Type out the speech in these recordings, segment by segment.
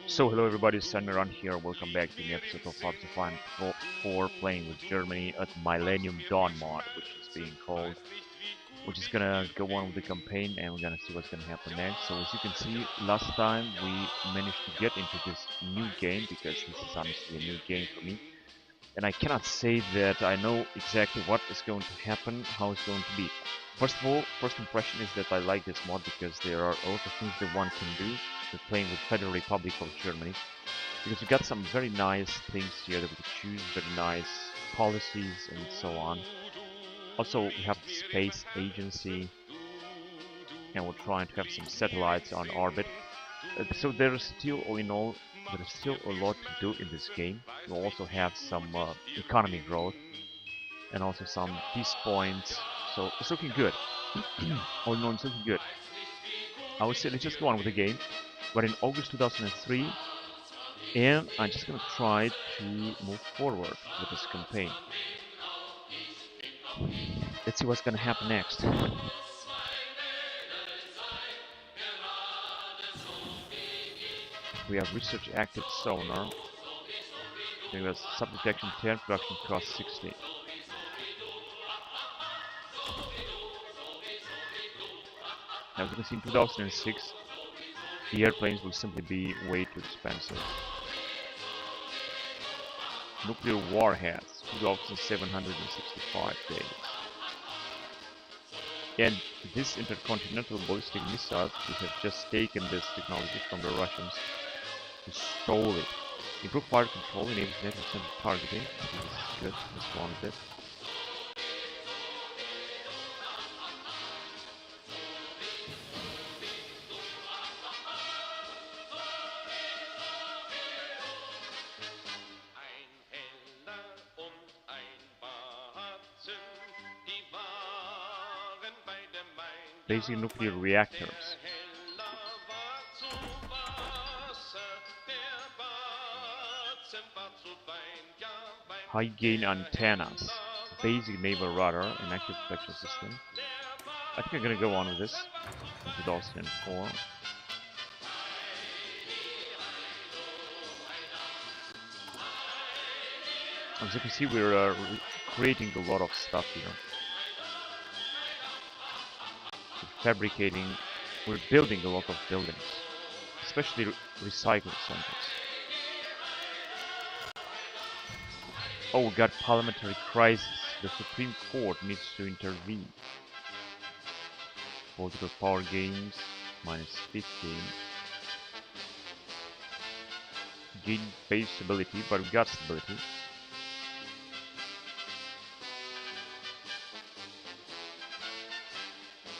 So hello everybody, Sunderun here. Welcome back to the episode of Arbeitsspeicher 4 playing with Germany at Millenium Dawn mod, which is gonna go on with the campaign, and we're gonna see what's gonna happen next. So as you can see, last time we managed to get into this new game, because this is honestly a new game for me. And I cannot say that I know exactly what is going to happen, how it's going to be. First of all, first impression is that I like this mod because there are a lot of things that one can do with playing with Federal Republic of Germany. Because we got some very nice things here that we can choose, very nice policies and so on. Also, we have the space agency, and we're trying to have some satellites on orbit. So there is still, all in all, there is still a lot to do in this game. We'll also have some economy growth and also some peace points. So it's looking good. All in all, it's looking good. I would say let's just go on with the game. We're in August 2003, and I'm just gonna try to move forward with this campaign. Let's see what's gonna happen next. We have research active sonar. We have subdetection 10, production cost 60. Now, as you can see, in 2006, the airplanes will simply be way too expensive. Nuclear warheads, 2,765 days. And this intercontinental ballistic missiles, we have just taken this technology from the Russians to stole it. Improved fire control enables network-centered targeting. This is good. Let's go on with it. Basic nuclear reactors. High gain antennas. Basic naval radar and active protection system. I think I'm gonna go on with this in 2004. As you can see, we're creating a lot of stuff here. Fabricating, we're building a lot of buildings, especially recycling centers. Oh, we got parliamentary crisis. The Supreme Court needs to intervene. Political power gains, minus 15. Gain base stability, but we got stability.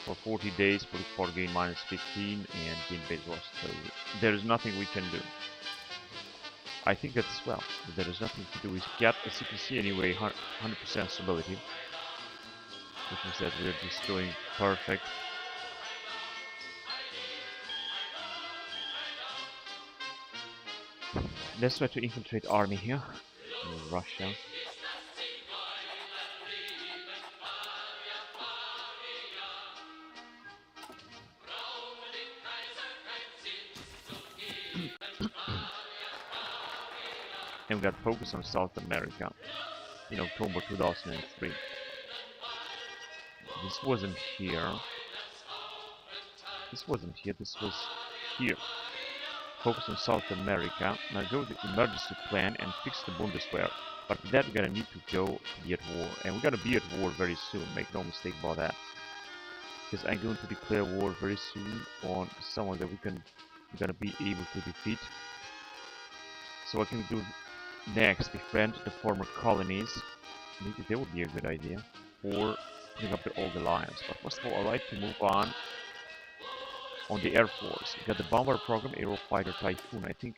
For 40 days, political power gain minus 15 and gain base loss. So there is nothing we can do. I think that's well. There is nothing to do. We get, as you can see anyway, 100% stability, which means that we're just doing perfect. Let's try to infiltrate army here in Russia. And we got focus on South America in October 2003. This wasn't here. This wasn't here. This was here. Focus on South America. Now go to the emergency plan and fix the Bundeswehr. But for that, we're gonna need to go be at war, and we're gonna be at war very soon. Make no mistake about that. Because I'm going to declare war very soon on someone that we're gonna be able to defeat. So what can we do next? Befriend the former colonies. Maybe that would be a good idea. Or bring up the old alliance. But first of all, I'd like to move on the Air Force. We got the bomber program, Aerofighter Typhoon. I think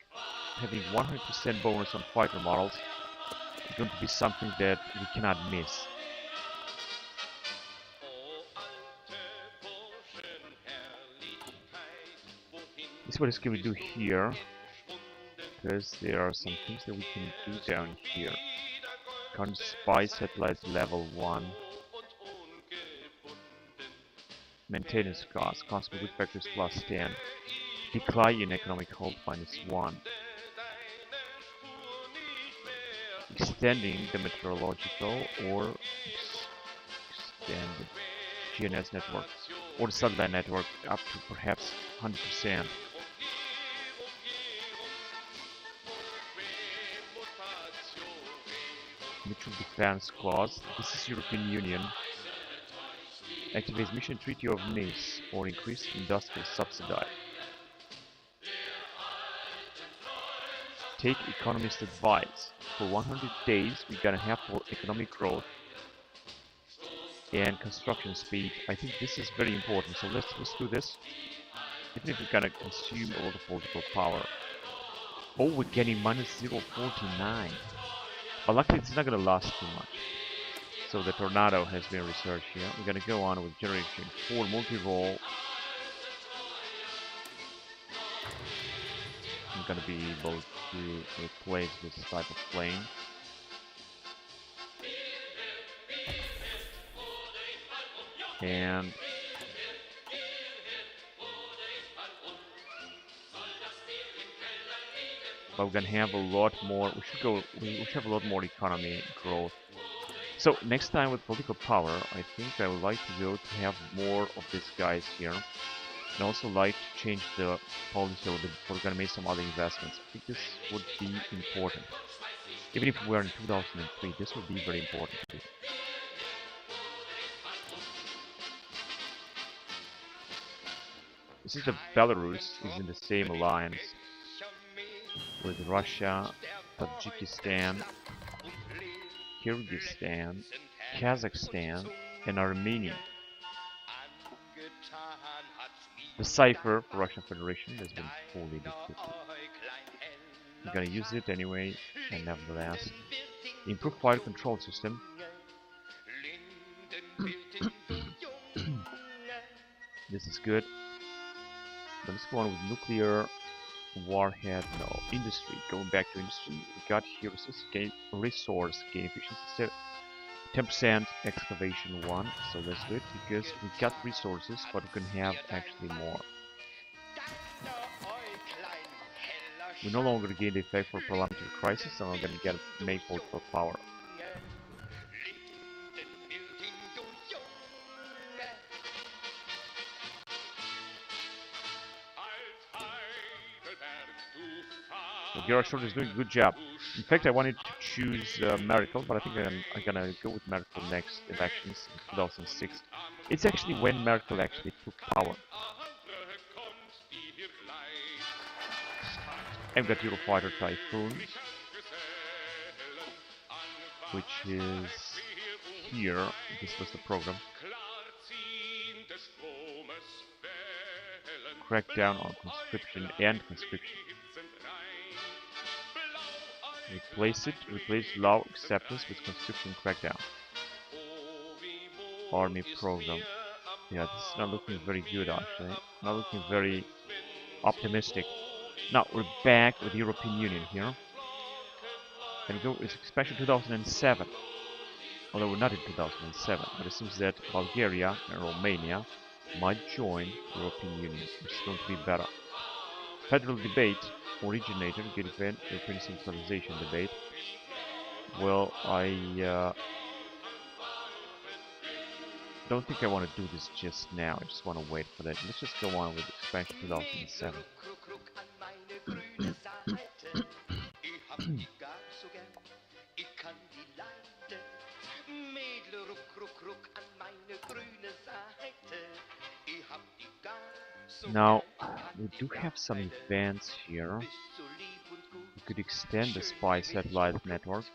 having 100% bonus on fighter models is going to be something that we cannot miss. This is what it's going to do here, because there are some things that we can do down here. Current spy satellites level 1. Maintenance cost per good factors plus 10. Decline in economic hold -1. Extending the meteorological or extend the GNS network or the satellite network up to perhaps 100%. Mutual Defense Clause. This is European Union. Activates Mission Treaty of Nice or increase industrial subsidy. Take economist advice. For 100 days, we're gonna have for economic growth and construction speed. I think this is very important. So let's do this. Even if we're gonna consume a lot of political power. Oh, we're getting -0.49. But luckily, it's not gonna last too much. So the tornado has been researched here. We're gonna go on with generation 4 multi-role. I'm gonna be able to replace this type of plane. And but we're gonna have a lot more. We should have a lot more economy growth. So next time with political power, I think I would like to go to have more of these guys here. And also like to change the policy a little bit before we're gonna make some other investments. I think this would be important. Even if we're in 2003, this would be very important. This is the Belarus is in the same alliance with Russia, Tajikistan, Kyrgyzstan, Kazakhstan, and Armenia. The cipher for Russian Federation has been fully decrypted. I'm gonna use it anyway, and nevertheless. Improve fire control system. This is good. But let's go on with nuclear warhead. No, industry. Going back to industry, we got here resource gain efficiency 10% excavation 1. So let's do it because we got resources, but we can have actually more. We no longer gain the effect for parliamentary crisis, and I'm gonna get make political power. Gerashort is doing a good job. In fact, I wanted to choose Miracle, but I think I'm gonna go with Miracle next elections in 2006. It's actually when Miracle actually took power. I've got Eurofighter Typhoon, which is here. This was the program. Crackdown on conscription and conscription. Replace law acceptance with conscription crackdown. Army program. Yeah, this is not looking very good actually. Not looking very optimistic. Now we're back with the European Union here. And go with expansion 2007. Although we're not in 2007, but it seems that Bulgaria and Romania might join the European Union, which is going to be better. Federal debate originator, good event, European centralization debate. Well, I don't think I want to do this just now. I just want to wait for that. Let's just go on with expansion 2007. Now, we do have some events here. We could extend the spy satellite network.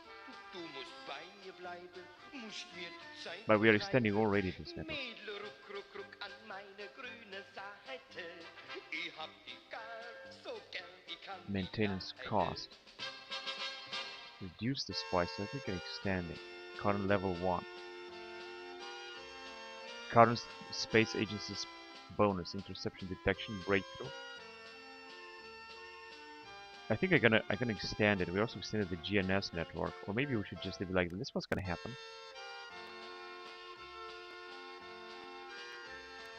But we are extending already this network. Maintenance cost. Reduce the spy satellite and extend it. Current level 1. Current space agency's bonus, interception detection, breakthrough. I think I'm gonna extend it. We also extended the GNS network, or maybe we should just leave it like this. What's gonna happen?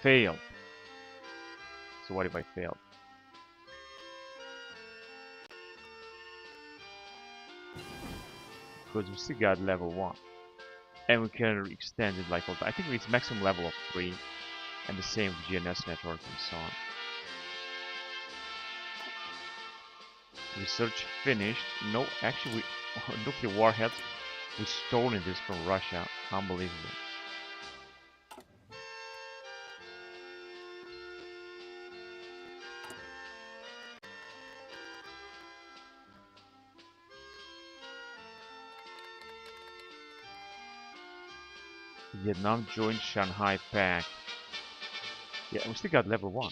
failed. So what if I failed? Because we still got level 1. And we can extend it like all the, I think it's maximum level of 3. And the same with GNS network and so on. Research finished. No, actually, we nuclear warheads. We stolen this from Russia. Unbelievable. Vietnam joined Shanghai Pact. Yeah, we still got level 1.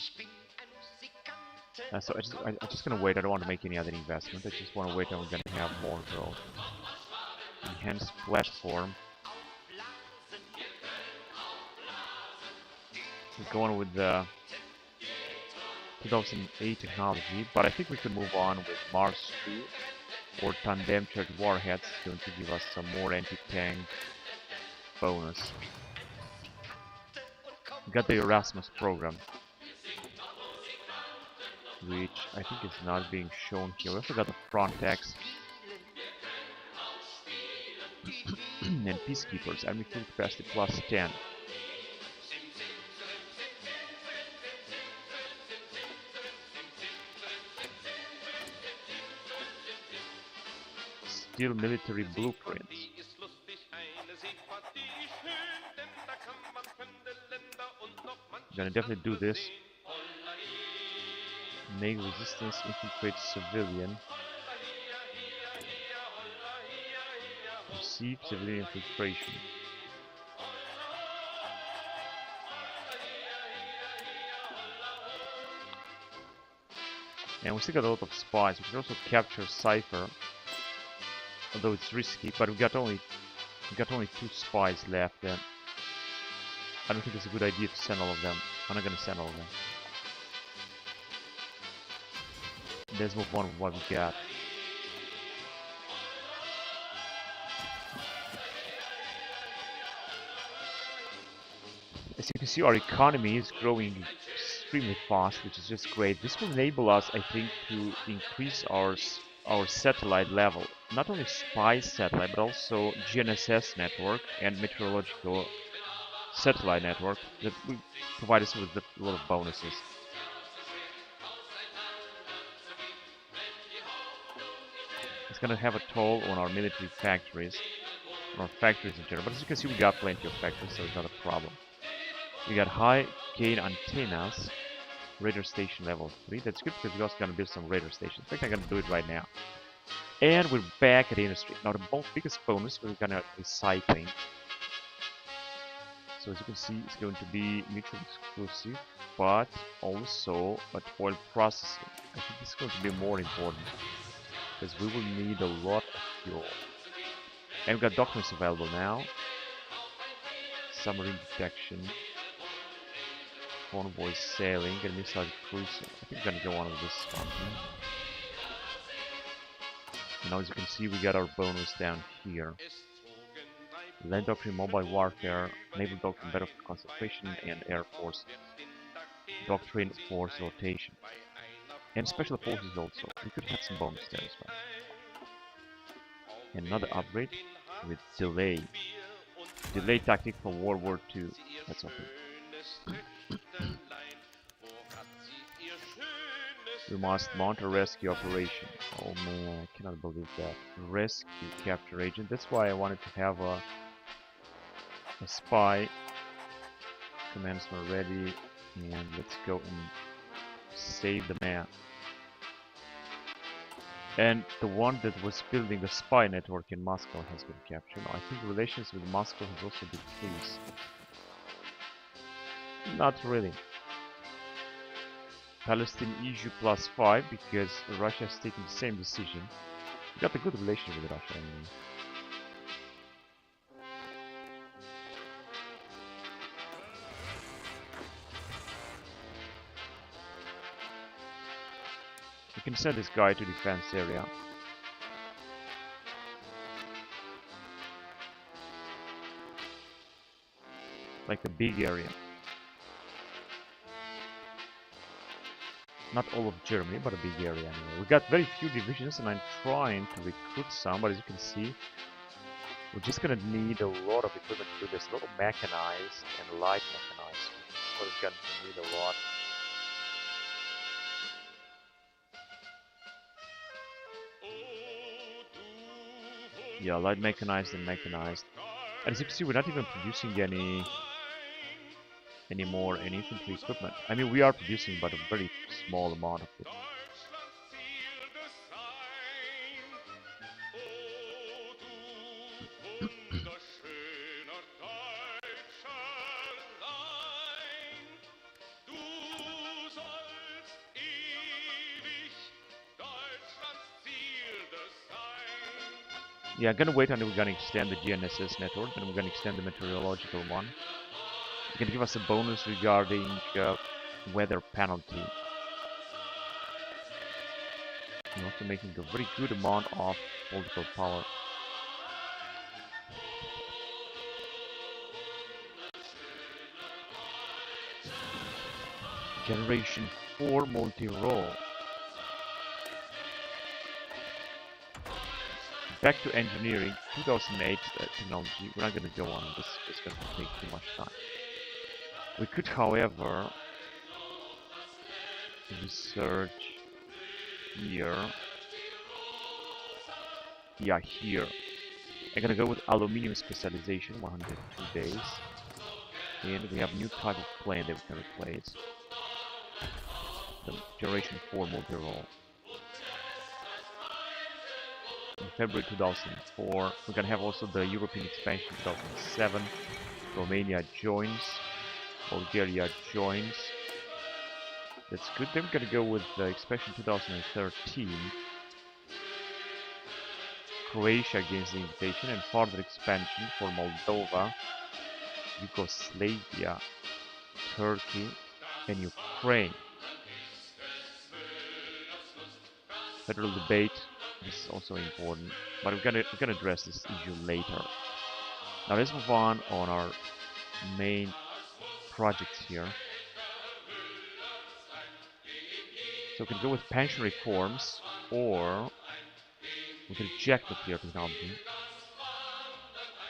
So I'm just gonna wait. I don't want to make any other investment. I just want to wait and we're gonna have more growth. Enhanced platform. We're going with the 2008 technology, but I think we could move on with Mars 2 or tandem charged warheads going to give us some more anti-tank bonus. We got the Erasmus program, which I think is not being shown here. We also got the Frontex and Peacekeepers, enemy fuel capacity plus 10. Still military blueprints. Gonna definitely do this. Make resistance, infiltrate civilian. Receive civilian infiltration. And we still got a lot of spies. We can also capture Cypher, although it's risky. But we got only 2 spies left. And I don't think it's a good idea to send all of them. I'm not gonna send all of them. Let's move on with what we got. As you can see, our economy is growing extremely fast, which is just great. This will enable us, I think, to increase our satellite level. Not only spy satellite, but also GNSS network and meteorological satellite network that will provide us with a lot of bonuses. It's gonna have a toll on our military factories, on our factories in general. But as you can see, we got plenty of factories, so it's not a problem. We got high gain antennas, radar station level 3. That's good because we're also gonna build some radar stations. In fact, I'm gonna do it right now. And we're back at the industry. Now the biggest bonus we're gonna recycling. So as you can see, it's going to be mutually exclusive, but also at oil processing. I think this is going to be more important because we will need a lot of fuel. And we've got documents available now. Submarine detection, convoy sailing, and missile cruising. I think we're gonna go on with this one. Now as you can see, we got our bonus down here. Land doctrine, mobile warfare, naval doctrine, battlefield concentration, and air force doctrine, force rotation. And special forces also. We could have some bonus there as well. And another upgrade with delay. Delay tactic from World War II. That's okay. We must mount a rescue operation. Oh man, I cannot believe that. Rescue capture agent. That's why I wanted to have a spy. Commands are ready. And let's go and save the man. And the one that was building the spy network in Moscow has been captured. I think relations with Moscow has also decreased. Not really. Palestine issue +5 because Russia is taking the same decision. We got a good relation with Russia. I mean. We can send this guy to defense area. Like a big area. Not all of Germany, but a big area anyway. We got very few divisions, and I'm trying to recruit some, but as you can see, we're just gonna need a lot of equipment to do this. A lot of mechanized and light mechanized. So we're gonna need a lot. Yeah, light mechanized and mechanized. And as you can see, we're not even producing any more infantry equipment. I mean, we are producing, but a very small amount of it. Yeah, I'm gonna wait until we're gonna extend the GNSS network, and we're gonna extend the meteorological one. It's gonna give us a bonus regarding weather penalty. And also making a very good amount of political power. Generation 4 multi-role. Back to engineering, 2008 technology. We're not going to go on this, it's going to take too much time. We could, however, research here. Yeah, here. I'm going to go with aluminium specialization, 102 days. And we have new type of plane that we can replace. The Generation 4 multi-role. In February 2004, we're gonna have also the European expansion 2007. Romania joins, Bulgaria joins. That's good. Then we're gonna go with the expansion 2013. Croatia gains the invitation, and further expansion for Moldova, Yugoslavia, Turkey, and Ukraine. Federal debate. This is also important, but we're gonna address this issue later. Now let's move on our main projects here. So we can go with pension reforms, or we can reject nuclear technology,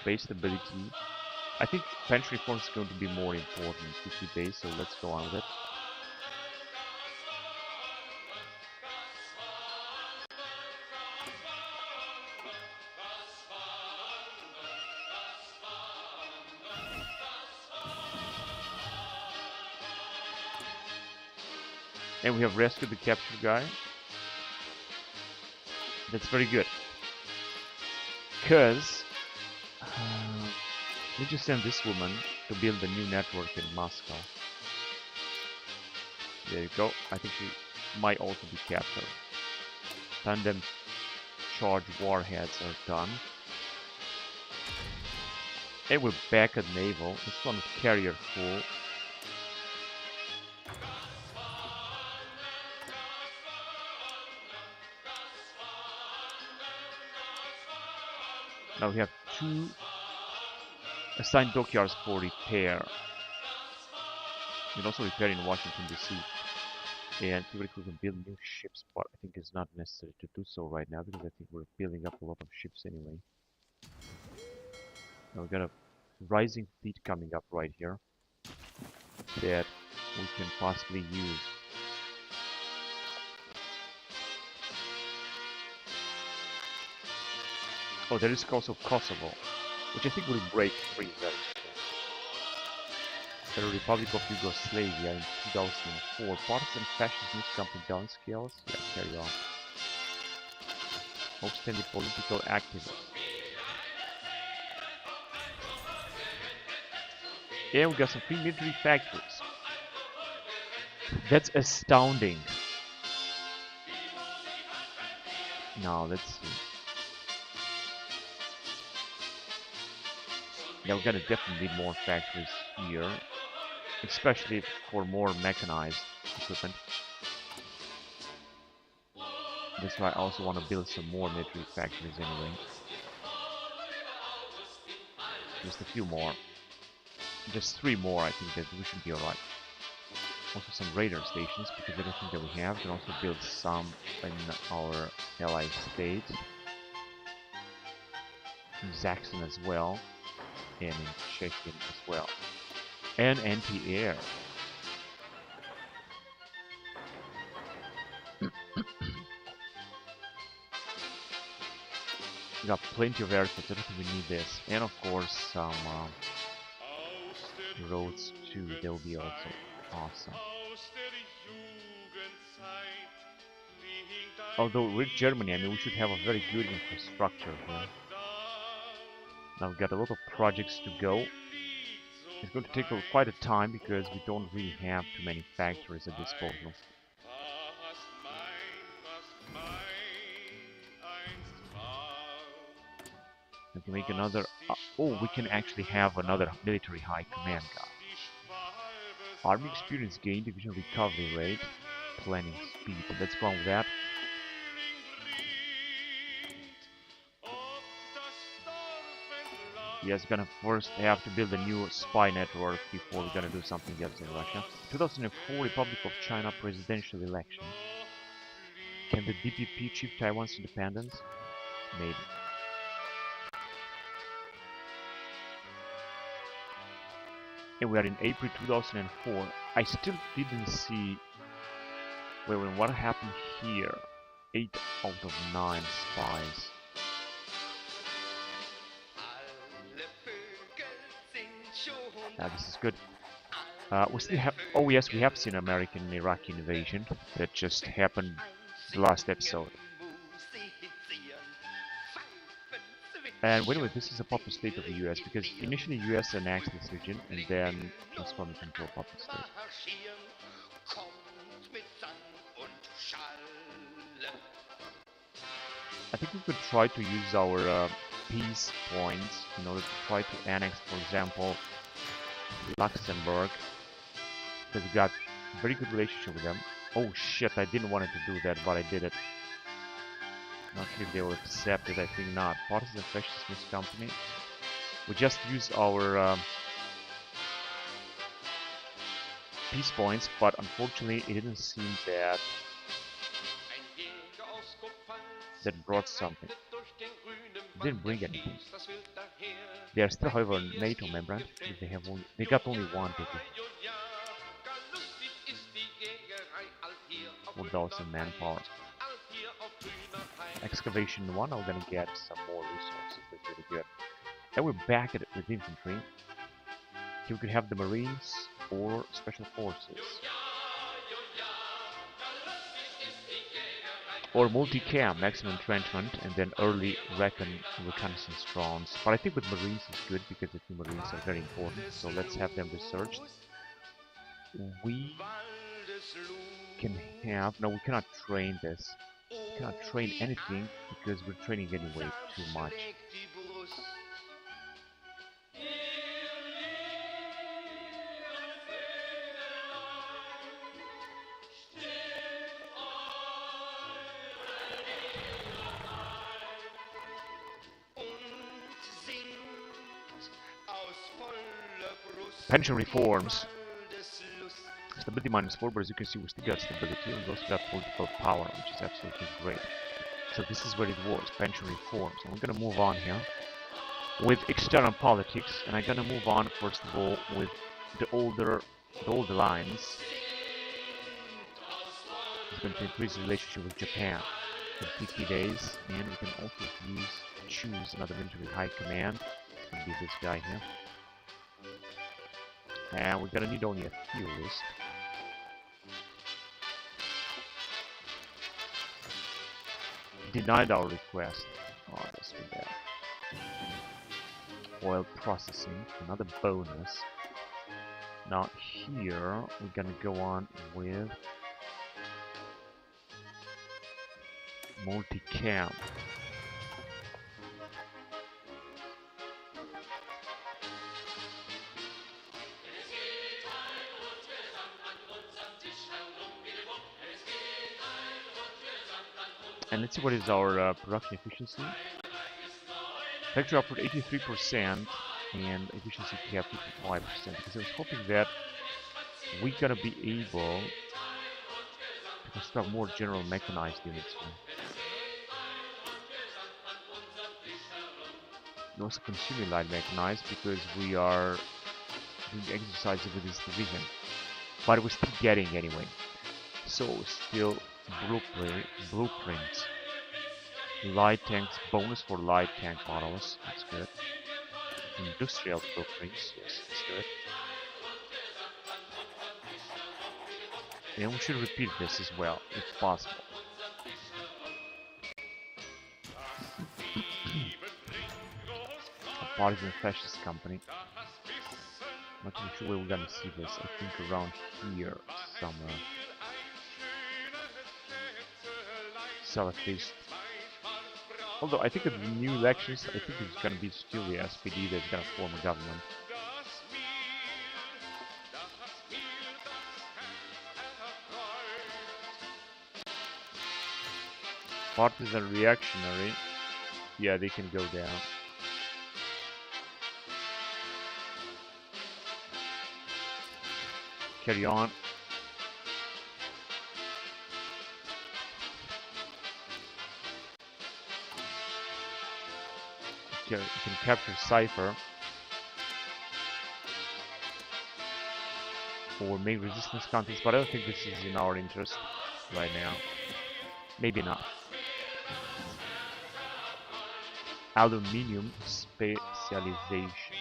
base stability. I think pension reforms is going to be more important, 50 days, so let's go on with it. And we have rescued the captured guy. That's very good. Because we just sent this woman to build a new network in Moscow. There you go. I think she might also be captured. Tandem charge warheads are done. And we're back at naval. This one with carrier full. Now we have 2 assigned dockyards for repair. We can also repair in Washington DC. And theoretically we can build new ships, but I think it's not necessary to do so right now because I think we're building up a lot of ships anyway. Now we got a rising fleet coming up right here that we can possibly use. Oh, there is also Kosovo, which I think will break free very soon. The Republic of Yugoslavia in 2004. Partisan fascist news company downscales. Yeah, carry on. Outstanding political activists. Yeah, we got some free military factories. That's astounding. Now, let's see. Yeah, we're gonna definitely need more factories here, especially for more mechanized equipment. That's why I also want to build some more military factories anyway. Just a few more. Just 3 more, I think that we should be alright. also some radar stations, because everything that we have. We can also build some in our ally state, in Zaxxon as well, and in Czechia as well, and anti-air. We got plenty of airports. I don't think we need this, and of course some roads too. They'll be also awesome. Although with Germany, I mean, we should have a very good infrastructure here. Now we've got a lot of projects to go. It's going to take quite a time because we don't really have too many factories at disposal. We can make another... oh, we can actually have another military high command guy. Army experience gain, division recovery rate, planning speed. Let's go on with that. Yes, gonna first have to build a new spy network before we're gonna do something else in Russia. 2004 Republic of China presidential election. Can the DPP achieve Taiwan's independence? Maybe. And we are in April 2004. I still didn't see... wait, what happened here? 8 out of 9 spies. This is good. We still have... oh yes, we have seen American-Iraqi invasion that just happened the last episode. And wait a minute, this is a puppet state of the US, because initially US annexed this region and then transformed it into a puppet state. I think we could try to use our peace points in order to try to annex, for example, Luxembourg, because we got a very good relationship with them. Oh shit, I didn't want to do that, but I did it. Not sure if they will accept it, I think not. Partisan Fascist News Company. We just use our peace points, but unfortunately it didn't seem that brought something. It didn't bring anything. They are still, however, a NATO member. They got only one ticket. 4,000 manpower. Excavation 1, I'm gonna get some more resources. That's really good. And we're back at it with infantry. Here we could have the Marines or Special Forces. Or multi-cam, maximum entrenchment, and then early reconnaissance drones. But I think with Marines is good because the two Marines are very important. So let's have them researched. We can have... no, we cannot train this. We cannot train anything because we're training anyway too much. Pension reforms. Stability -4, but as you can see, we still got stability, and we also got political power, which is absolutely great. So this is where it works, pension reforms. And we're gonna move on here with external politics, and I'm gonna move on first of all with the older lines. It's going to increase the relationship with Japan for 50 days, and we can also choose another military high command. It's gonna be this guy here. And we're gonna need only a few list. Denied our request. Oh, that's too bad. Oil processing, another bonus. Now here we're gonna go on with multi-cam. And let's see what is our production efficiency. Factory output 83% and efficiency cap 55%, because I was hoping that we're gonna be able to construct more general mechanized units here. And also consuming light mechanized because we are doing exercises with this division. But we're still getting anyway. So still blueprints. Light tanks, bonus for light tank models, that's good. Industrial blueprints, yes, that's good. And we should repeat this as well, if possible. A partisan fascist company. Not really sure where we're gonna see this. I think around here somewhere. Salafist. Although I think at the new elections, I think it's gonna be still the SPD that's gonna form a government. Partisan reactionary. Yeah, they can go down. Carry on. You can capture Cypher. Or make resistance counters, but I don't think this is in our interest right now. Maybe not. Aluminium specialization.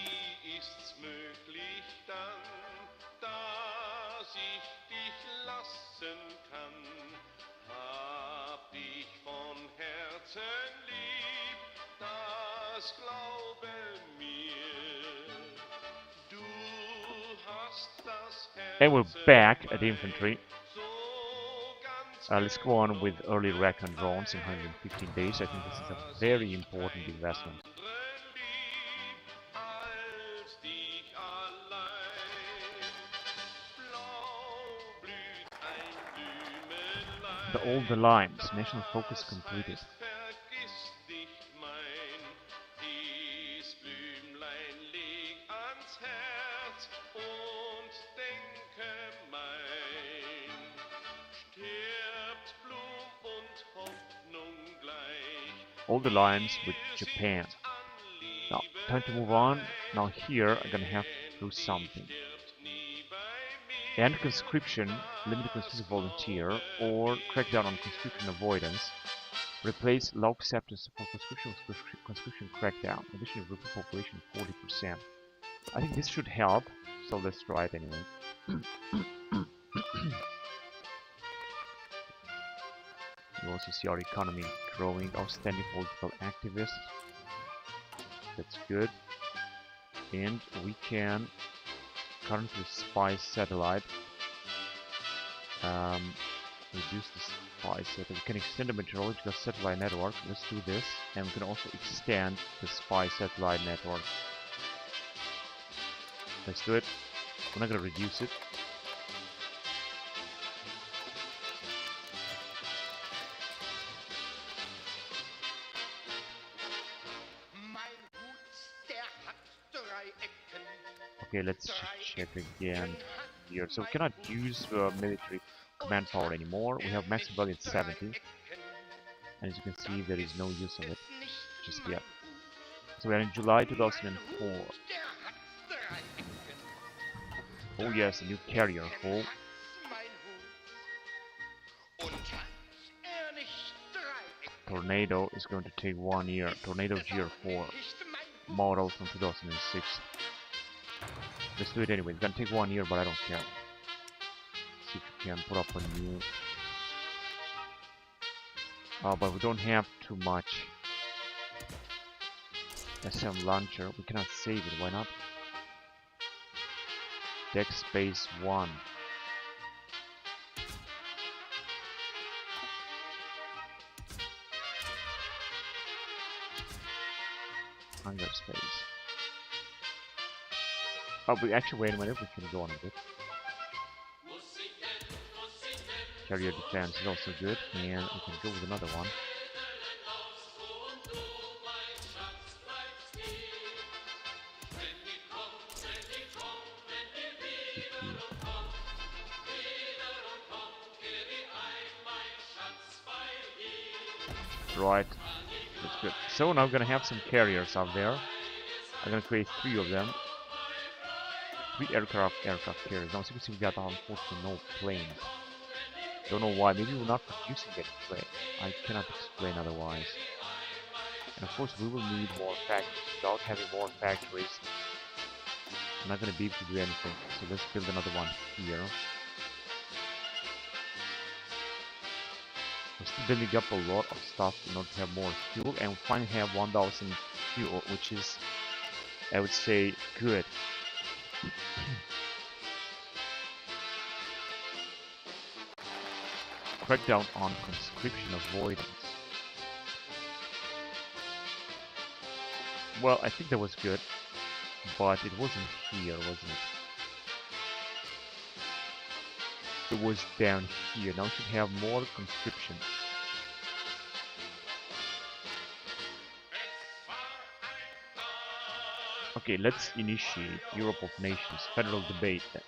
And we're back at infantry. Let's go on with early recon drones in 115 days. I think this is a very important investment. The Old Alliance, national focus completed. Old alliance with Japan. Now, time to move on. Now here, I'm gonna have to do something. End conscription, limited conscription volunteer, or crack down on conscription avoidance. Replace low acceptance for conscription with conscription crackdown. Addition of recruit population 40%. I think this should help, so let's try it anyway. You also see our economy growing, outstanding political activists. That's good. And we can currently spy satellite. Reduce the spy satellite. We can extend the meteorological satellite network. Let's do this. And we can also extend the spy satellite network. Let's do it. We're not going to reduce it. Okay, let's check again here. So we cannot use military command power anymore. We have maximum value at 70. And as you can see, there is no use of it just yet. So we are in July 2004. Oh yes, a new carrier hull. Tornado is going to take 1 year. Tornado GR4 model from 2006. Let's do it anyway. It's gonna take 1 year, but I don't care. See if we can put up a new. But we don't have too much. SM launcher. We cannot save it. Why not? Deck space 1. Hunger space. Oh, but actually, wait a minute, we can go on with it. Carrier defense is also good, and we can go with another one. Right, that's good. So now we're gonna have some carriers out there. I'm gonna create 3 of them. 3 aircraft carriers. Now, as you can see, we got unfortunately no planes. Don't know why. Maybe we're not producing any planes. I cannot explain otherwise. And of course, we will need more factories. Without having more factories, I'm not gonna be able to do anything. So let's build another one here. We're still building up a lot of stuff in order to have more fuel, and we finally have 1000 fuel, which is, I would say, good. Crackdown on conscription avoidance. Well, I think that was good, but it wasn't here, wasn't it? It was down here. Now we should have more conscription. Okay, let's initiate Europe of Nations federal debate then.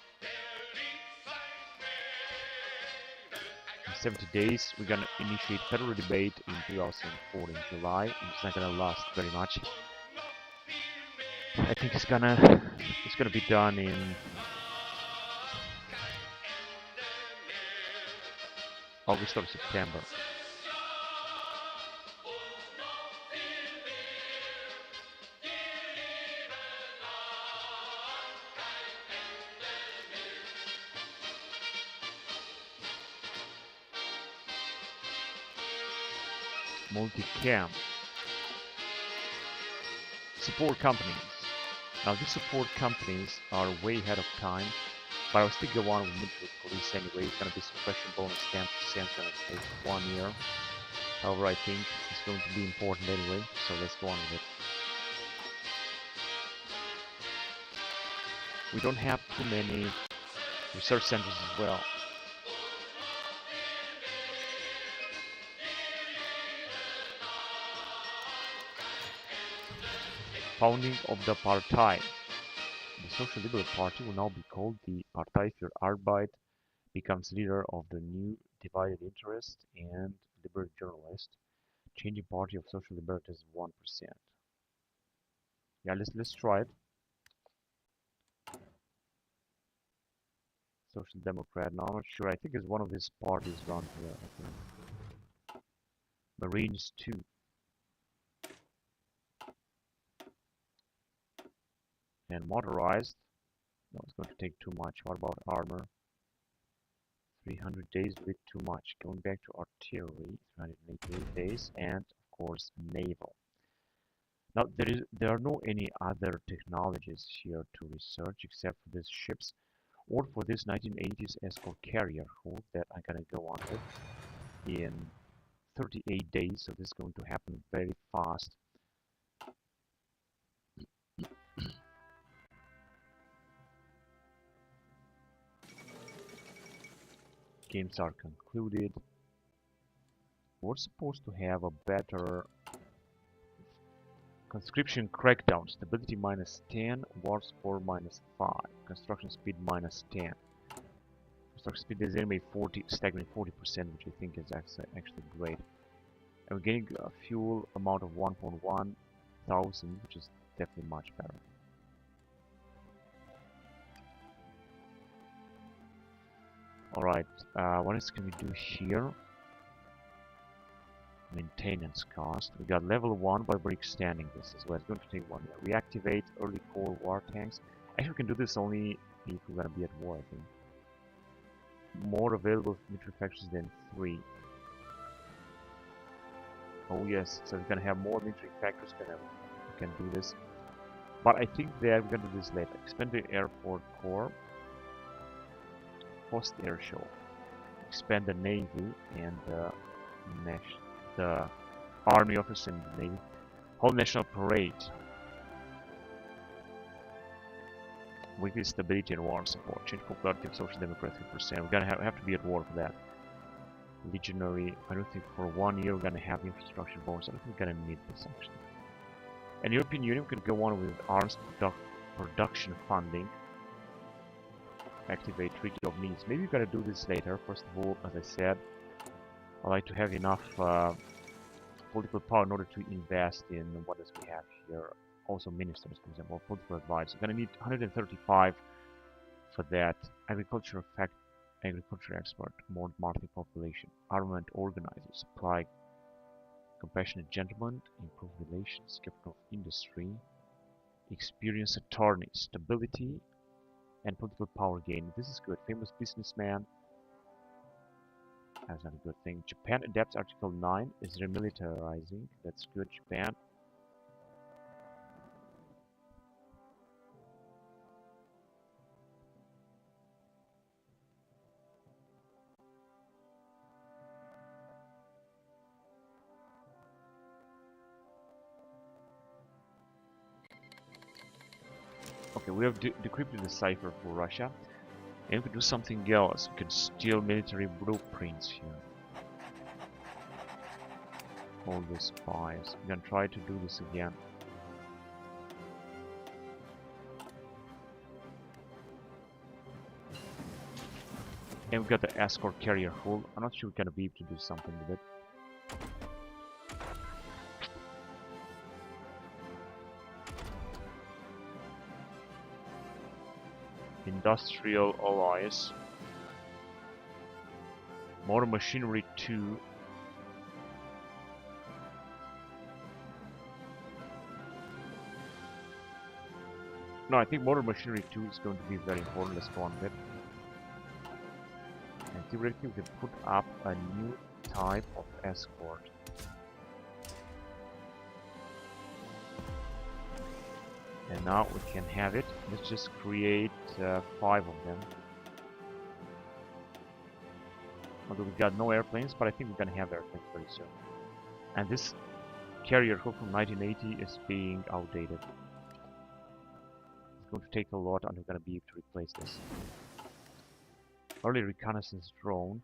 In 70 days, we're gonna initiate federal debate in 2004 in July, and it's not gonna last very much. I think it's gonna be done in August or September. Multicam. Support companies. Now these support companies are way ahead of time, but I'll still go on with military police anyway. It's gonna be suppression bonus 10%, gonna take 1 year. However, I think it's going to be important anyway, so let's go on with it. We don't have too many research centers as well. Founding of the Partei. The Social Liberal Party will now be called the Partei für Arbeit, becomes leader of the new divided interest and liberal journalist, changing party of social liberties 1%. Yeah, let's try it. Social Democrat, no, I'm not sure. I think it's one of these parties around here, I think. Marines 2. And motorized. No, it's going to take too much. What about armor? 300 days with too much. Going back to artillery, 388 days, and of course naval. Now there are no any other technologies here to research except for these ships or for this 1980s escort carrier hull that I'm gonna go on with in 38 days. So this is going to happen very fast. Games are concluded. We're supposed to have a better conscription crackdown. Stability -10, war score -5, construction speed -10. Construction speed is anyway 40, stagnant 40%, which I think is actually great. And we're getting a fuel amount of 1.1 thousand, which is definitely much better. Alright, what else can we do here? Maintenance cost. We got level 1, but we're extending this as well. It's going to take 1 year. Reactivate early core war tanks. Actually, we can do this only if we're going to be at war, I think. More available military factories than 3. Oh yes, so we're going to have more military factories. We can do this. But I think that we're going to do this later. Expand the airport core. Post air show. Expand the navy and the army office and the navy. Whole national parade. Weekly stability and war support. Change popularity of social democracy 3%. We're gonna have to be at war for that. Legionary. I don't think for 1 year we're gonna have infrastructure bonus. I don't think we're gonna need this actually. And European Union could go on with arms production funding. Activate Treaty of Needs. Maybe we're gonna do this later. First of all, as I said, I like to have enough political power in order to invest in what does we have here. Also ministers, for example, political advisors. We're gonna need 135 for that. Agriculture expert, more marketing population, armament organizer, supply, compassionate gentleman, improved relations, captain of industry, experienced attorney, stability, and political power gain. This is good. Famous businessman. That's not a good thing. Japan adapts Article 9, is remilitarizing. That's good, Japan. Okay, we have decrypted the cipher for Russia. And we can do something else. We can steal military blueprints here. All the spies. We're gonna try to do this again. And we got the escort carrier hull. I'm not sure we're gonna be able to do something with it. Industrial allies. Motor machinery 2. No, I think motor machinery 2 is going to be very important. Let's go on with it. And theoretically we can put up a new type of escort. And now we can have it. Let's just create 5 of them. Although we got no airplanes, but I think we're gonna have airplanes very soon. And this carrier hull from 1980 is being outdated. It's going to take a lot, and we're gonna be able to replace this. Early reconnaissance drone.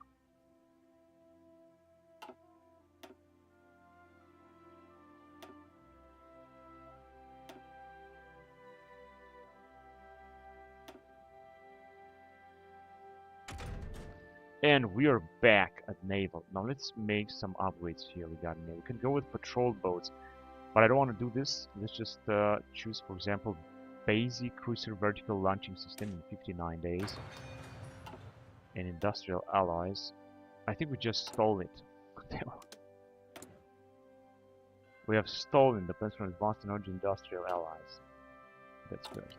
And we are back at naval. Now let's make some upgrades here regarding naval. We can go with patrol boats, but I don't want to do this. Let's just choose, for example, basic cruiser vertical launching system in 59 days. And industrial allies. I think we just stole it. We have stolen the plans from advanced energy industrial allies. That's good.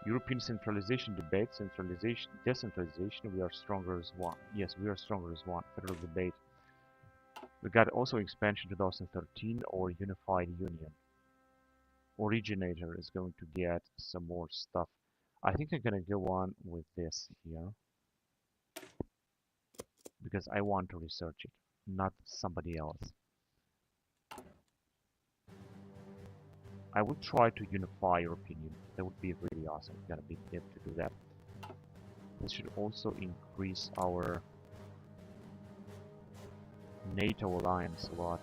European centralization debate, centralization, decentralization, we are stronger as one. Yes, we are stronger as one. Federal debate. We got also expansion 2013 or unified union. Originator is going to get some more stuff. I think I'm gonna go on with this here. Because I want to research it, not somebody else. I would try to unify your opinion. That would be really awesome. We're gonna be able to do that. This should also increase our NATO alliance a lot.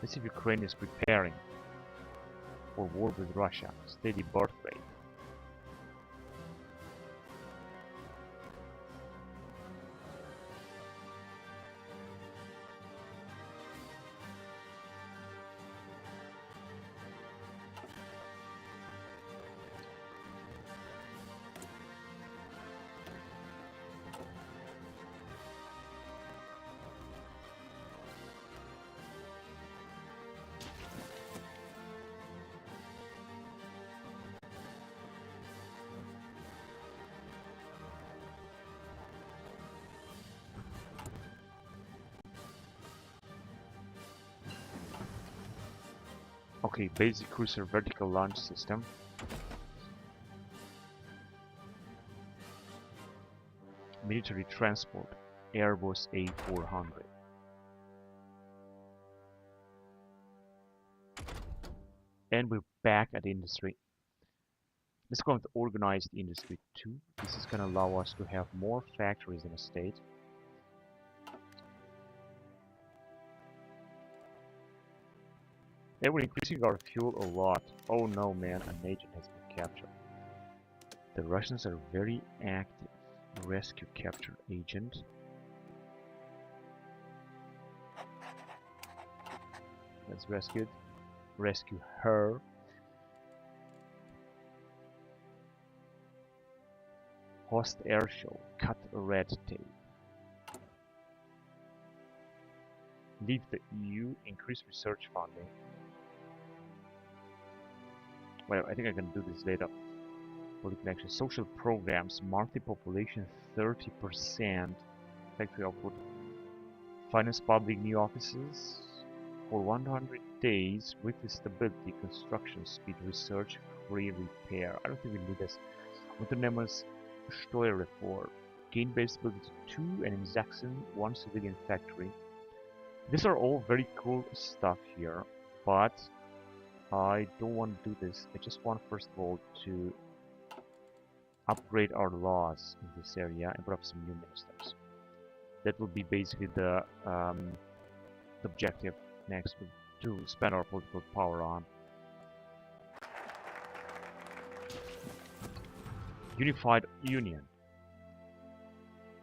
Let's see if Ukraine is preparing for war with Russia. Steady birth rate. Okay, basic cruiser vertical launch system. Military transport, Airbus A400. And we're back at industry. Let's go with organized industry 2. This is going to allow us to have more factories in a state. And we're increasing our fuel a lot. Oh no, man, an agent has been captured. The Russians are very active. Rescue capture agent. That's rescued. Rescue her. Host air show. Cut red tape. Leave the EU. Increase research funding. Well, I think I can do this later. Political action. Social programs. Mark the population 30%. Factory output. Finance public new offices. For 100 days, weekly stability, construction speed, research, free repair. I don't think we need this. Unternehmens Steuerreform. Gain-based stability 2 and in Sachsen 1 civilian factory. These are all very cool stuff here, but I don't want to do this. I just want first of all to upgrade our laws in this area and put up some new ministers. That will be basically the objective next to spend our political power on. Unified Union.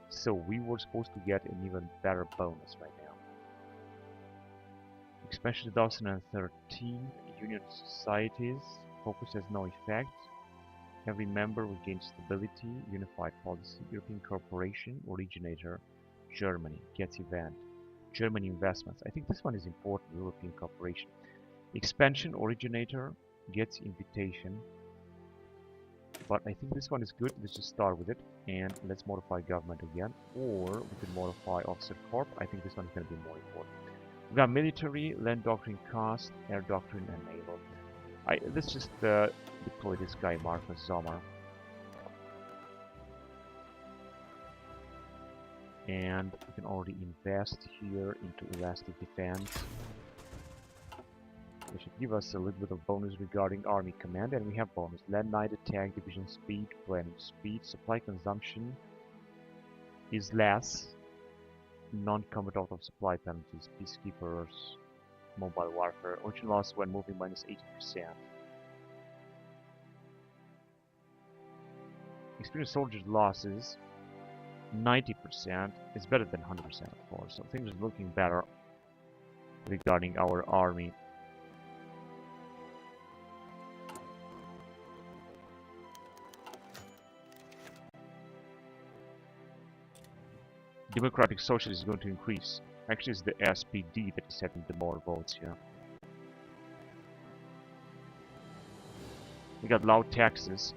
So we were supposed to get an even better bonus right now. Expansion 2013. Union societies. Focus has no effect. Every member will gain stability. Unified policy. European Corporation. Originator. Germany. Gets event. German investments. I think this one is important. European Corporation. Expansion originator gets invitation. But I think this one is good. Let's just start with it. And let's modify government again. Or we can modify officer corp. I think this one is going to be more important. We got military, land doctrine cost, air doctrine, and naval. Let's just deploy this guy, Marcus Sommer. And we can already invest here into elastic defense. They should give us a little bit of bonus regarding army command, and we have bonus. Land night attack, division speed, planning speed, supply consumption is less. Non-combat out of supply penalties, peacekeepers, mobile warfare. Original loss when moving minus 80%. Experienced soldiers losses 90% is better than 100%, of course. So things are looking better regarding our army. Democratic Socialist is going to increase. Actually, it's the SPD that is having the more votes here. We got low taxes.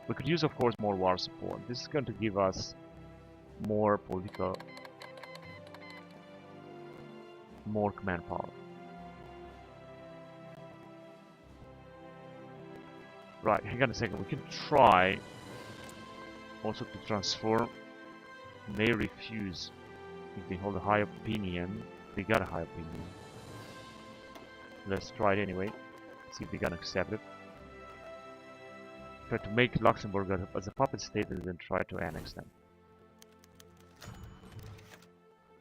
We could use, of course, more war support. This is going to give us more political, more command power. Right, hang on a second. We can try also to transform. May refuse if they hold a high opinion. They got a high opinion. Let's try it anyway. See if they can accept it. Try to make Luxembourg as a puppet state and then try to annex them.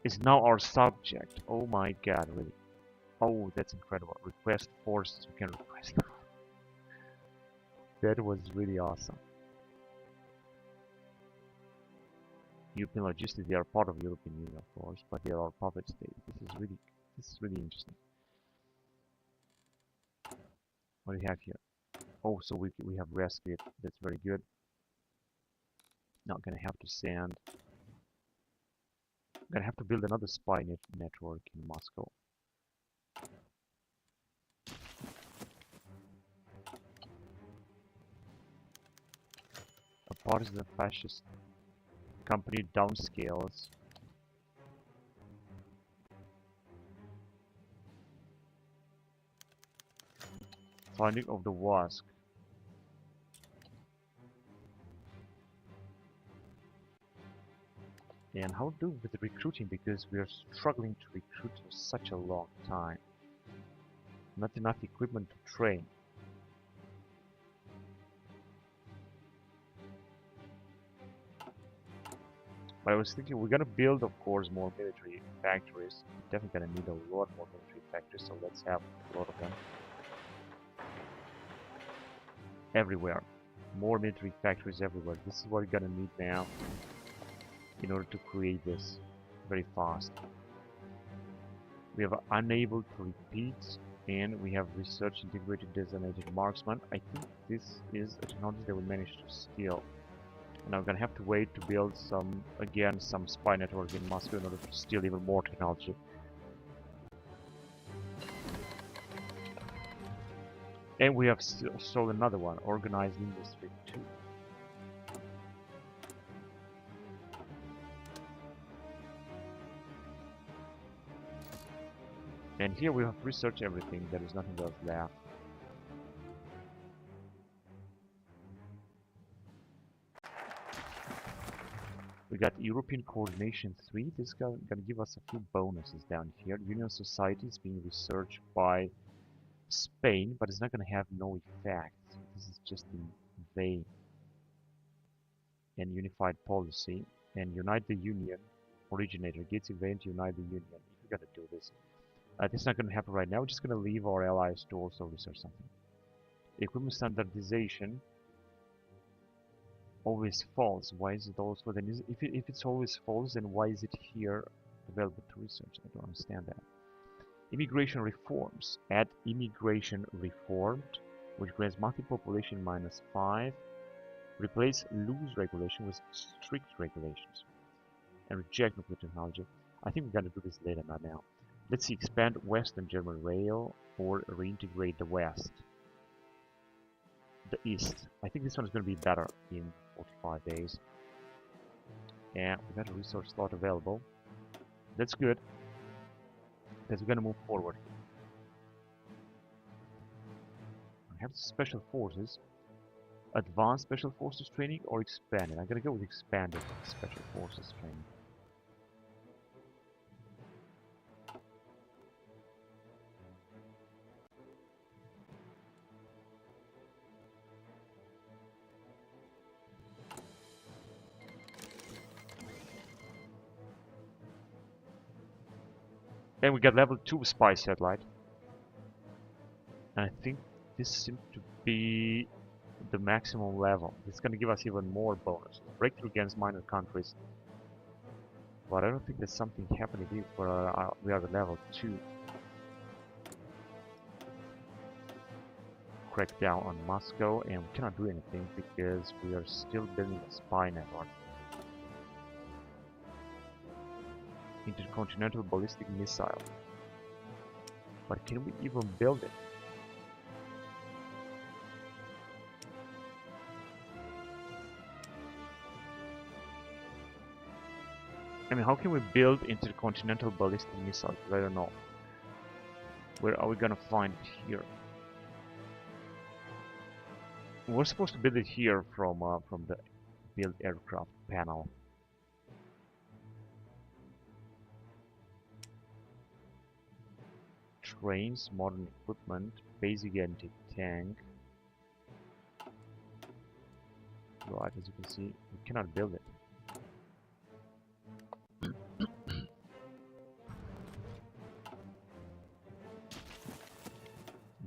Is now our subject. Oh my god, really. Oh, that's incredible. Request forces. We can request. That was really awesome. European logistics, they are part of European Union, of course, but they are our puppet state. This is really interesting. What do we have here? Oh, so we have rescued. That's very good. Not gonna have to send. Gonna have to build another spy network in Moscow. A partisan fascist company downscales. Finding of the WASP. And how do with the recruiting, because we are struggling to recruit for such a long time. Not enough equipment to train. But I was thinking we're gonna build, of course, more military factories. We're definitely gonna need a lot more military factories, so let's have a lot of them everywhere. More military factories everywhere. This is what we're gonna need now in order to create this very fast. We have unable to repeat, and we have research integrated designated marksman. I think this is a technology that we managed to steal. And I'm gonna have to wait to build some spy network in Moscow in order to steal even more technology. And we have stolen another one, organized industry 2. And here we have researched everything, there is nothing else left. We got European Coordination 3, this is gonna give us a few bonuses down here. Union Society is being researched by Spain, but it's not gonna have no effect. This is just in vain. And Unified Policy, and Unite the Union, Originator, Gates event, Unite the Union. If we're gonna do this. This is not gonna happen right now, we're just gonna leave our allies to also research something. Equipment standardization. Always false. Why is it also then? If it's always false, then why is it here available to research? I don't understand that. Immigration reforms. Add immigration reformed, which grants monthly population -5. Replace loose regulation with strict regulations. And reject nuclear technology. I think we're gonna do this later, not now. Let's see. Expand Western German Rail or reintegrate the West. The East. I think this one is going to be better in 45 days. And we got a resource slot available. That's good, because we're going to move forward. I have special forces. Advanced special forces training or expanded. I'm going to go with expanded special forces training. And we got level 2 spy satellite. And I think this seems to be the maximum level. It's going to give us even more bonus. Breakthrough against minor countries. But I don't think there's something happening here for we are at level 2. Crack down on Moscow, and we cannot do anything because we are still building a spy network. Intercontinental ballistic missile. But can we even build it? I mean, how can we build intercontinental ballistic missiles? I don't know. Where are we gonna find it here? We're supposed to build it here from the build aircraft panel. Trains, modern equipment, basic anti-tank. Right, as you can see, we cannot build it.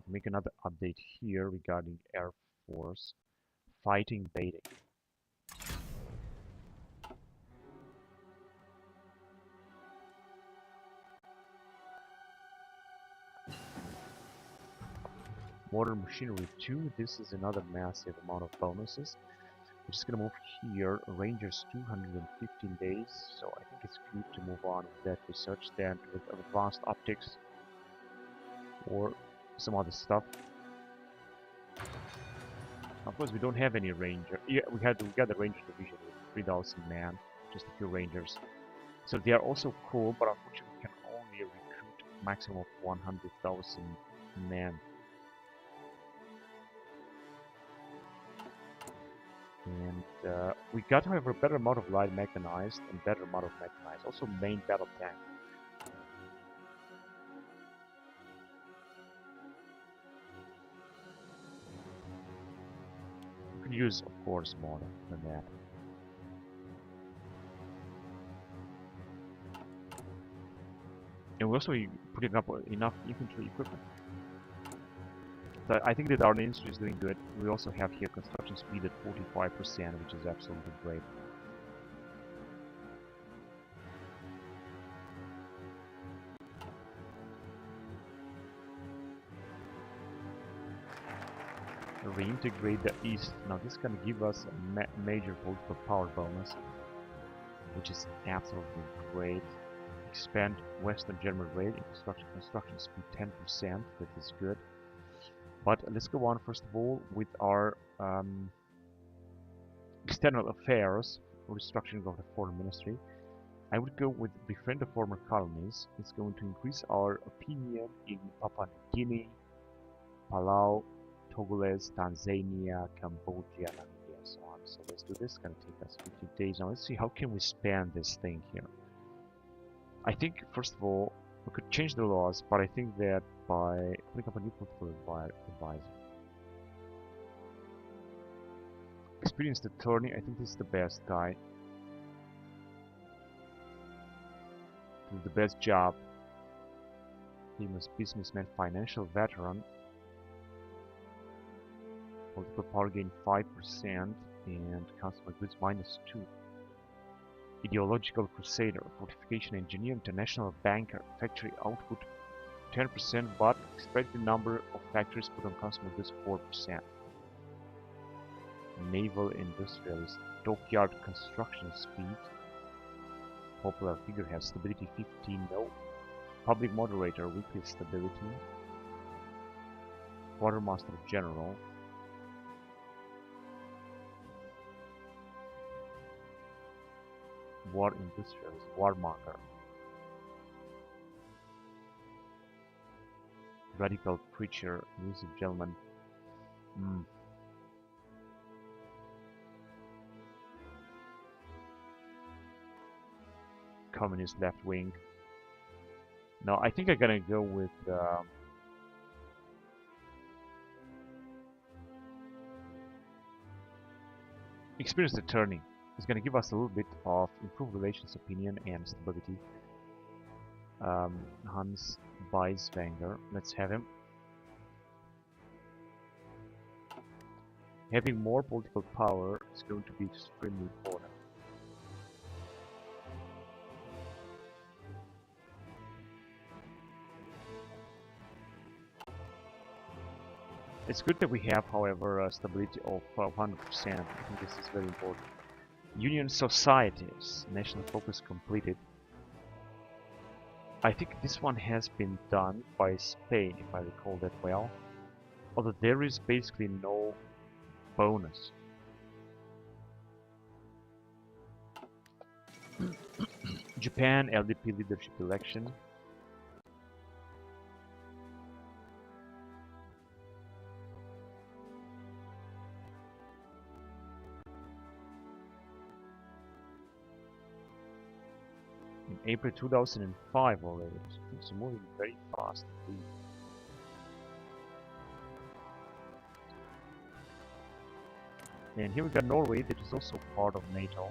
Make another update here regarding Air Force fighting baiting. Modern Machinery 2, this is another massive amount of bonuses. We're just gonna move here, Rangers 215 days, so I think it's good to move on with that research then with advanced optics or some other stuff. Of course, we don't have any ranger. Yeah, we got the ranger division with 3,000 men, just a few rangers. So they are also cool, but unfortunately we can only recruit a maximum of 100,000 men. And we got, however, a better amount of light mechanized and better amount of mechanized. Also main battle tank. We could use, of course, more than that. And we're also putting up enough infantry equipment. So I think that our industry is doing good. We also have here construction speed at 45%, which is absolutely great. Reintegrate the East. Now this is going to give us a major political power bonus, which is absolutely great. Expand Western German rail infrastructure, construction speed 10%. That is good. But let's go on first of all with our external affairs, restructuring of the foreign ministry. I would go with befriend the former colonies. It's going to increase our opinion in Papua New Guinea, Palau, Togolese, Tanzania, Cambodia, Namibia, and so on. So let's do this. It's going to take us 15 days. Now let's see how can we span this thing here. I think first of all we could change the laws, but I think that by putting up a new political advisor, experienced attorney, I think this is the best guy. Do the best job. Famous businessman, financial veteran. Political power gain 5% and consumer goods -2. Ideological crusader, fortification engineer, international banker, factory output 10%, but expect the number of factories put on consumer goods 4%. Naval industrialist, dockyard construction speed. Popular figurehead, stability 15, no. Public moderator, weekly stability. Quartermaster general. War industrialist, warmonger. Radical preacher, music gentleman. Communist left wing. No, I think I'm gonna go with experienced attorney. It's gonna give us a little bit of improved relations, opinion, and stability. Hans Beiswanger. Let's have him. Having more political power is going to be extremely important. It's good that we have, however, a stability of 100%. I think this is very important. Union societies, national focus completed. I think this one has been done by Spain, if I recall that well. Although there is basically no bonus. Japan, LDP leadership election. In April 2005 already. Things are moving very fast indeed. And here we got Norway, that is also part of NATO.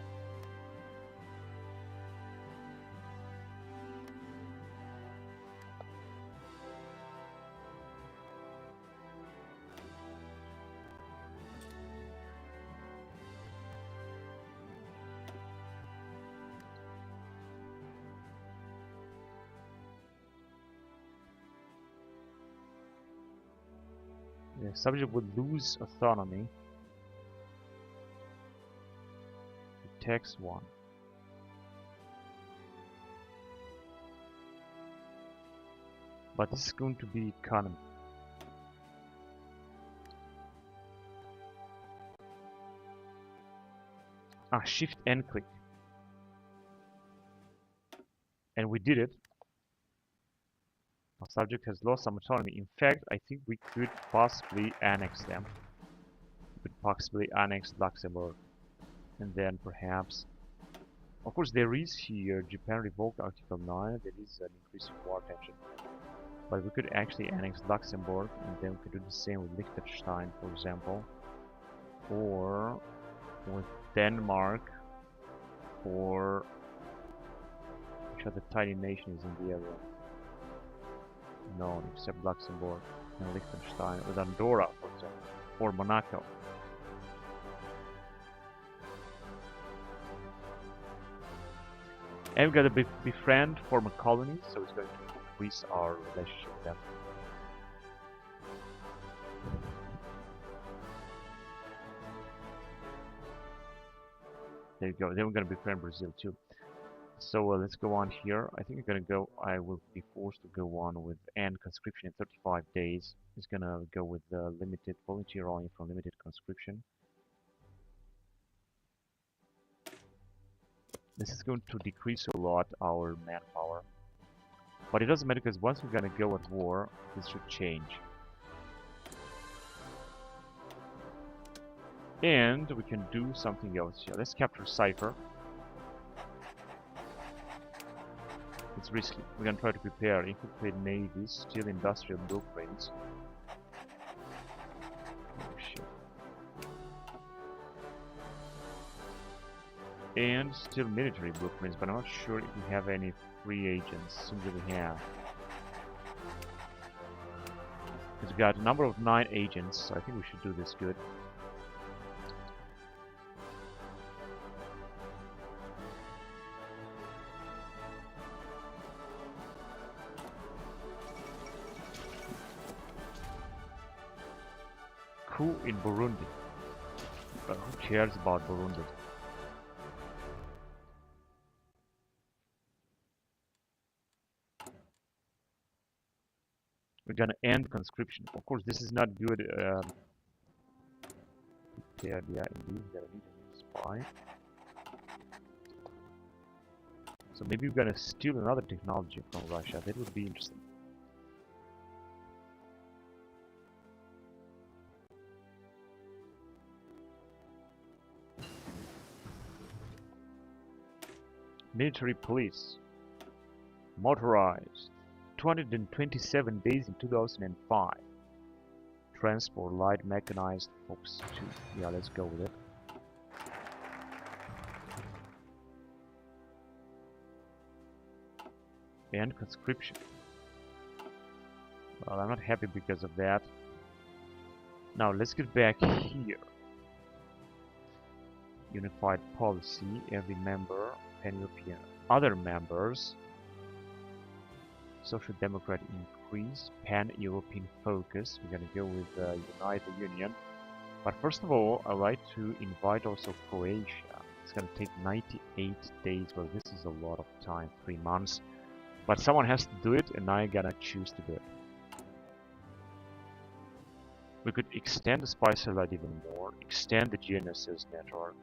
The subject would lose autonomy. It takes one. But this is going to be economy. Shift and click. And we did it. Our subject has lost some autonomy. In fact, I think we could possibly annex them. We could possibly annex Luxembourg. And then perhaps... Of course, there is here Japan revoked Article 9. There is an increase in war tension. But we could actually annex Luxembourg, and then we could do the same with Liechtenstein, for example. Or with Denmark, or which other tiny nation is in the area? known except Luxembourg and Liechtenstein, with Andorra, for example, or Monaco. And we've got to befriend former colonies, so it's going to increase our relationship with them. There you go. Then we're going to befriend Brazil too. So let's go on here. I think I will be forced to go on with end conscription in 35 days. It's going to go with limited volunteer only from limited conscription. This is going to decrease a lot our manpower. But it doesn't matter, because once we're going to go at war, this should change. And we can do something else here. Let's capture Cypher. It's risky. We're going to try to prepare infiltrate navies, steal industrial blueprints. Oh shit. And still military blueprints, but I'm not sure if we have any free agents. Seems that we have. Because we got a number of 9 agents, so I think we should do this good. Coup in Burundi. But who cares about Burundi? We're gonna end conscription. Of course, this is not good. Yeah, indeed, we're gonna need a new spy. So maybe we're gonna steal another technology from Russia. That would be interesting. Military police. Motorized. 227 days in 2005. Transport light mechanized Fox 2. Yeah, let's go with it. And conscription. Well, I'm not happy because of that. Now let's get back here. Unified policy. Every member, pan-European. Other members. Social Democrat increase, pan-European focus. We're gonna go with Unite the Union. But first of all, I'd like to invite also Croatia. It's gonna take 98 days. Well, this is a lot of time, 3 months. But someone has to do it, and I'm gonna choose to do it. We could extend the spy satellite even more, extend the GNSS network,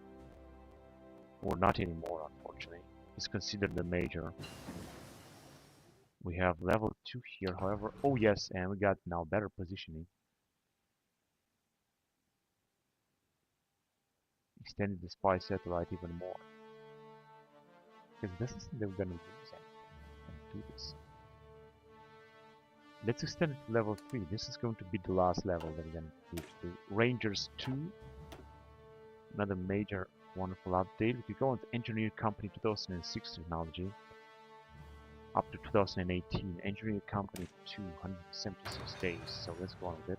or not anymore, unfortunately. It's considered the major. We have level 2 here, however. Oh yes, and we got now better positioning. Extended the spy satellite even more. Because this is something we're gonna use and do this. Let's extend it to level 3. This is going to be the last level that we're gonna need to do. Rangers 2. Another major wonderful update. If you go on the Engineer Company 2006 technology, up to 2018, Engineering Company 276 days. So let's go on with it.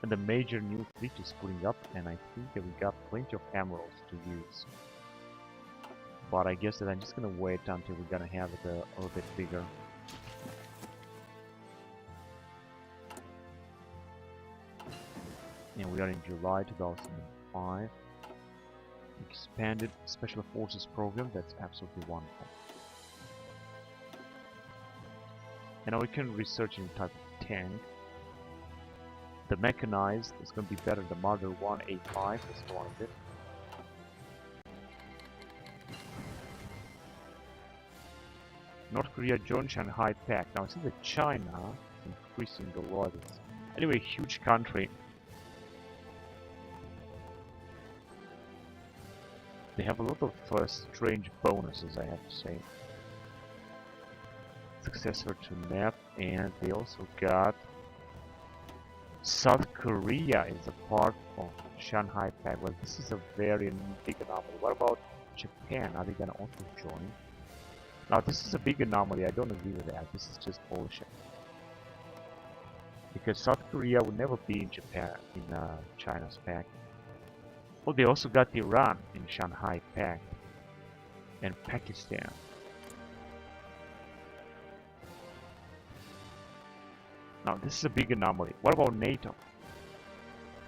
And the major new fleet is putting up, and I think that we got plenty of emeralds to use. But I guess that I'm just gonna wait until we're gonna have it a little bit bigger. And we are in July 2005. Expanded Special Forces program, that's absolutely wonderful. And now we can research any type of tank. The mechanized is going to be better, the Marder 185, let's go on a bit. North Korea joined Shanghai Pact. Now I see that China is increasing the loyalties. Anyway, huge country. They have a lot of strange bonuses, I have to say. Successor to NEP, and they also got South Korea is a part of Shanghai Pact. Well, this is a very big anomaly. What about Japan, are they gonna also join? Now this is a big anomaly, I don't agree with that, this is just bullshit. Because South Korea would never be in Japan, in China's pact. Well, they also got Iran in Shanghai pact, and Pakistan. Now this is a big anomaly. What about NATO?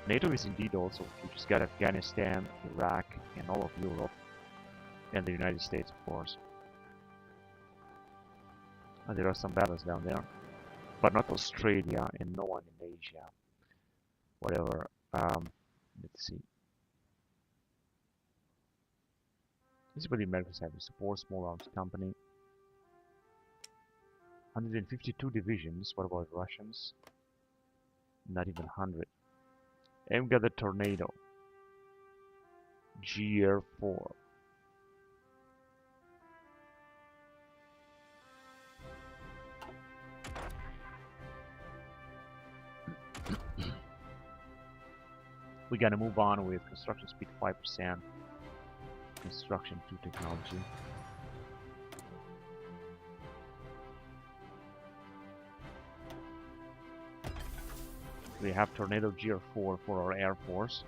NATO is indeed also, you just got Afghanistan, Iraq, and all of Europe, and the United States, of course. And there are some battles down there, but not Australia, and no one in Asia. Whatever. Let's see. This is what the Americans have. Support small arms company. 152 divisions. What about Russians? Not even 100. And we got the Tornado. GR4. We're gonna move on with construction speed 5%. Construction to technology. We have Tornado GR4 for our Air Force.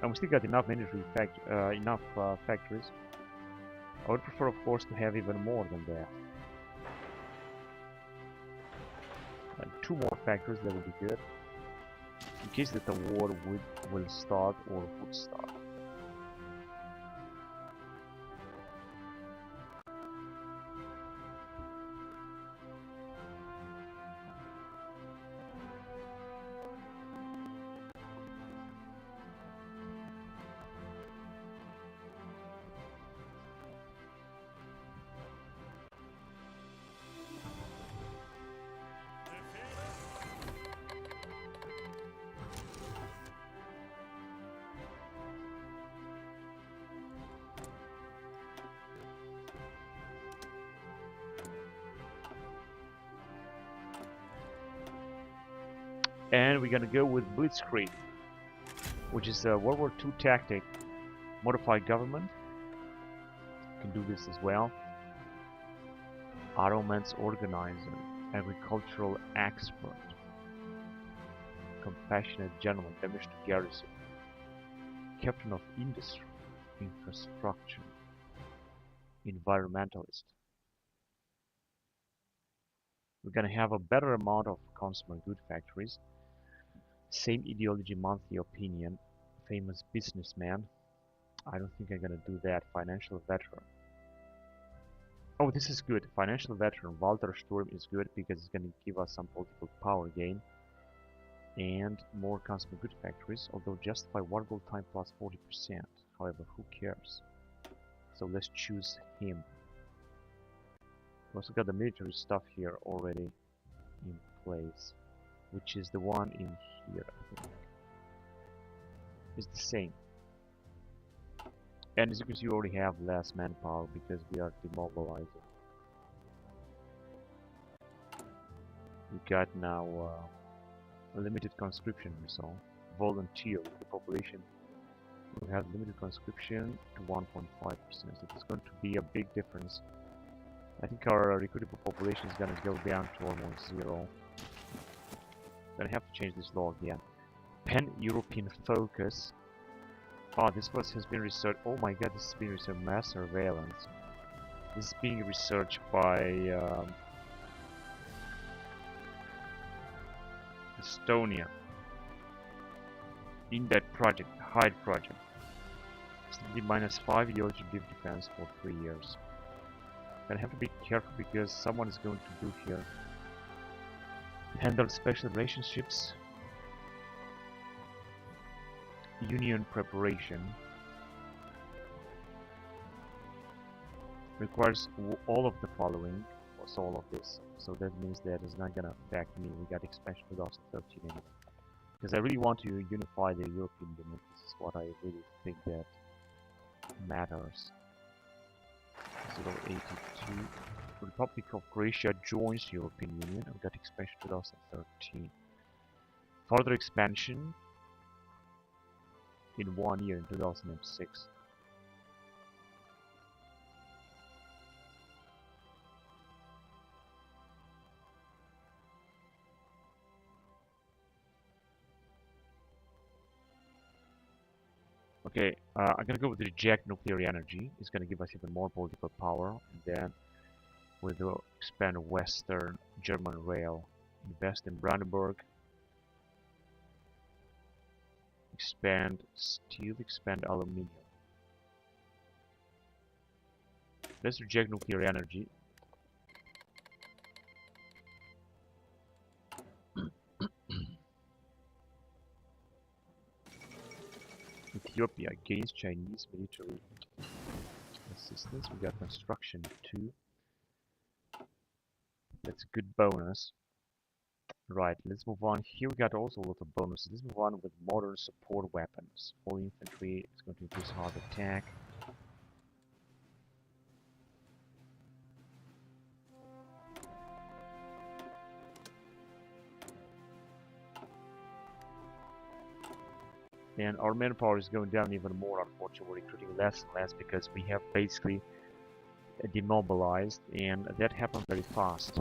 And we still got enough military factories. I would prefer, of course, to have even more than that. 2 more factories, that would be good. In case that the war will start or would start. And we're gonna go with Blitzkrieg, which is a World War II tactic. Modified government can do this as well. Armaments organizer, agricultural expert, compassionate gentleman, damage to garrison, captain of industry, infrastructure, environmentalist. We're gonna have a better amount of consumer good factories. Same ideology, monthly opinion, famous businessman. I don't think I'm gonna do that. Financial veteran. Oh, this is good. Financial veteran Walter Sturm is good because it's gonna give us some political power gain and more consumer good factories. Although justify war goal time plus 40%. However, who cares? So let's choose him. We also got the military stuff here already in place, which is the one in here, I think. It's the same. And as you can see, we already have less manpower because we are demobilizing. We got now a limited conscription result. Volunteer with the population. We have limited conscription to 1.5%. So it's going to be a big difference. I think our recruitable population is going to go down to almost 0. Gonna have to change this law again. Pan-European focus. Oh, this has been researched. Oh my god, this is being researched. Mass surveillance. This is being researched by Estonia. In that project, HIDE project. Study -5 ideology live defense for 3 years. Gonna have to be careful because someone is going to do here. Handle special relationships, union preparation, requires all of the following, what's all of this, so that means that it's not gonna affect me. We got expansion 2013 in it, because I really want to unify the European Union. This is what I really think that matters. 082, we're Republic of Croatia joins European Union. We got expansion 2013. Further expansion in 1 year in 2006. Okay, I'm gonna go with reject nuclear energy. It's gonna give us even more political power, and then we'll expand Western German rail, invest in Brandenburg, expand steel, expand aluminium. Let's reject nuclear energy. Ethiopia against Chinese military assistance. We got construction 2. That's a good bonus. Right, let's move on. Here we got also a lot of bonuses. Let's move on with modern support weapons. All infantry is going to increase hard attack. And our manpower is going down even more, unfortunately. We're recruiting less and less because we have basically demobilized, and that happened very fast.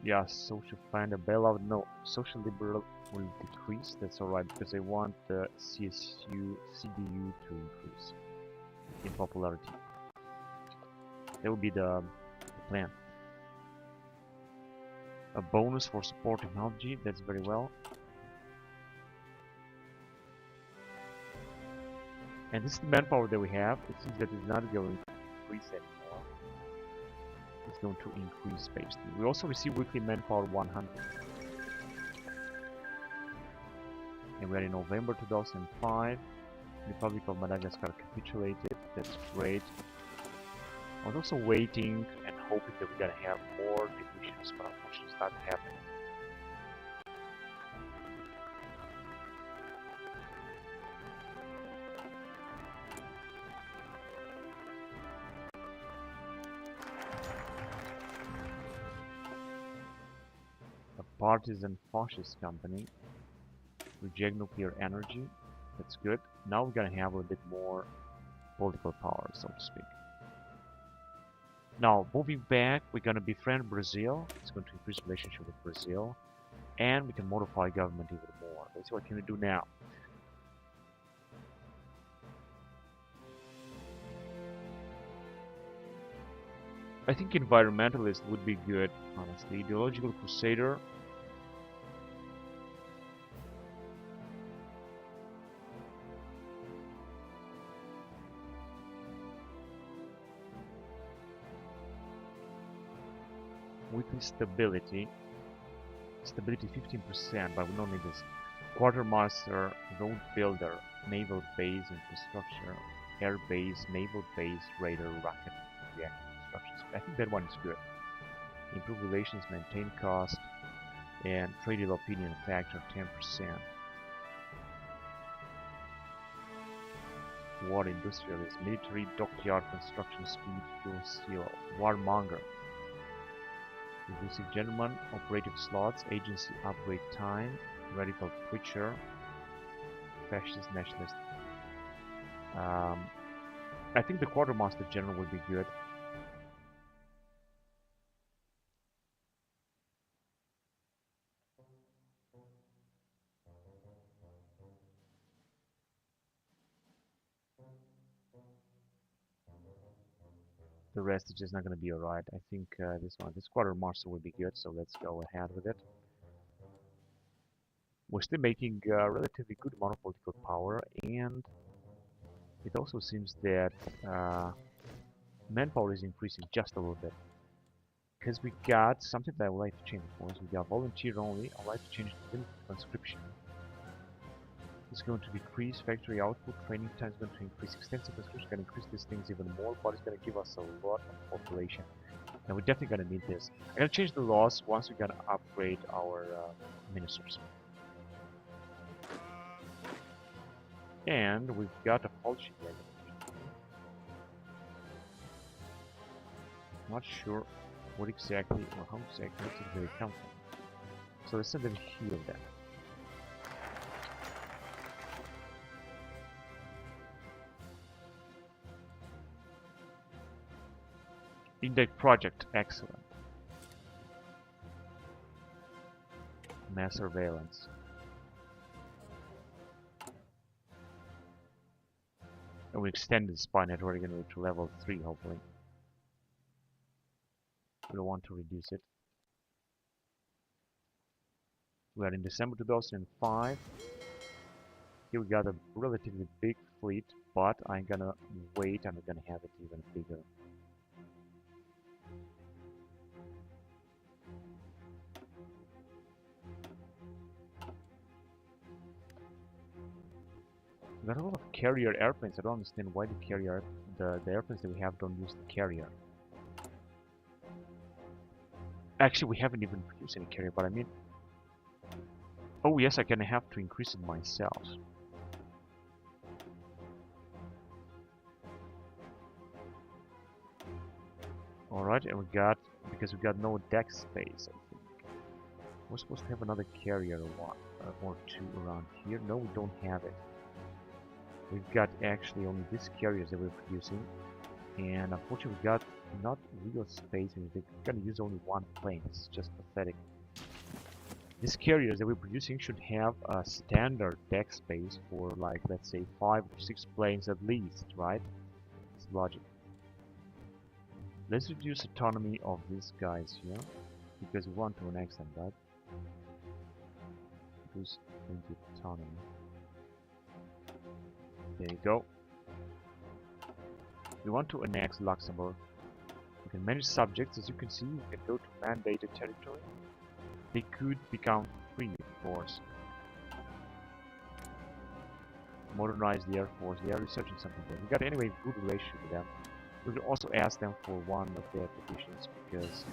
Yeah, social find a bailout. No, social liberal will decrease. That's alright because I want the CSU, CDU to increase in popularity. That will be the plan. A bonus for support technology. That's very well. And this is the manpower that we have. It seems that it's not going to increase anymore. It's going to increase basically. We also receive weekly manpower 100. And we're in November 2005. Republic of Madagascar capitulated. That's great. I was also waiting and hoping that we're gonna have more divisions, but unfortunately it's not happening. A partisan fascist company. Reject nuclear energy. That's good. Now we're gonna have a bit more political power, so to speak. Now, moving back, we're going to befriend Brazil. It's going to increase relationship with Brazil. And we can modify government even more. Let's see what can we do now. I think environmentalist would be good, honestly. Ideological crusader. Weekly stability 15%, but we don't need this. Quartermaster, road builder, naval base infrastructure, air base, naval base, radar, rocket, reactor constructions. I think that one is good. Improve relations, maintain cost, and trade opinion factor 10%. War industrialist, military, dockyard construction speed, fuel seal, warmonger. Reducing German operative slots, agency upgrade time, radical preacher, fascist nationalist. I think the quartermaster general would be good. The rest is just not going to be alright. I think this quartermaster would be good, so let's go ahead with it. We're still making a relatively good amount of political power, and it also seems that manpower is increasing just a little bit. Because we got something that I would like to change, of course. We got volunteer only. I'd like to change the limit to conscription. It's going to decrease factory output, training time is going to increase, extensive conscription is going to increase these things even more, but it's going to give us a lot of population. And we're definitely going to need this. I'm going to change the laws once we're going to upgrade our ministers. And we've got a fault sheet here. Not sure what exactly or how exactly they come from. So let's send them here then. Index project, excellent. Mass surveillance. And we extended the spy network again to level 3, hopefully. We don't want to reduce it. We are in December 2005. Here we got a relatively big fleet, but I'm gonna wait and we're gonna have it even bigger. We got a lot of carrier airplanes. I don't understand why the airplanes that we have don't use the carrier. Actually, we haven't even produced any carrier, but I mean... Oh yes, I'm gonna have to increase it myself. Alright, and because we got no deck space, I think. We're supposed to have another carrier or two around here. No, we don't have it. We've got actually only these carriers that we're producing, and unfortunately we got not real space, and we're gonna use only one plane. It's just pathetic. These carriers that we're producing should have a standard deck space for, like, let's say 5 or 6 planes at least, right? It's logic. Let's reduce autonomy of these guys here, because we want to annex them, right? Reduce autonomy. There you go. We want to annex Luxembourg. We can manage subjects. As you can see, we can go to mandated territory. They could become free, of course. Modernize the Air Force. They are researching something there. We got anyway good relation with them. We can also ask them for one of their petitions because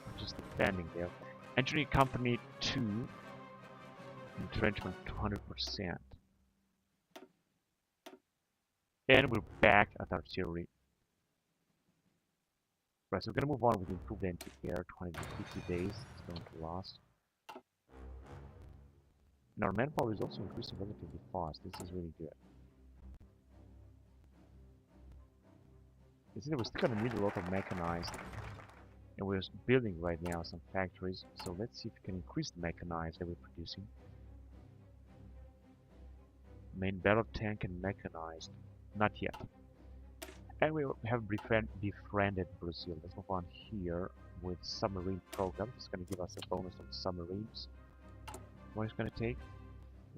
we're just expanding there. Entering Company 2. Entrenchment 200%. And we're back at artillery. Right, so we're gonna move on with improved anti-air, 250 days, it's going to last. And our manpower is also increasing relatively fast, this is really good. You see that we're still gonna need a lot of mechanized. And we're building right now some factories, so let's see if we can increase the mechanized that we're producing. Main battle tank and mechanized. Not yet. And we have befriended Brazil. Let's move on here with submarine program. It's going to give us a bonus on submarines. What is it going to take?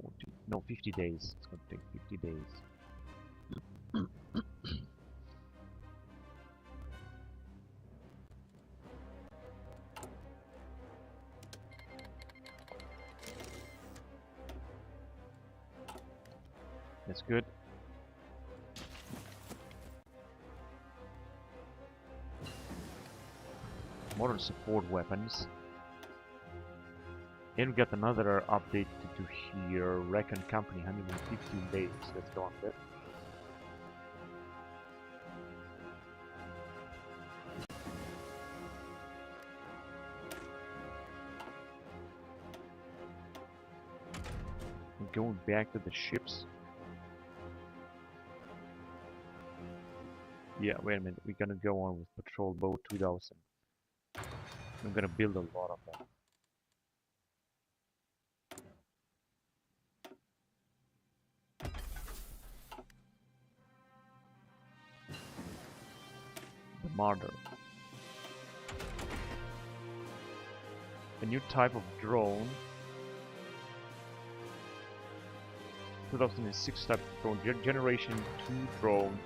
40, no, 50 days. It's going to take 50 days. That's good. Modern support weapons. And we got another update to do here. Reckon Company, 115 days. Let's go on that. And going back to the ships. Yeah, wait a minute. We're gonna go on with Patrol Boat 2000. I'm gonna build a lot of them. The Martyr. A new type of drone. 2006 type of drone. Generation 2 drone.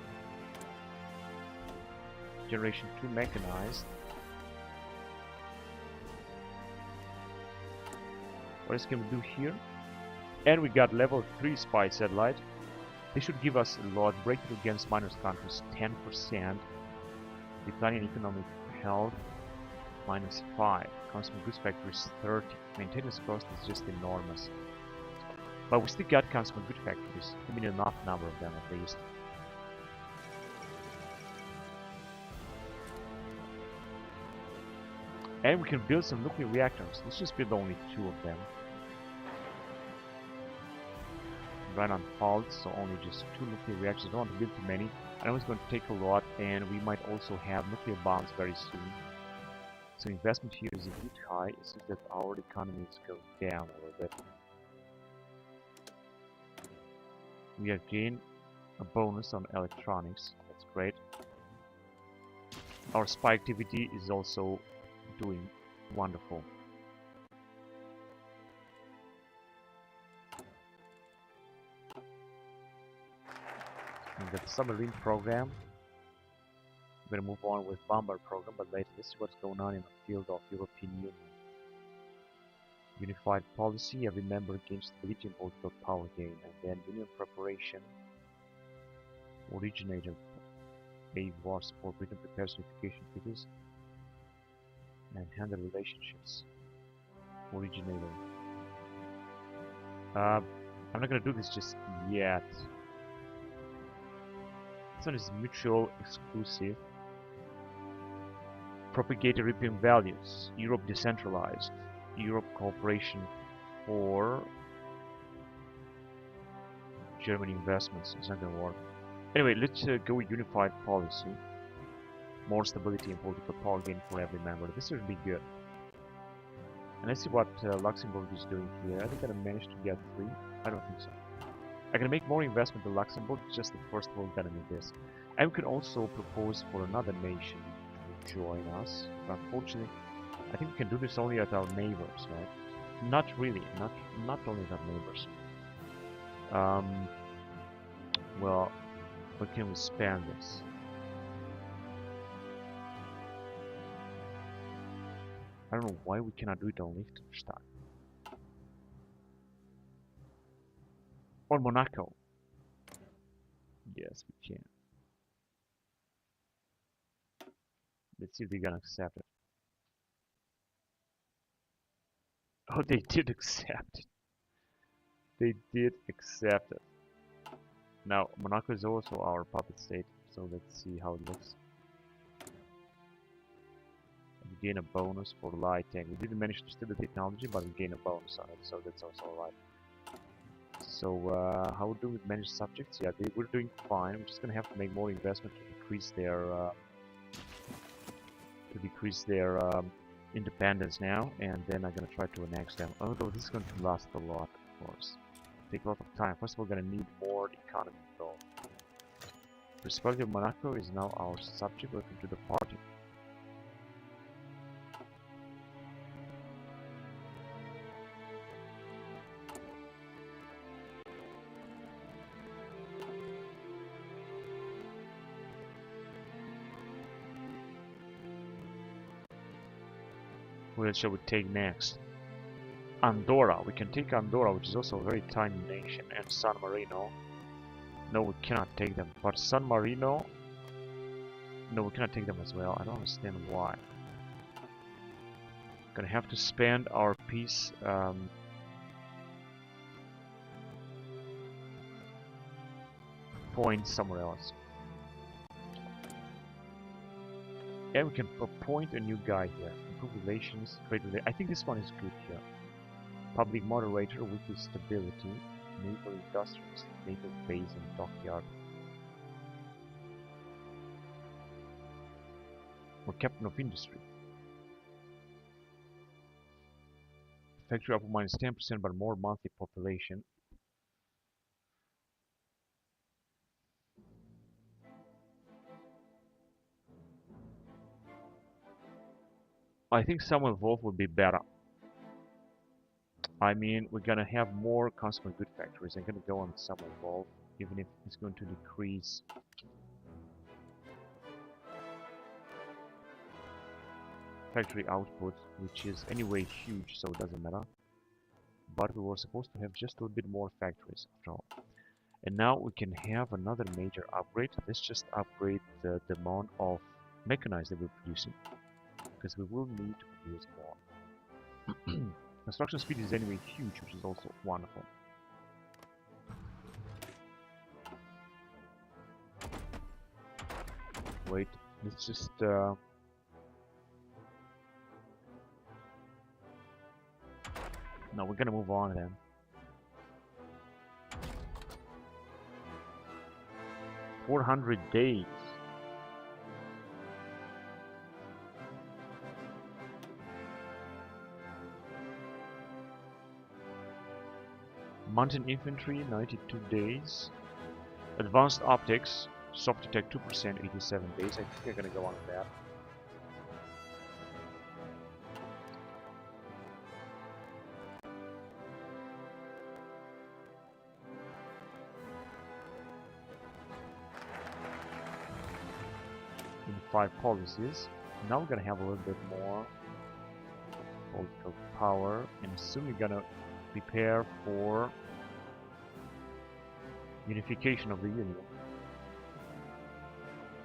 Generation 2 mechanized. What else can we do here? And we got level 3 spy satellite. They should give us a lot. Breakthrough against minus countries 10%. Declining economic health -5. Consumer goods factories 30. Maintenance cost is just enormous. But we still got consumer good factories. I mean, enough number of them at least. And we can build some nuclear reactors. Let's just build only 2 of them. Run on faults, so only just 2 nuclear reactors. I don't want to build too many. I know it's going to take a lot, and we might also have nuclear bombs very soon. So investment here is a bit high. It's just that our economy is going down a little bit. We have gained a bonus on electronics. That's great. Our spy activity is also doing wonderful. And the submarine program. We're going to move on with bomber program, but later this is what's going on in the field of European Union. Unified policy, every member gains stability and political power gain, and then union preparation. Originator, a war support, Britain prepares unification figures and handle relationships. Originator. I'm not gonna do this just yet. This one is mutual exclusive. Propagate European values. Europe decentralized. Europe cooperation for German investments. It's not gonna work. Anyway, let's go with unified policy. More stability and political power gain for every member. This would be good. And let's see what Luxembourg is doing here. I think I managed to get 3. I don't think so. I can make more investment in Luxembourg. Just the first world gonna need this. And we can also propose for another nation to join us. But unfortunately, I think we can do this only at our neighbors, right? Not really. Not only at our neighbors. Well, what can we spend this? I don't know why we cannot do it on Liechtenstein. Or Monaco. Yes, we can. Let's see if they're gonna accept it. Oh, they did accept it. They did accept it. Now, Monaco is also our puppet state, so let's see how it looks. We gain a bonus for light tank. We didn't manage to steal the technology, but we gain a bonus on it, so that's also alright. So, how do we manage subjects? Yeah, we're doing fine. We're just gonna have to make more investment to decrease their independence now, and then I'm gonna try to annex them. Although this is going to last a lot, of course. Take a lot of time. First of all, we're gonna need more economy though. Principality of Monaco is now our subject. Welcome to the party. Where shall we take next? Andorra. We can take Andorra, which is also a very tiny nation, and San Marino. No, we cannot take them. But San Marino, no, we cannot take them as well. I don't understand why. Gonna have to spend our peace points somewhere else. And we can appoint a new guy here. Improve relations, trade relations. I think this one is good here. Public moderator, weekly stability, naval industries, naval base and dockyard. Or captain of industry. Factory up minus 10% but more monthly population. I think Samuel Wolf would be better. I mean, we're gonna have more consumer good factories. I'm gonna go on Samuel Wolf, even if it's going to decrease factory output, which is anyway huge, so it doesn't matter. But we were supposed to have just a little bit more factories after all. And now we can have another major upgrade. Let's just upgrade the amount of mechanized that we're producing, because we will need to produce more. Construction speed is anyway huge, which is also wonderful. Wait, let's just no, we're gonna move on then. $400 days. Mountain infantry, 92 days. Advanced optics, soft attack 2%, 87 days. I think we're gonna go on with that. In 5 policies. Now we're gonna have a little bit more political power, and soon we're gonna prepare for unification of the Union.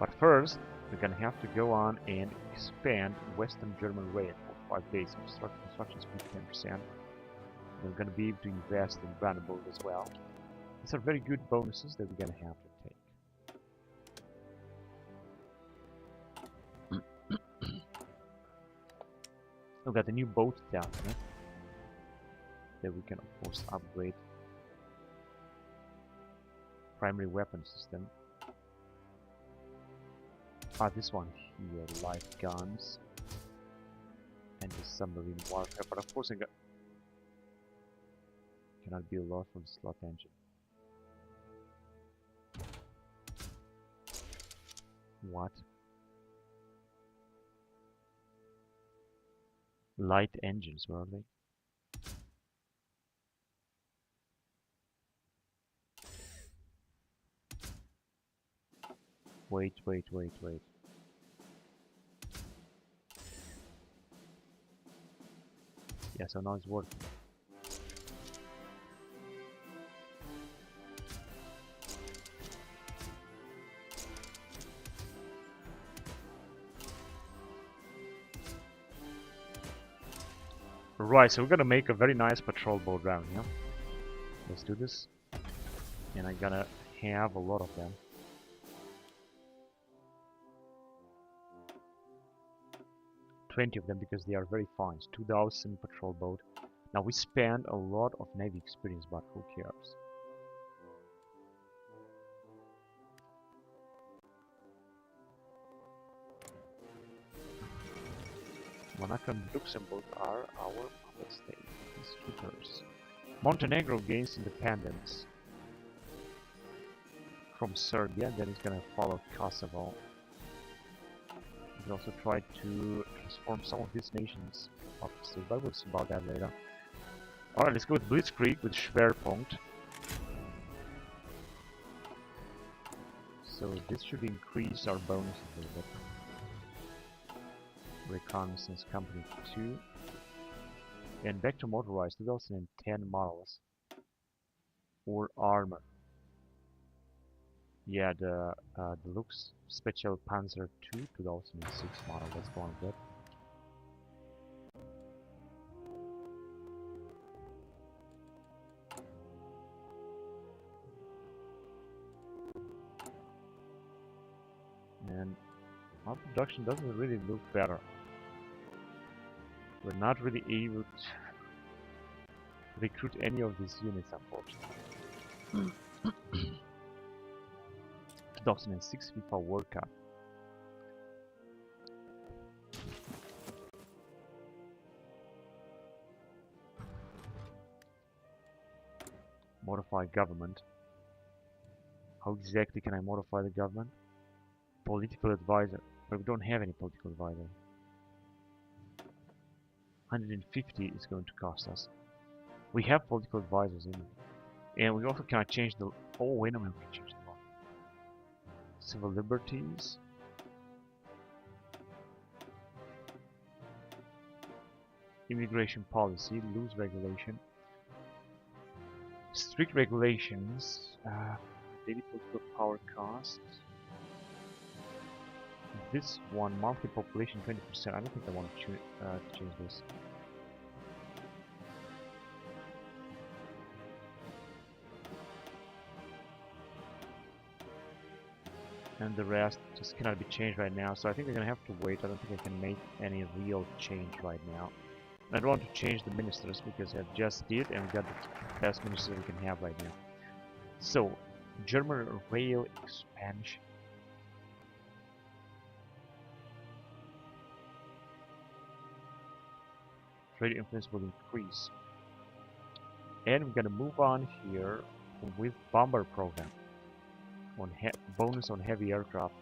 But first, we're gonna have to go on and expand Western German Rail for 5 days. Construction speed 10%. We're gonna be able to invest in Brandenburg as well. These are very good bonuses that we're gonna have to take. We've got the new boat down here that we can of course upgrade. Primary weapon system. This one here, light guns and the submarine warfare, but of course I cannot be a lot from the slot engine. What? Light engines, were they? Wait. Yeah, so now it's working. Right, so we're gonna make a very nice patrol boat down here. Let's do this. And I'm gonna have a lot of them. Of them because they are very fine. It's 2000 patrol boat. Now we spend a lot of navy experience, but who cares? Monaco and Luxembourg are our puppet state. Peacekeepers. Montenegro gains independence from Serbia. Then it's gonna follow Kosovo. We can also try to transform some of these nations up to state, but we'll see about that later. Alright, let's go with Blitzkrieg with Schwerpunkt. So this should increase our bonus a little bit. Reconnaissance Company 2. And back to motorized 2010 models. Or armor. Yeah, the Deluxe Special Panzer II 2006 model. Let's go on with that. And our production doesn't really look better. We're not really able to recruit any of these units, unfortunately. 2006 FIFA World Cup. Modify government. How exactly can I modify the government? Political advisor. But we don't have any political advisor. 150 is going to cost us. We have political advisors in it. And we also cannot change the... Oh, wait a minute, we can change the law. Civil liberties. Immigration policy, loose regulation. Strict regulations. Daily political power cost. This one, monthly population 20%. I don't think I want to change this. and the rest just cannot be changed right now. So I think I'm gonna have to wait. I don't think I can make any real change right now. I don't want to change the ministers because I just did, and we got the best minister we can have right now. So, German rail expansion. Trade influence will increase. And we're gonna move on here with bomber program on bonus on heavy aircraft.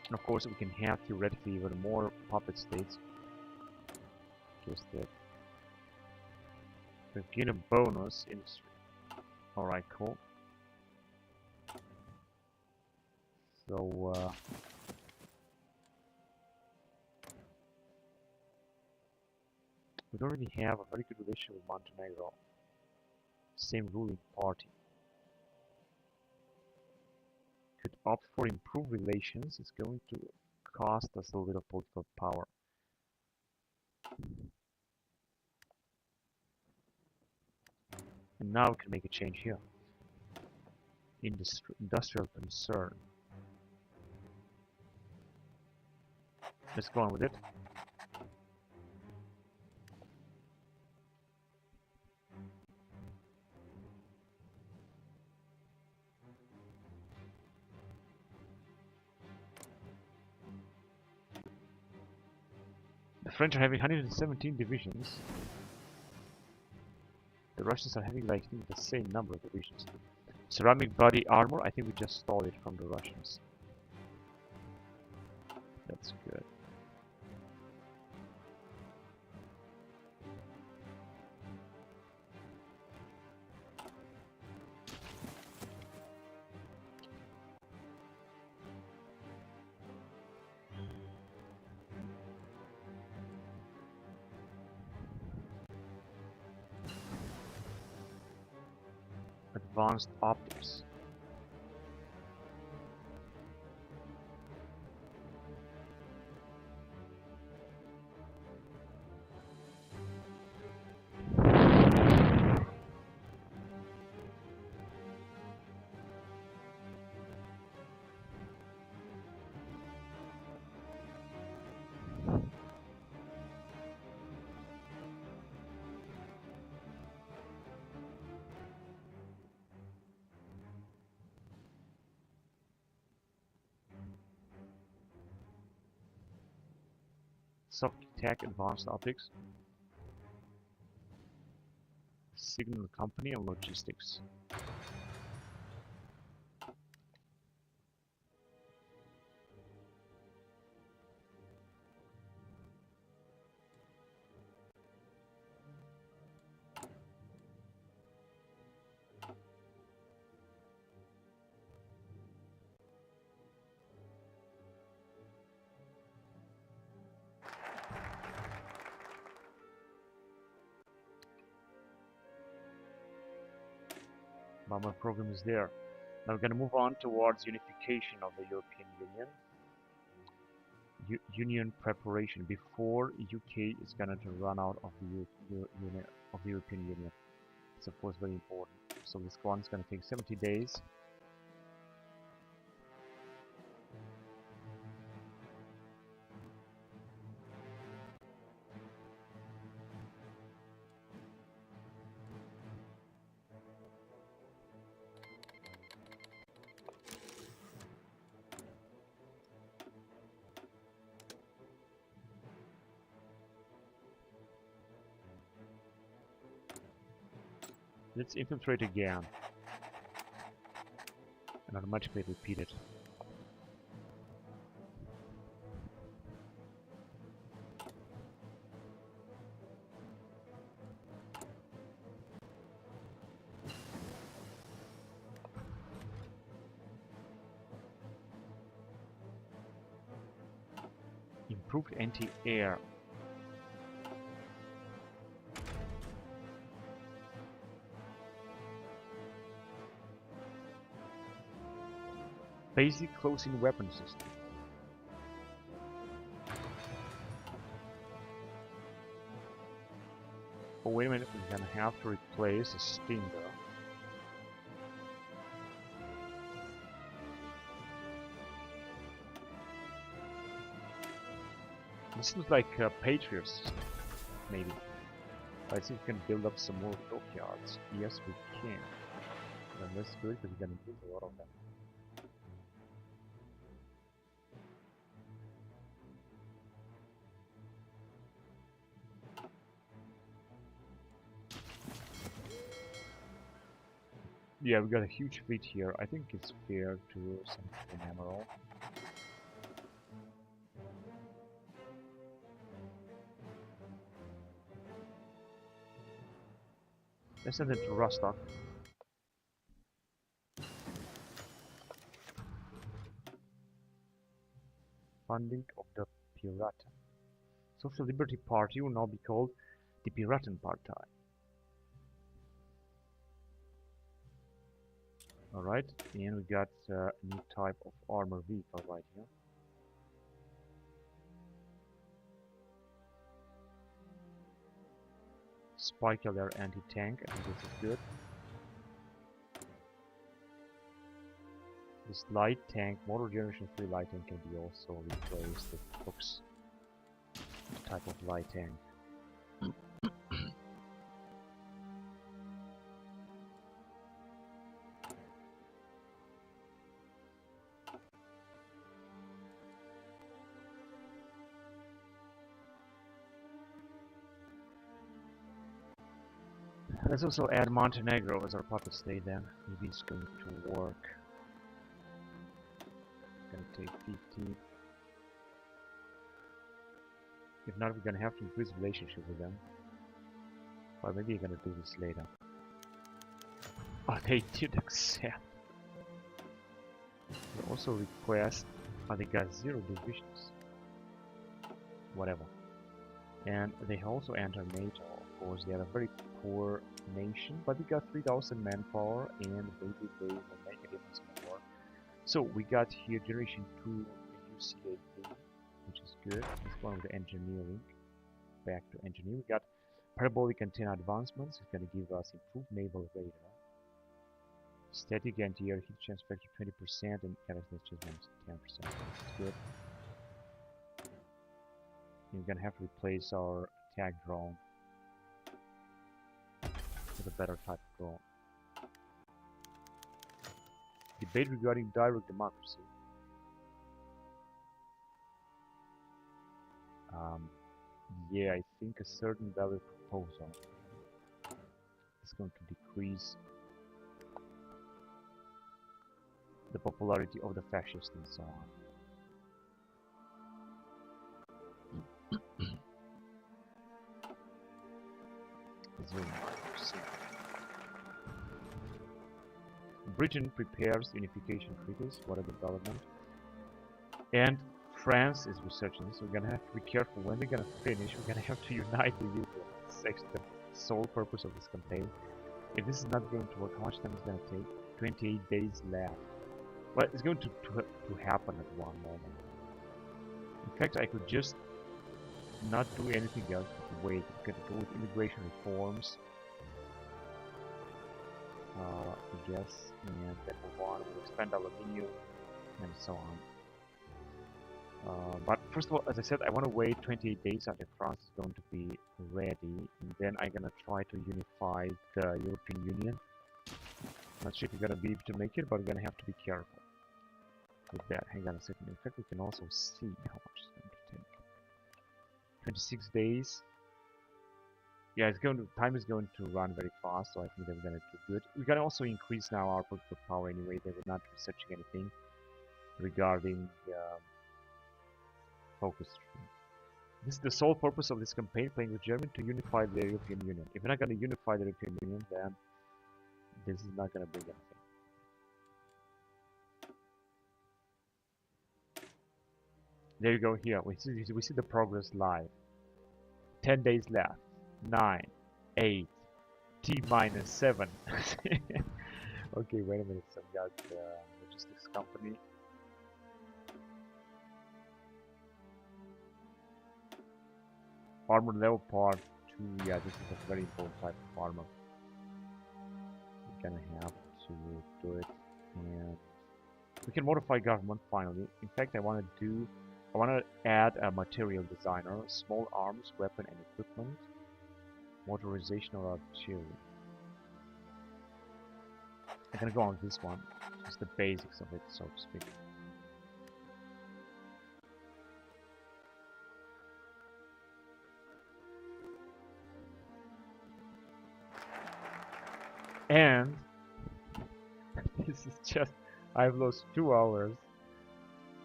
And of course, we can have theoretically even more puppet states. Just that we get a bonus in. Alright, cool. So we don't really have a very good relationship with Montenegro. Same ruling party. Could opt for improved relations. It's going to cost us a little bit of political power. And now we can make a change here. Industrial concern. Let's go on with it. The French are having 117 divisions. The Russians are having like the same number of divisions. Ceramic body armor, I think we just stole it from the Russians. That's good. Advanced optics. Soft Tech Advanced Optics, Signal Company, and Logistics. Bomber program is there. Now we're going to move on towards unification of the European Union. Union preparation before UK is going to run out of the European Union. It's of course very important. So this one is going to take 70 days. Let's infiltrate again and automatically repeat it. Improved anti-air. Basic closing weapon system. Oh, wait a minute, we're gonna have to replace a Stinger. This looks like a Patriot system, maybe. I think we can build up some more dockyards. Yes, we can. And that's good, but we're gonna need a lot of them. Yeah, we got a huge fleet here. I think it's fair to send an emerald. Let's send it to Rostock. Funding of the Piraten. Social Liberty Party will now be called the Piraten Party. Alright, and we got a new type of armor vehicle right here. Spike their anti-tank, I think this is good. This light tank, motor generation 3 light tank can be also replaced with Fox type of light tank. Let's also add Montenegro as our puppet state then. Maybe it's going to work. Gonna take 50. If not, we're gonna have to increase relationship with them. Or maybe you're gonna do this later. Oh, they did accept. They also request. Oh, they got 0 divisions. Whatever. And they also enter NATO. Of course, they are a very poor nation, but we got 3,000 manpower, and maybe they will make a difference in the war. So we got here generation 2 UCAV, which is good. Let's go on with the engineering. Back to engineering. We got parabolic antenna advancements. It's going to give us improved naval radar. Static anti-air heat chance factor 20% and carelessness just minus 10%. That's good. We're going to have to replace our attack drone with a better type of drone. Debate regarding direct democracy. Yeah, I think a certain valid proposal is going to decrease the popularity of the fascists and so on. Britain prepares unification treaties. What a development. And France is researching this. We're gonna have to be careful when we're gonna finish. We're gonna have to unite the UK. It's the sole purpose of this campaign. If this is not going to work, how much time is it gonna take? 28 days left. Well, it's going to happen at one moment. In fact, I could just not do anything else but wait. We're gonna go with immigration reforms. I guess, and then move on. We'll expand aluminium and so on. But first of all, as I said, I want to wait 28 days until France is going to be ready, and then I'm gonna try to unify the European Union. Not sure if we're gonna be able to make it, but we're gonna have to be careful with that. Hang on a second. In fact, we can also see how much it's going to take. 26 days. Yeah, time is going to run very fast, so I think that we're gonna do good. We're gonna also increase now our output power anyway. They were not researching anything regarding focus stream. This is the sole purpose of this campaign, playing with Germany to unify the European Union. If we're not gonna unify the European Union, then this is not gonna bring anything. There you go. Here we see the progress live. 10 days left. 9, 8, T-7. Okay, wait a minute. So we got logistics company. Armored Leopard 2. yeah, this is a very important type of armor. We're gonna have to do it, and we can modify government finally. In fact, I want to add a material designer, small arms, weapon and equipment, motorization or artillery. I'm gonna go on this one, just the basics of it, so to speak. And this is just, I've lost 2 hours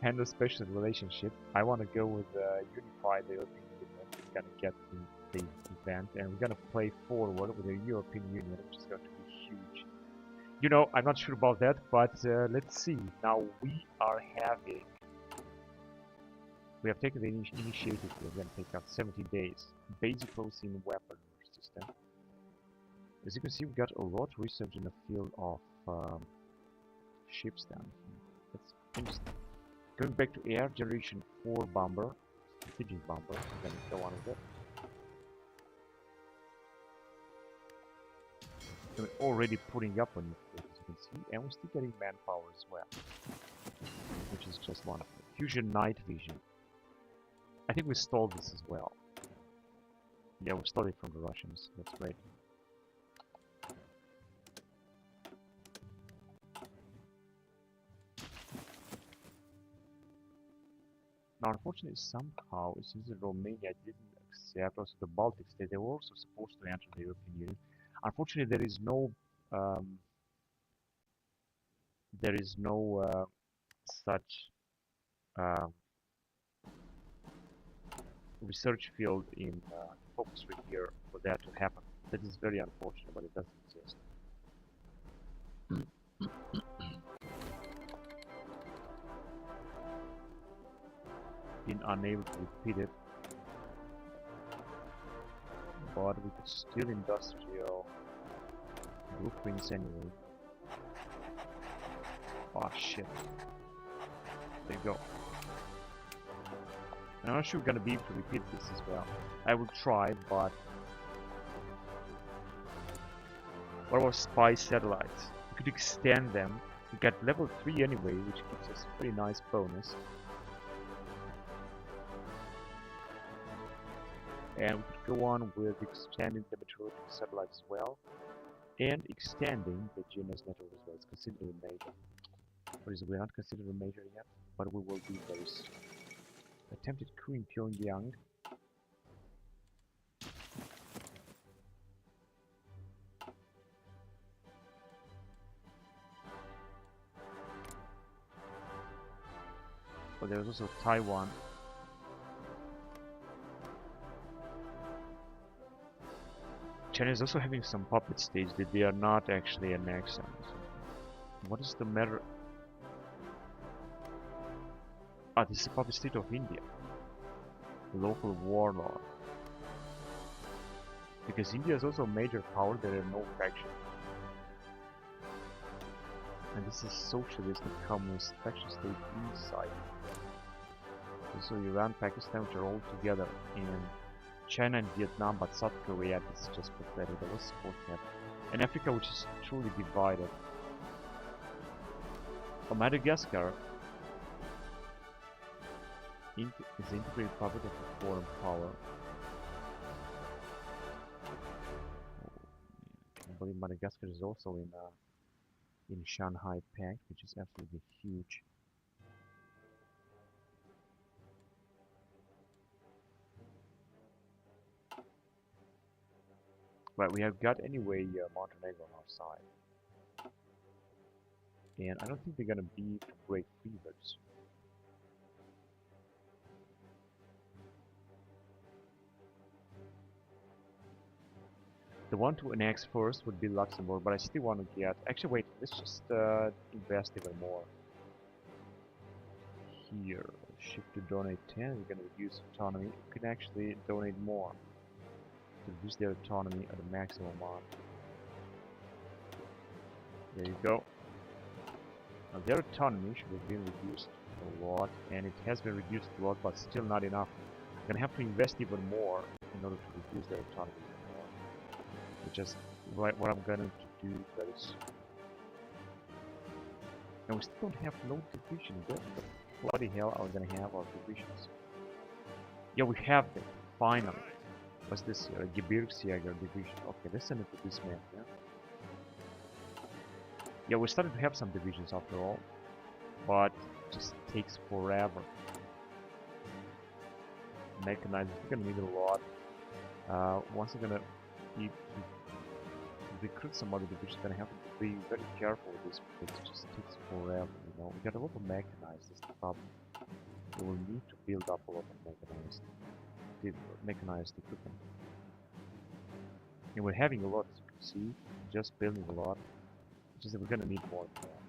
and a special relationship. I want to go with Unify the European Union. We're gonna get the event, and we're gonna play forward with the European Union, which is going to be huge. You know, I'm not sure about that, but let's see. Now we have taken the initiative. We're gonna take out 70 days. Basic close-in weapon system. As you can see, we've got a lot of research in the field of ships down here. That's interesting. Going back to air, generation 4 bomber, strategic bomber. We're gonna go on with it. So we're already putting up on it, as you can see, and we're still getting manpower as well, which is just wonderful. Fusion night vision. I think we stole this as well. Yeah, we stole it from the Russians. That's great. Now, unfortunately, somehow, it seems that Romania didn't accept, also the Baltic states, they were also supposed to enter the European Union. Unfortunately, there is no such research field in focus right here for that to happen. That is very unfortunate, but it doesn't exist. Been unable to repeat it, but we could still industrial blueprints anyway. Oh shit. There you go. I'm not sure we're gonna be able to repeat this as well. I will try, but what about spy satellites? We could extend them. We got level 3 anyway, which gives us a pretty nice bonus. And we could go on with extending the meteorological satellite as well, and extending the GNS network as well. It's considered a major. But we're not considered a major yet, but we will be very soon. Attempted coup in Pyongyang. But there's also Taiwan. China is also having some puppet states that they are not actually annexed. What is the matter? Ah, this is the puppet state of India. Local warlord. Because India is also a major power, there are no factions. And this is socialist and communist faction state inside. So Iran, Pakistan, which are all together in China and Vietnam, but South Korea, this is just pathetic. That was supposed to happen. And Africa, which is truly divided. Oh, Madagascar is the integrated puppet of a foreign power. I believe Madagascar is also in Shanghai Pact, which is absolutely huge. But we have got anyway Montenegro on our side. And I don't think they're gonna be great fevers. The one to annex first would be Luxembourg, but I still want to get... Actually, wait, let's just invest even more. Here, shift to donate 10, we're gonna reduce autonomy. We can actually donate more to reduce their autonomy at the maximum amount. There you go. Now their autonomy should have been reduced a lot, and it has been reduced a lot, but still not enough. I'm gonna have to invest even more in order to reduce their autonomy more. Just what I'm going to do very soon. And we still don't have no division. What the bloody hell are we gonna have our divisions? Yeah, we have them, finally. What's this? Gebirgsjäger division. Okay, let's send it to this map, yeah? Yeah, we're starting to have some divisions after all, but it just takes forever. Mechanized, we're gonna need a lot. Once we're gonna need to recruit some other divisions, gonna have to be very careful with this because it just takes forever, you know. We got a lot of mechanized, that's the problem. We will need to build up a lot of mechanized equipment. And we're having a lot, as you can see, just building a lot. Just that we're gonna need more and more.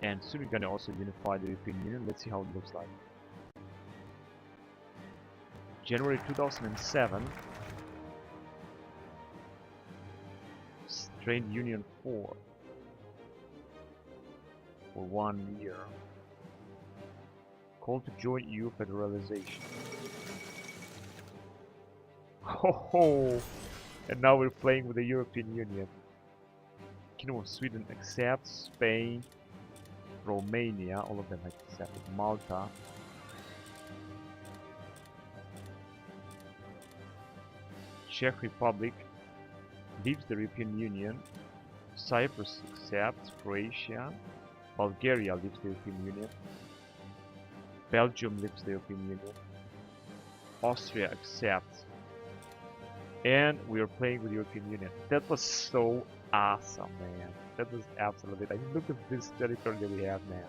And soon we're gonna also unify the European Union. Let's see how it looks like. January 2007, Trade Union 4 for 1 year. Call to join EU federalization. Ho ho! And now we're playing with the European Union. Kingdom of Sweden accepts, Spain, Romania, all of them accepted, Malta. Czech Republic leaves the European Union. Cyprus accepts, Croatia. Bulgaria leaves the European Union. Belgium leaves the European Union. Austria accepts. And we are playing with the European Union. That was so awesome, man. That was absolutely. I mean, look at this territory that we have now.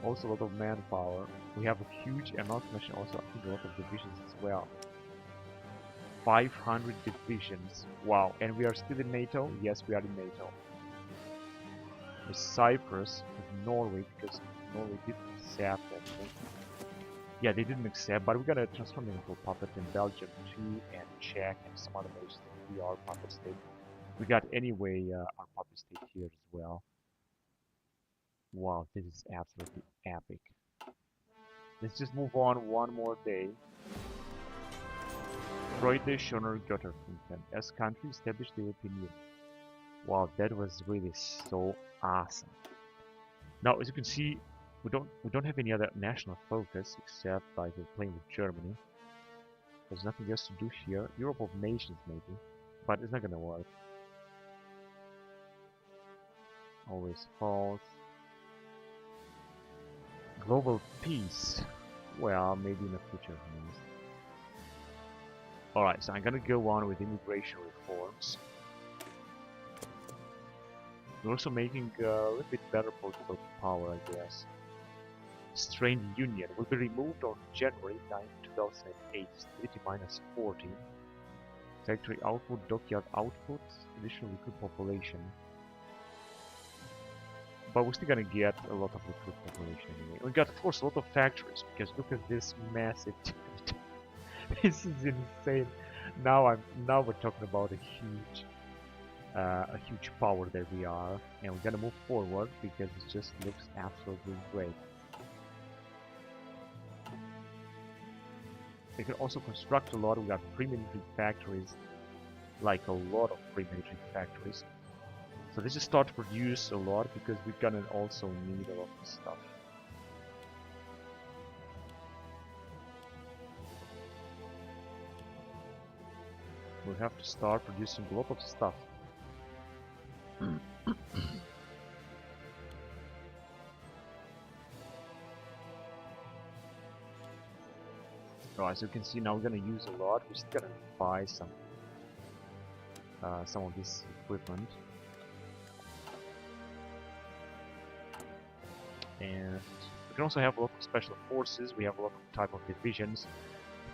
Also a lot of manpower. We have a huge, and not to mention also I think a lot of divisions as well. 500 divisions. Wow. And we are still in NATO? Yes, we are in NATO. With Cyprus, with Norway, because Norway didn't accept anything. Yeah, they didn't accept, but we're gonna transform them into a puppet in Belgium too, and Czech and some other nations. We are puppet state. We got anyway our puppet state here as well. Wow, this is absolutely epic. Let's just move on one more day. Freude Schoner Götterfunken as country established the European Union. Wow, that was really so awesome. Now, as you can see, we don't have any other national focus except like we're playing with Germany. There's nothing else to do here. Europe of Nations maybe, but it's not gonna work. Always false. Global peace. Well, maybe in the future. Alright, so I'm gonna go on with immigration reforms. We're also making a little bit better political power, I guess. Strained Union will be removed on January 9, 2008. Stability -40. Factory output, dockyard output, additional recruit population. But we're still gonna get a lot of recruit population anyway. We got, of course, a lot of factories, because look at this massive this is insane. Now we're talking about a huge power that we are, and we're gonna move forward because it just looks absolutely great. We can also construct a lot. We got pre-military factories, like a lot of pre-military factories. So let's just start to produce a lot because we're gonna also need a lot of stuff. We have to start producing a lot of stuff. As you can see, now we're gonna use a lot. We're just gonna buy some of this equipment, and we can also have a lot of special forces. We have a lot of type of divisions.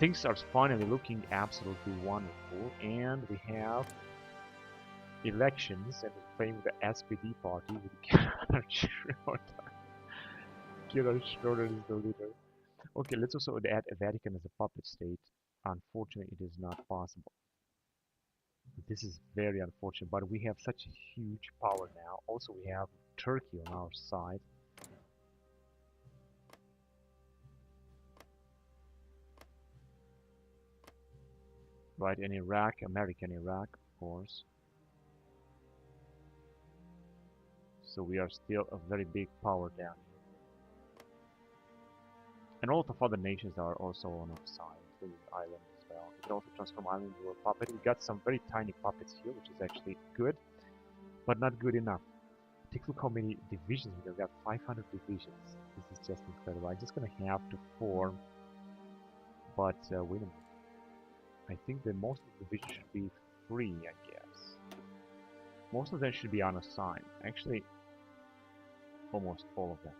Things are finally looking absolutely wonderful, and we have elections, and we're playing with the SPD party with Gerhard Schroeder. Gerhard Schroeder is the leader. Okay, let's also add a Vatican as a puppet state. Unfortunately, it is not possible. This is very unfortunate, but we have such a huge power now. Also, we have Turkey on our side. right? And Iraq, American Iraq, of course. So we are still a very big power down here. And a lot of other nations are also on our side, including Ireland as well. We can also transform Ireland into a puppet. We got some very tiny puppets here, which is actually good, but not good enough. Take a look how many divisions we got. We got 500 divisions. This is just incredible. I'm just gonna have to form, but wait a minute. I think that most of the divisions should be free, I guess. Most of them should be unassigned. Actually, almost all of them.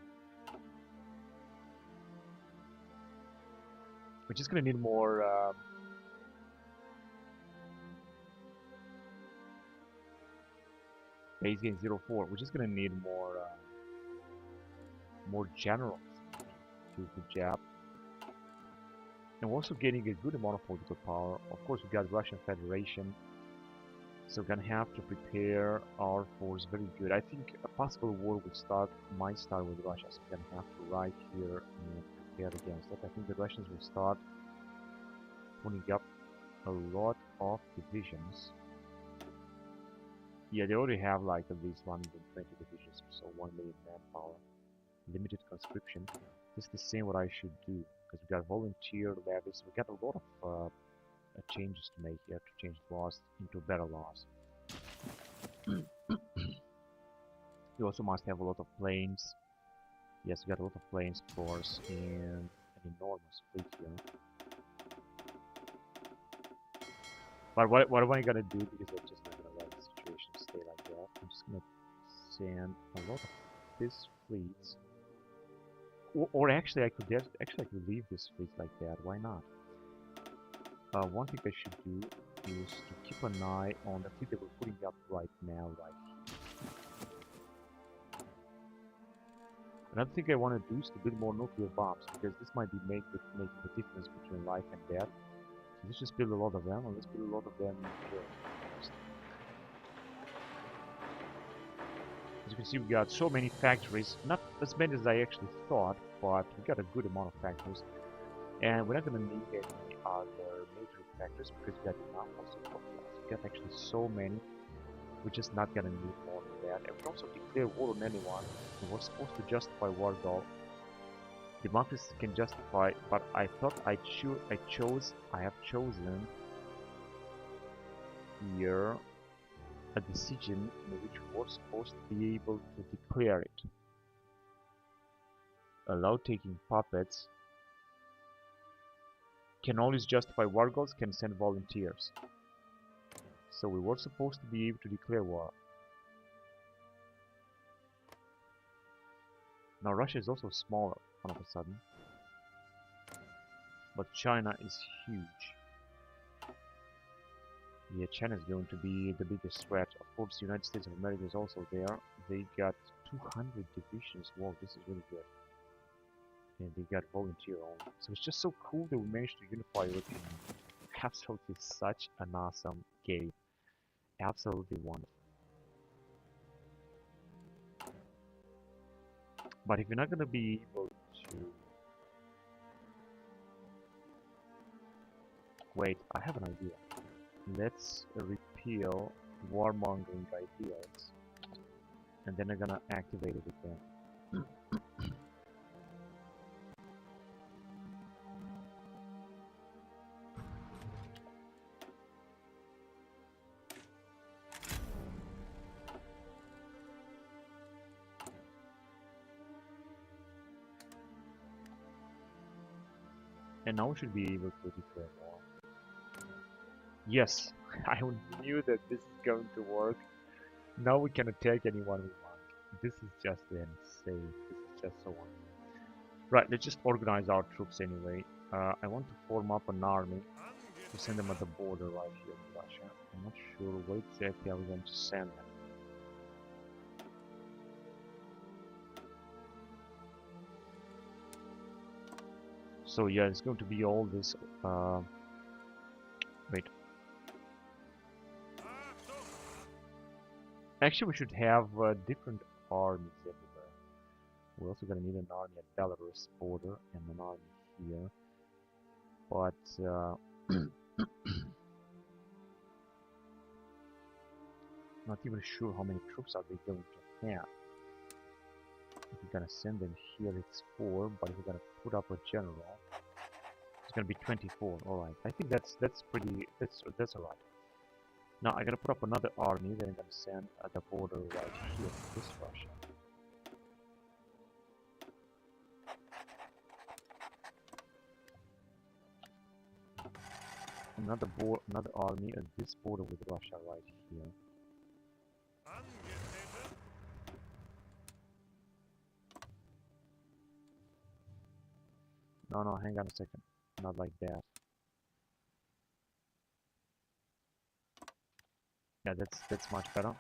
We're just gonna need more base game 04. We're just gonna need more generals to the job. And we're also getting a good amount of political power. Of course, we got Russian Federation, so we're gonna have to prepare our force very good. I think a possible war might start with Russia, so we're gonna have to right here and prepare against that. I think the Russians will start putting up a lot of divisions. Yeah, they already have like at least 120 divisions, so 1 million manpower. Limited conscription. This is the same what I should do, because we got volunteer levies. We got a lot of changes to make here to change laws into better laws. We also must have a lot of planes. Yes, we got a lot of planes, of course, and an enormous fleet here. But what am I gonna do? Because I'm just not gonna let the situation stay like that. I'm just gonna send a lot of these fleets. Or actually, I could leave this fleet like that. Why not? One thing I should do is to keep an eye on the fleet that we're putting up right now, right here. Another thing I want to do is to build more nuclear bombs, because this might be making the difference between life and death. So let's just build a lot of them, and let's build a lot of them here. As you can see, we got so many factories, not as many as I actually thought, but we got a good amount of factories. And we're not going to need any other military factories because we got enough also for us. We got actually so many, we're just not going to need more than that. And we can also declare war on anyone. We're supposed to justify war goal. Democracy can justify, but I thought I have chosen here a decision in which we're supposed to be able to declare it. Allow taking puppets. Can always justify war goals, can send volunteers. So we were supposed to be able to declare war. Now Russia is also smaller all of a sudden. But China is huge. Yeah, China is going to be the biggest threat. Of course, the United States of America is also there. They got 200 divisions. Wow, this is really good. And they got volunteer only. So it's just so cool that we managed to unify everything. Absolutely such an awesome game. Absolutely wonderful. But if you're not gonna be able to... Wait, I have an idea. Let's repeal warmongering ideas. And then I'm gonna activate it again. And now we should be able to declare war. Yes, I knew that this is going to work. Now we can attack anyone we want. This is just insane. This is just so wonderful. Right, let's just organize our troops anyway. I want to form up an army to send them at the border right here in Russia. I'm not sure where exactly are we going to send them. So yeah, it's going to be all this. Wait. Actually, we should have different armies everywhere. We're also gonna need an army at Belarus border and an army here. But Not even sure how many troops are they going to have. If we're gonna send them here, it's 4, but if we're gonna put up a general, it's gonna be 24. All right, I think that's alright. Now I'm gonna put up another army that I'm gonna send at the border right here to this Russia. Another army at this border with Russia right here. No, hang on a second. Not like that. Yeah, that's much better.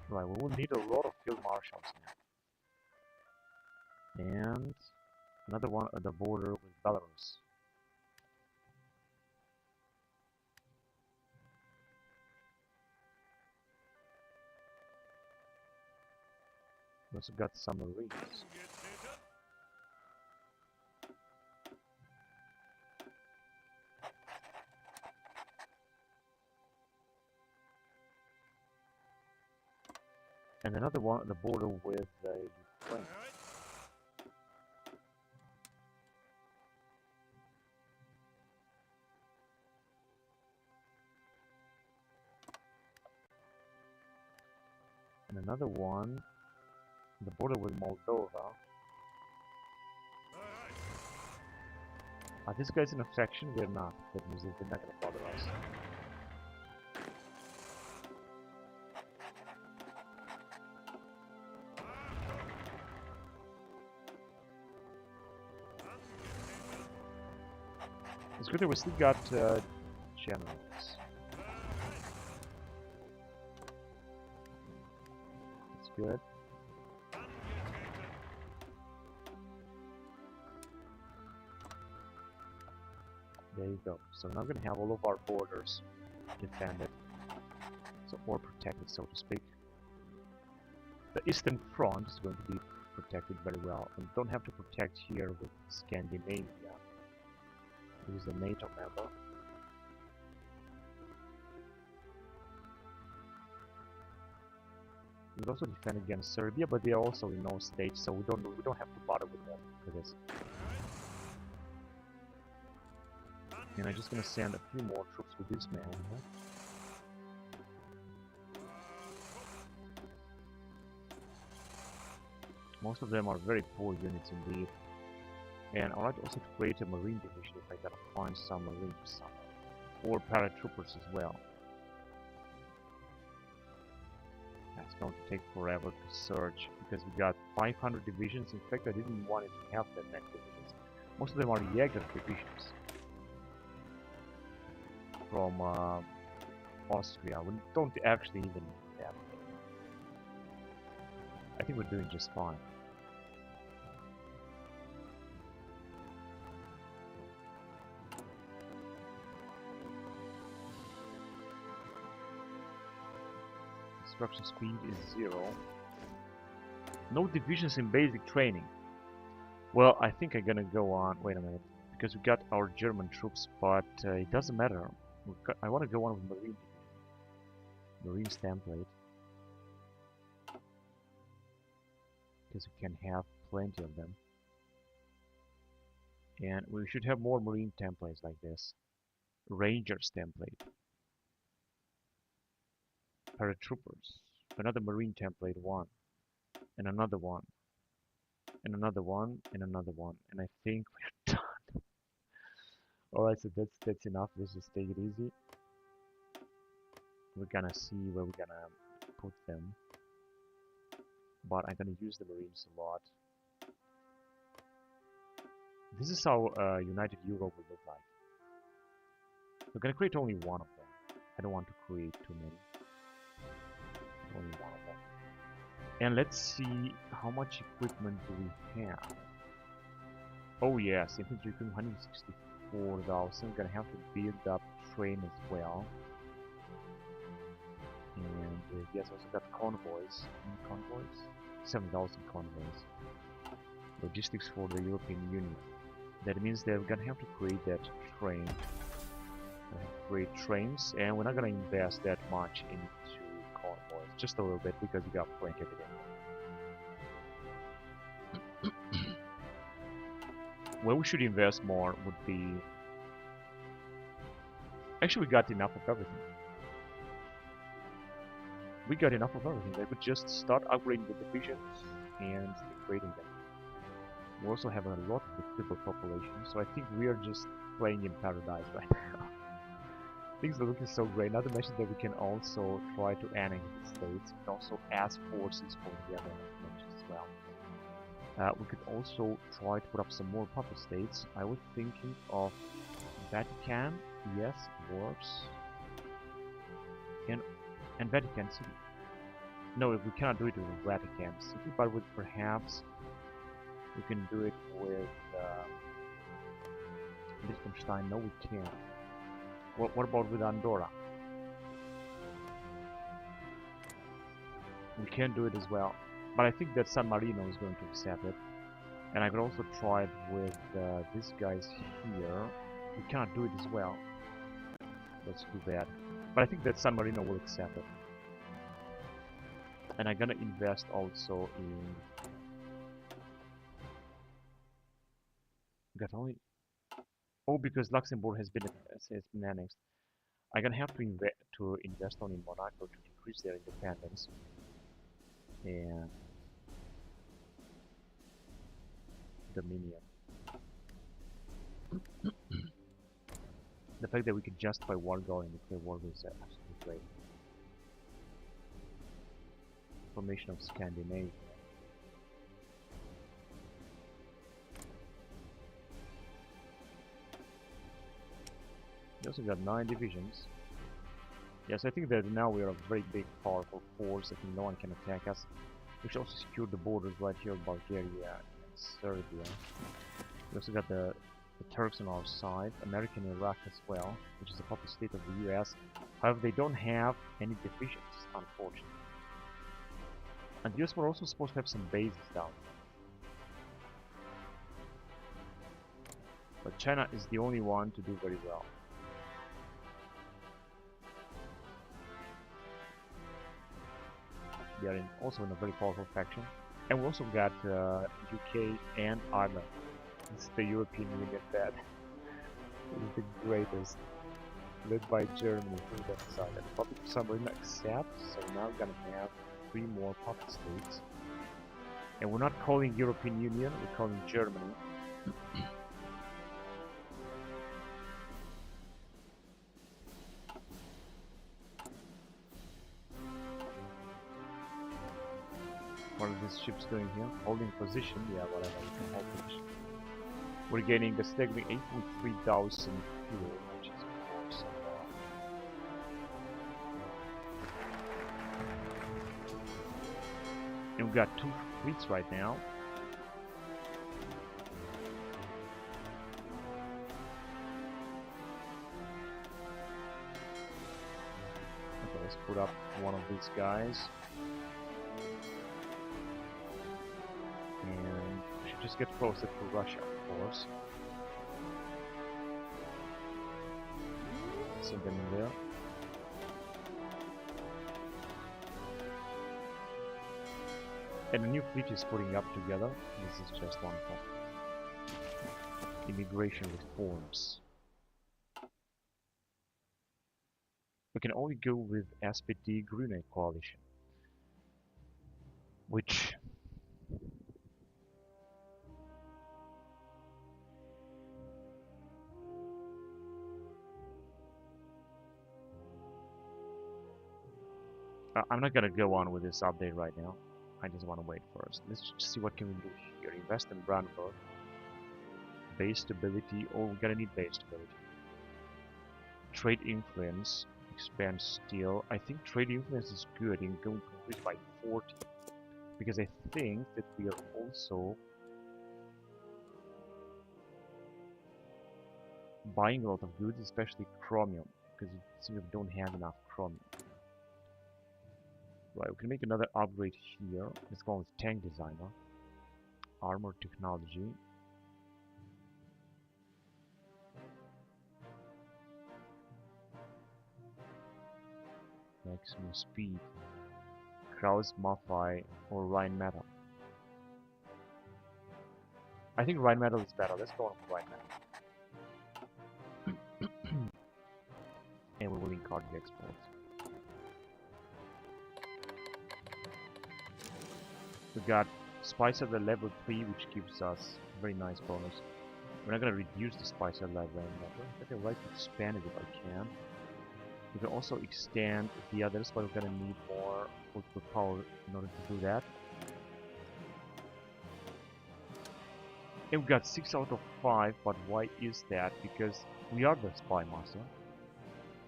Right, we will need a lot of field marshals now. And another one at the border with Belarus. We also got some Marines. And another one at the border with Ukraine. And another one at the border with Moldova. Are these guys in a faction? They're not. That means they're not going to bother us. It's good that we still got generals. That's good. There you go. So now we're going to have all of our borders defended. So, or protected, so to speak. The Eastern Front is going to be protected very well. And don't have to protect here with Scandinavia. This is a NATO member. We also defend against Serbia, but they are also in no state, so we don't have to bother with them for this. And I'm just gonna send a few more troops with this man. Most of them are very poor units indeed. And I'd like also to create a marine division if I gotta find some marines somewhere. Or paratroopers as well. That's going to take forever to search because we got 500 divisions. In fact, I didn't want it to have that many divisions. Most of them are Jaeger divisions from Austria. We don't actually even need that. I think we're doing just fine. Construction speed is 0. No divisions in basic training. Well, I think I'm gonna go on. Wait a minute, because we got our German troops, but it doesn't matter. I want to go on with Marines template because we can have plenty of them, and we should have more Marine templates like this. Rangers template. Paratroopers, another Marine template 1, and another one, and another one, and another one, and I think we're done. Alright, so that's enough. Let's just take it easy. We're gonna see where we're gonna put them, but I'm gonna use the Marines a lot. This is how United Europe will look like. We're gonna create only one of them. I don't want to create too many. Only one of them. And let's see how much equipment do we have. Oh yes, infantry equipment 164,000. We're gonna have to build up train as well. And yes, also got convoys. 7,000 convoys. Logistics for the European Union. That means they're gonna have to create that train. great trains, and we're not gonna invest that much into convoys, just a little bit because we got plenty of it. Where we should invest more would be... Actually, we got enough of everything. We got enough of everything. They could just start upgrading the divisions and upgrading them. We also have a lot of the crippled population, so I think we are just playing in paradise right now. Things are looking so great. Not to mention that we can also try to annex the states. We can also ask forces for the other nations as well. We could also try to put up some more puppet states. I was thinking of Vatican. Yes, works. And Vatican City. No, we cannot do it with Vatican City, but with perhaps we can do it with Liechtenstein. No, we can't. What about with Andorra? We can do it as well, but I think that San Marino is going to accept it. And I could also try it with these guys here. We cannot do it as well. That's too bad. But I think that San Marino will accept it. And I'm gonna invest also in... Got only... Oh, because Luxembourg has been annexed. I'm gonna have to invest on in Monaco to increase their independence. And... Dominion. The fact that we can justify war going if war is absolutely great. Formation of Scandinavia. We also got 9 divisions. Yes, I think that now we are a very big, powerful force. I think no one can attack us. We should also secure the borders right here with Bulgaria and Serbia. We also got the Turks on our side, American Iraq as well, which is a puppet state of the US. However, they don't have any divisions, unfortunately. And the US were also supposed to have some bases down there. But China is the only one to do very well. They are also in a very powerful faction. And we also got UK and Ireland. This is the European Union that is the greatest, led by Germany through that side. And the puppet for some reason accepts, so now we're gonna have 3 more puppet states. And we're not calling European Union, we're calling Germany. What are these ships doing here? Holding position, yeah, whatever, we can hold position. We're getting a staggering 8.3 thousand fuel, which is awesome. And we've got 2 fleets right now. Okay, let's put up one of these guys. And we should just get closer to Russia, of course. Send them in there. And a new fleet is putting up together. This is just one point. Immigration reforms. We can only go with SPD Grüne coalition, which I'm not gonna go on with this update right now. I just want to wait first. Let's just see what can we do here. Invest in Brandenburg. Base stability. Oh, we're gonna need base stability. Trade influence. Expand steel. I think trade influence is good in going to increase by 40. Because I think that we are also buying a lot of goods, especially chromium. Because it seems we don't have enough chromium. Right, we can make another upgrade here. Let's go with tank designer. Armor technology. maximum speed. Kraus, Maffei, or Rhine Metal. I think Rhine Metal is better. Let's go on Rhine Metal. And we will include the exports. We got Spicer the level 3, which gives us a very nice bonus. We're not going to reduce the Spicer level anymore, but I'd like to expand it if I can. We can also extend the others, but we're going to need more output power in order to do that. And we got 6 out of 5, but why is that? Because we are the spy master.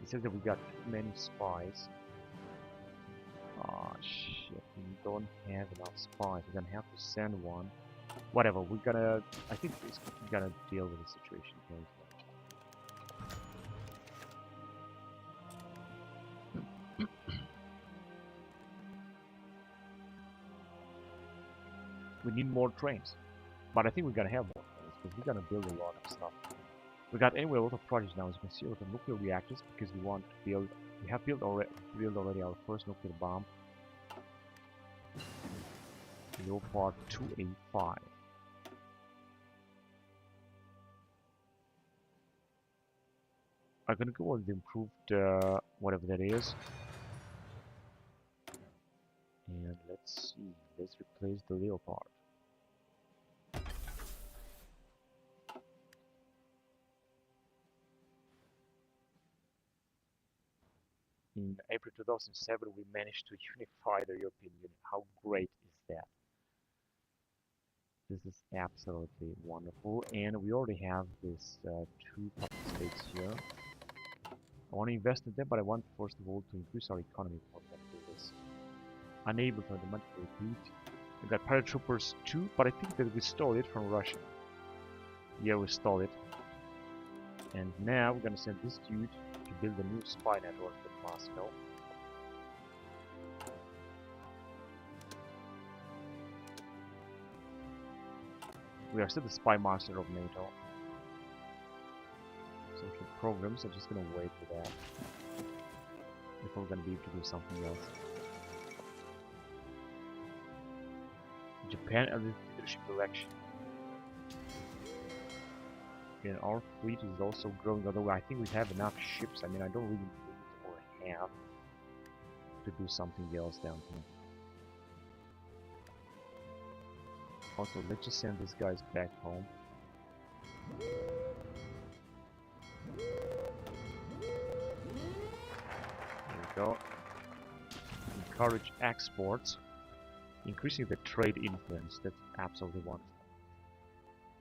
It says that we got too many spies. Ah, shit, we don't have enough spies. We're gonna have to send one. Whatever, we're gonna... I think we're gonna deal with the situation here. We need more trains. But I think we're gonna have more trains, because we're gonna build a lot of stuff. We got anyway a lot of projects now, as you can see, a lot of nuclear reactors, because we want to build... We have built already our first nuclear bomb. Leopard 285. I'm gonna go with the improved whatever that is. And let's see, let's replace the Leopard. In April 2007, we managed to unify the European Union. How great is that? This is absolutely wonderful, and we already have this 2 puppet states here. I want to invest in them, but I want first of all to increase our economy for them to do this. Unable to automatically repeat. We got paratroopers 2, but I think that we stole it from Russia. Yeah, we stole it. And now we're gonna send this dude to build a new spy network in Moscow. We are still the spy master of NATO. Social programs, I'm just gonna wait for that before we're gonna be able to do something else. Japan and the leadership election. And our fleet is also growing, although I think we have enough ships. I mean, I don't really need or have to do something else down here. Also, let's just send these guys back home. There we go. Encourage exports. Increasing the trade influence. That's absolutely wonderful.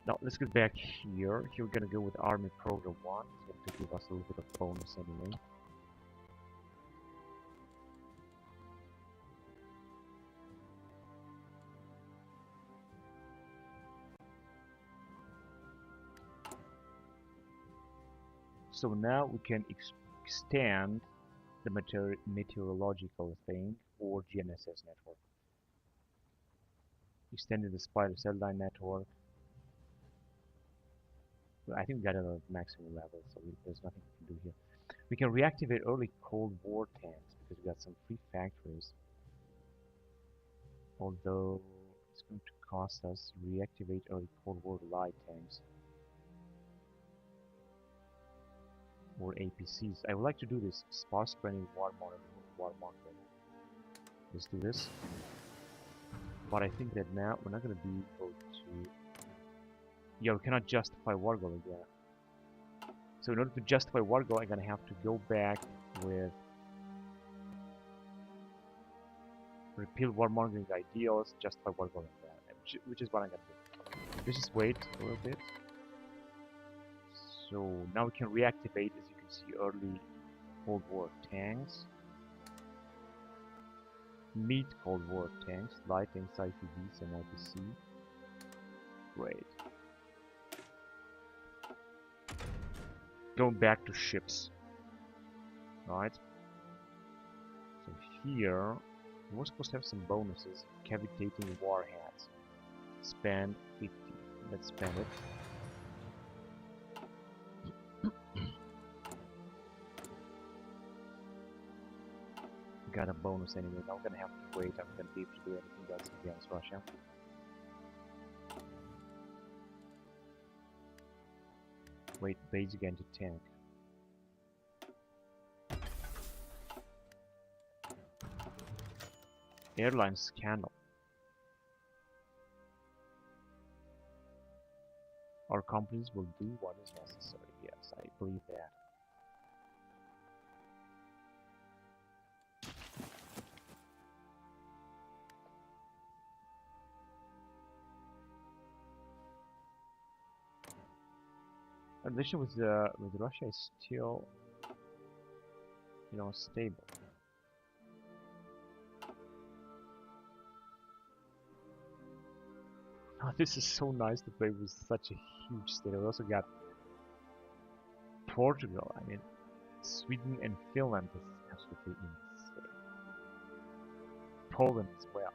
Now, let's get back here. Here we're gonna go with Army Program 1. It's going to give us a little bit of bonus anyway. So now we can extend the meteorological thing or GNSS network. Extending the spider cell line network. I think we got it at maximum level, so there's nothing we can do here. We can reactivate early Cold War tanks because we got some free factories. Although it's going to cost us to reactivate early Cold War light tanks. Or APCs. I would like to do this sparse spreading war monitor. Let's do this. But I think that now we're not going to be able to... Yeah, we cannot justify Wargo again. So in order to justify Wargo, I'm going to have to go back with repeal war monitoring ideals, justify Wargo again, which is what I'm going to do. Let's just wait a little bit. So now we can reactivate, as you can see, early Cold War tanks. Meet Cold War tanks, light tanks, IPVs, and IPC. Great. Going back to ships. Right. So here, we're supposed to have some bonuses. Cavitating warheads. Spend 50. Let's spend it. got a bonus anyway. Now I'm gonna have to wait. I'm gonna be able to do anything else against Russia. Wait, basic anti-tank. Airline scandal. Our companies will do what is necessary. Yes, I believe that. The relation with Russia is still, you know, stable. Oh, this is so nice to play with such a huge state. We also got Portugal. I mean, Sweden and Finland is absolutely insane. Poland as well.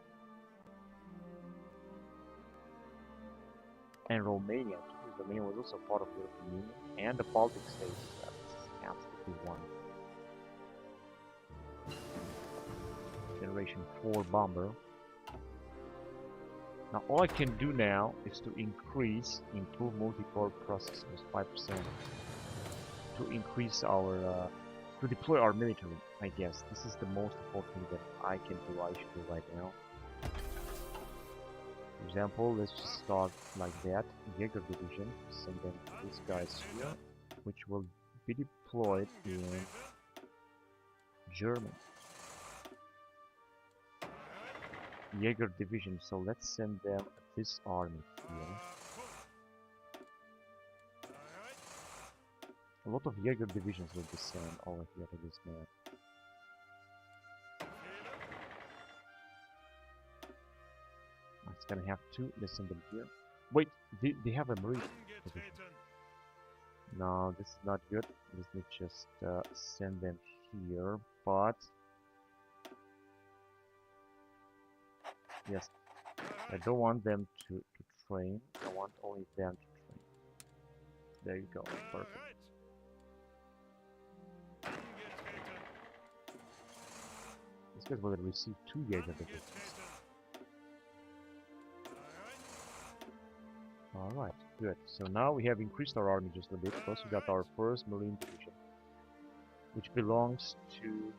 And Romania, too. Romania was also part of the European Union. And the Baltic states. This is absolutely wonderful. Generation 4 bomber. Now all I can do now is to improve multi-core processors 5%. To increase our, to deploy our military, I guess. This is the most important thing that I can do, I should do right now. For example, let's just start like that. Jaeger division, send them these guys here, which will be deployed in Germany. Jaeger division, so let's send them this army here. A lot of Jaeger divisions will be sent over here to this map. It's gonna have to listen them here. Wait, they have a marine division. No, this is not good. Let me just send them here, but yes, I don't want them to train. I want only them to train. There you go, perfect. These guys will receive 2 Jaeger divisions. Alright, good. So now we have increased our army just a bit. Plus we got our first Marine division, which belongs to,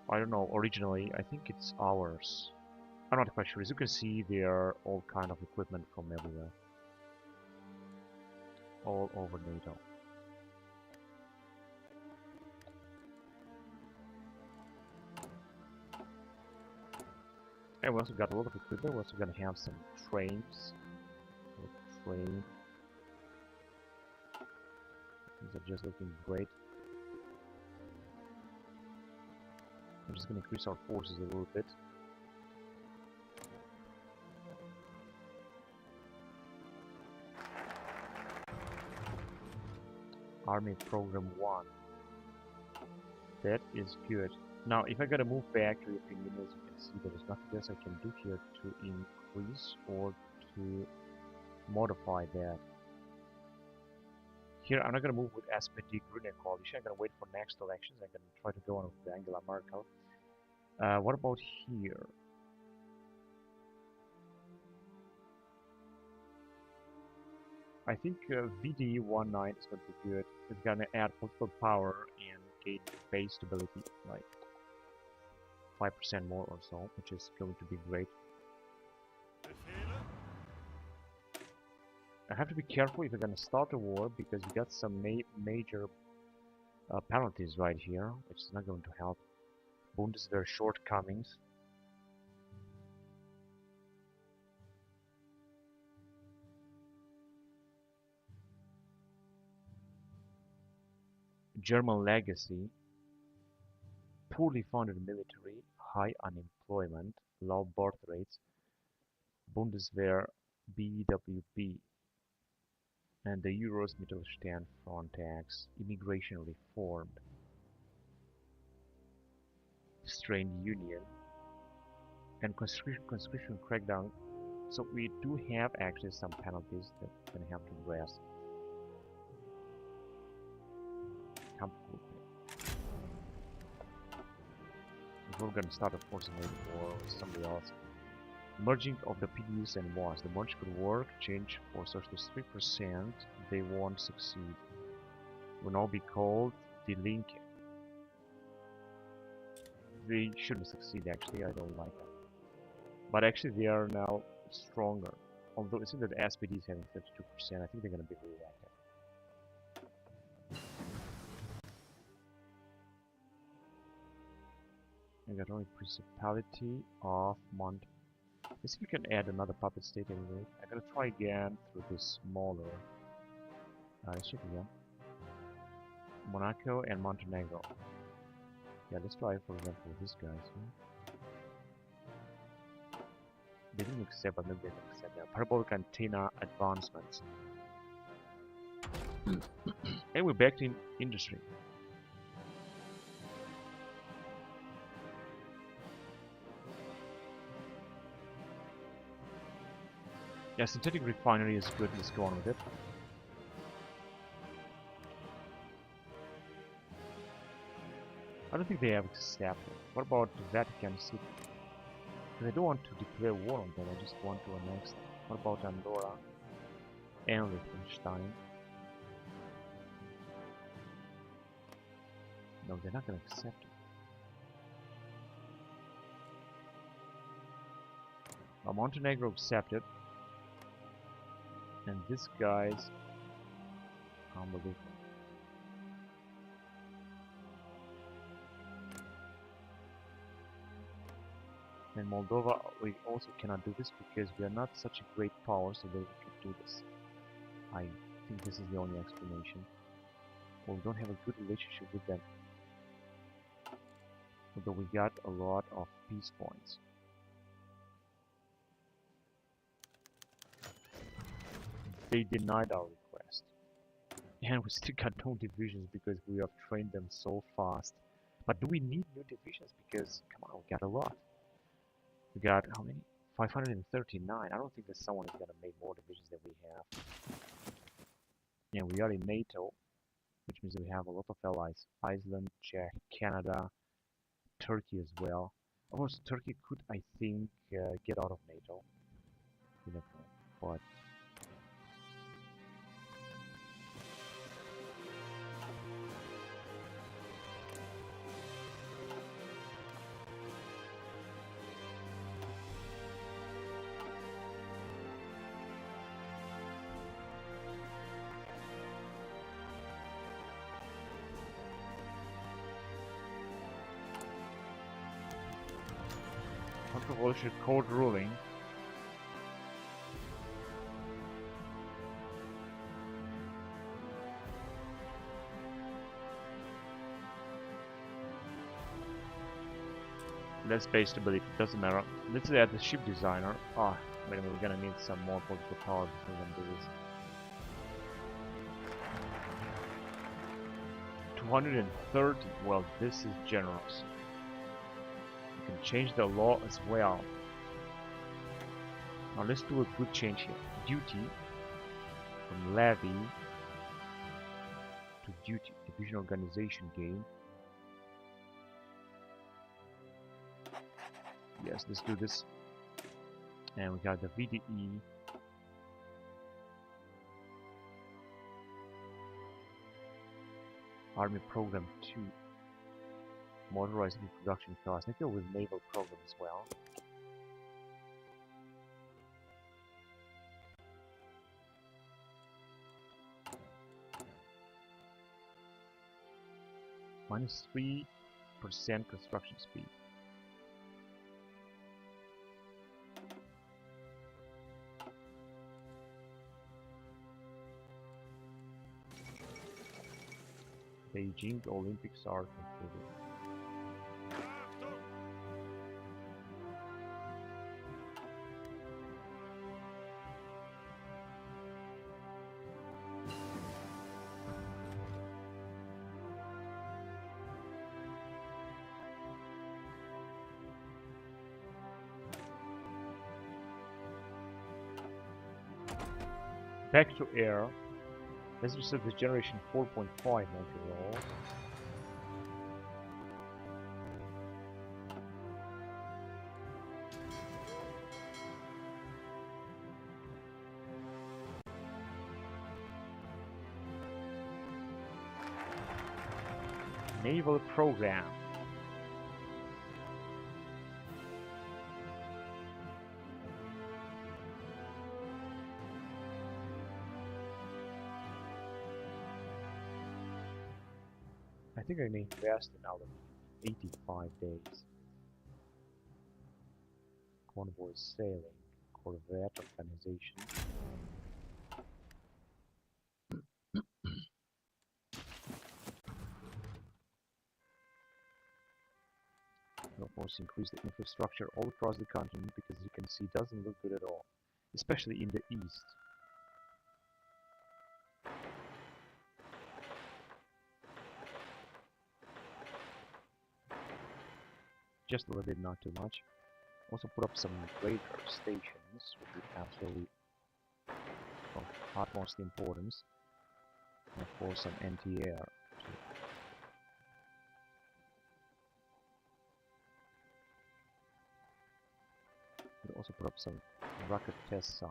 I don't know, originally, I think it's ours. I'm not quite sure. As you can see, there are all kind of equipment from everywhere. All over NATO. And we also got a lot of equipment. We're also gonna have some trains. Things are just looking great. I'm just going to increase our forces a little bit. Army Program 1. That is good. Now, if I gotta move back to the European Union, as you can see, there is nothing else I can do here to increase or to modify that. Here, I'm not going to move with SPD Grüne coalition. I'm going to wait for next elections. I'm going to try to go on with Angela Merkel. What about here? I think VD19 is going to be good. It's going to add political power and gain base stability, like 5% more or so, which is going to be great. I have to be careful if you're going to start a war, because you got some major penalties right here, which is not going to help. Bundeswehr shortcomings. German legacy. Poorly funded military, high unemployment, low birth rates. Bundeswehr BWB. And the Euros Mittelstand Frontex, immigration reform, strained union, and conscription crackdown. So we do have actually some penalties that we're gonna have to address. We're gonna start a forcing war with somebody else. Merging of the PDUs and WAS. The merge could work. Change for such as 3%. They won't succeed. Will now be called delinking. They shouldn't succeed actually. I don't like that. But actually, they are now stronger. Although it seems that the SPD is having 32%, I think they're gonna be really active. I got only Principality of Mont. Let's see if we can add another puppet state anyway. I'm gonna try again through this smaller. Let's check again. Monaco and Montenegro. Yeah, let's try for example with these guys. They didn't accept, but maybe they didn't accept that. Parabolic antenna advancements. And we're back to industry. Yeah, synthetic refinery is good. Let's go on with it. I don't think they have accepted. What about the Vatican City? Because I don't want to declare war on them. I just want to annex them. What about Andorra and Liechtenstein? No, they're not going to accept it. Now, Montenegro accepted. And this guy's unbelievable. And Moldova, we also cannot do this because we are not such a great power, so that we can do this. I think this is the only explanation. Well, we don't have a good relationship with them. Although we got a lot of peace points. They denied our request. And we still got no divisions because we have trained them so fast. But do we need new divisions? Because, come on, we got a lot. We got, how many? 539. I don't think that someone is going to make more divisions than we have. And we are in NATO, which means that we have a lot of allies. Iceland, Czech, Canada, Turkey as well. Of course, Turkey could, I think, get out of NATO. You never know. But controversial court ruling. Let's base stability, doesn't matter. Let's add the ship designer. Ah, wait a minute, we're gonna need some more political power before we can do this. 230, well, this is generous. You can change the law as well. Now let's do a good change here. Duty from levy to duty. Division organization gain. Yes, let's do this. And we got the VDE. Army program 2. Motorized production cost. I go with naval program as well. -3% construction speed. Beijing Olympics are completed. Back to air. Let's reset the generation 4.5 multi-roll. naval program. I think I may invest in out of 85 days. Convoy sailing, corvette organization. And of course, increase the infrastructure all across the continent, because you can see it doesn't look good at all, especially in the east. Just a little bit, not too much. Also put up some radar stations, which is absolutely of utmost importance. And of course some anti-air too. We'll also put up some rocket test site.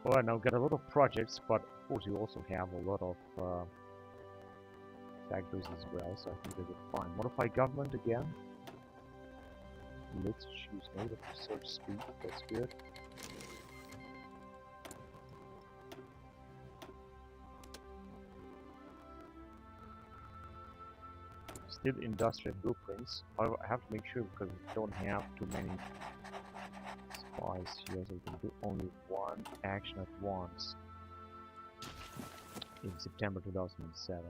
Alright, now we've got a lot of projects, but of course you also have a lot of factories as well, so I think they will fine. Modify government again. Let's choose native research speed, that's good. Still industrial blueprints. However, I have to make sure, because we don't have too many spies here, so we can do only one action at once in September 2007.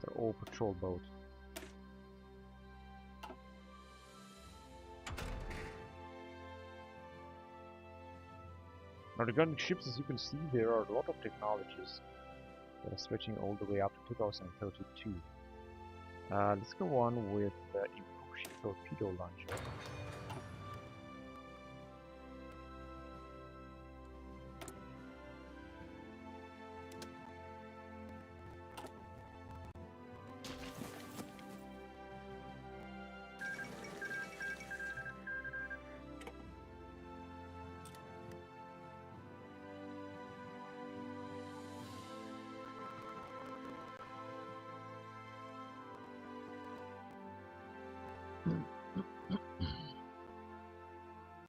They're all patrol boats. Now regarding ships, as you can see, there are a lot of technologies that are stretching all the way up to 2032. Let's go on with the improved torpedo launcher.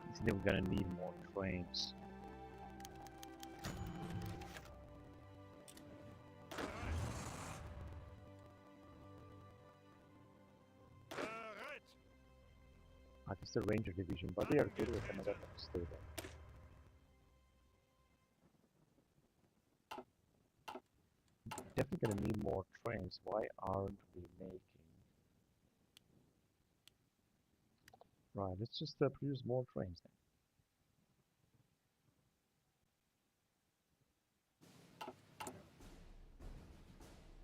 I think we're gonna need more trains. It's the Ranger division, but they are good with another stay there. Definitely gonna need more trains. Why aren't we making? Right, let's just produce more trains then.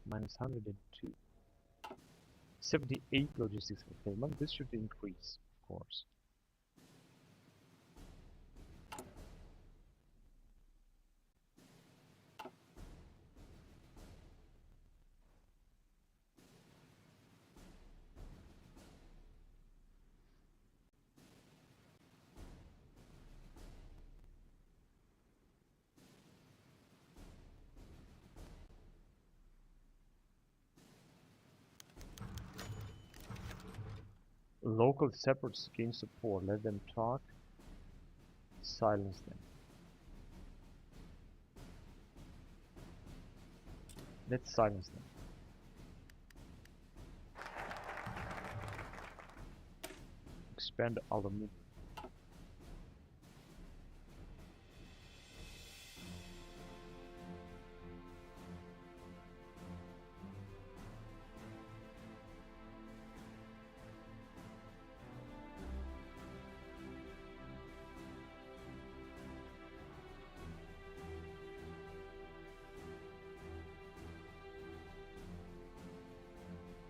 Minus 102. 78 logistics fulfillment. This should increase, of course. Local separates gain support. Let them talk. Silence them. Let's silence them. Expand aluminium.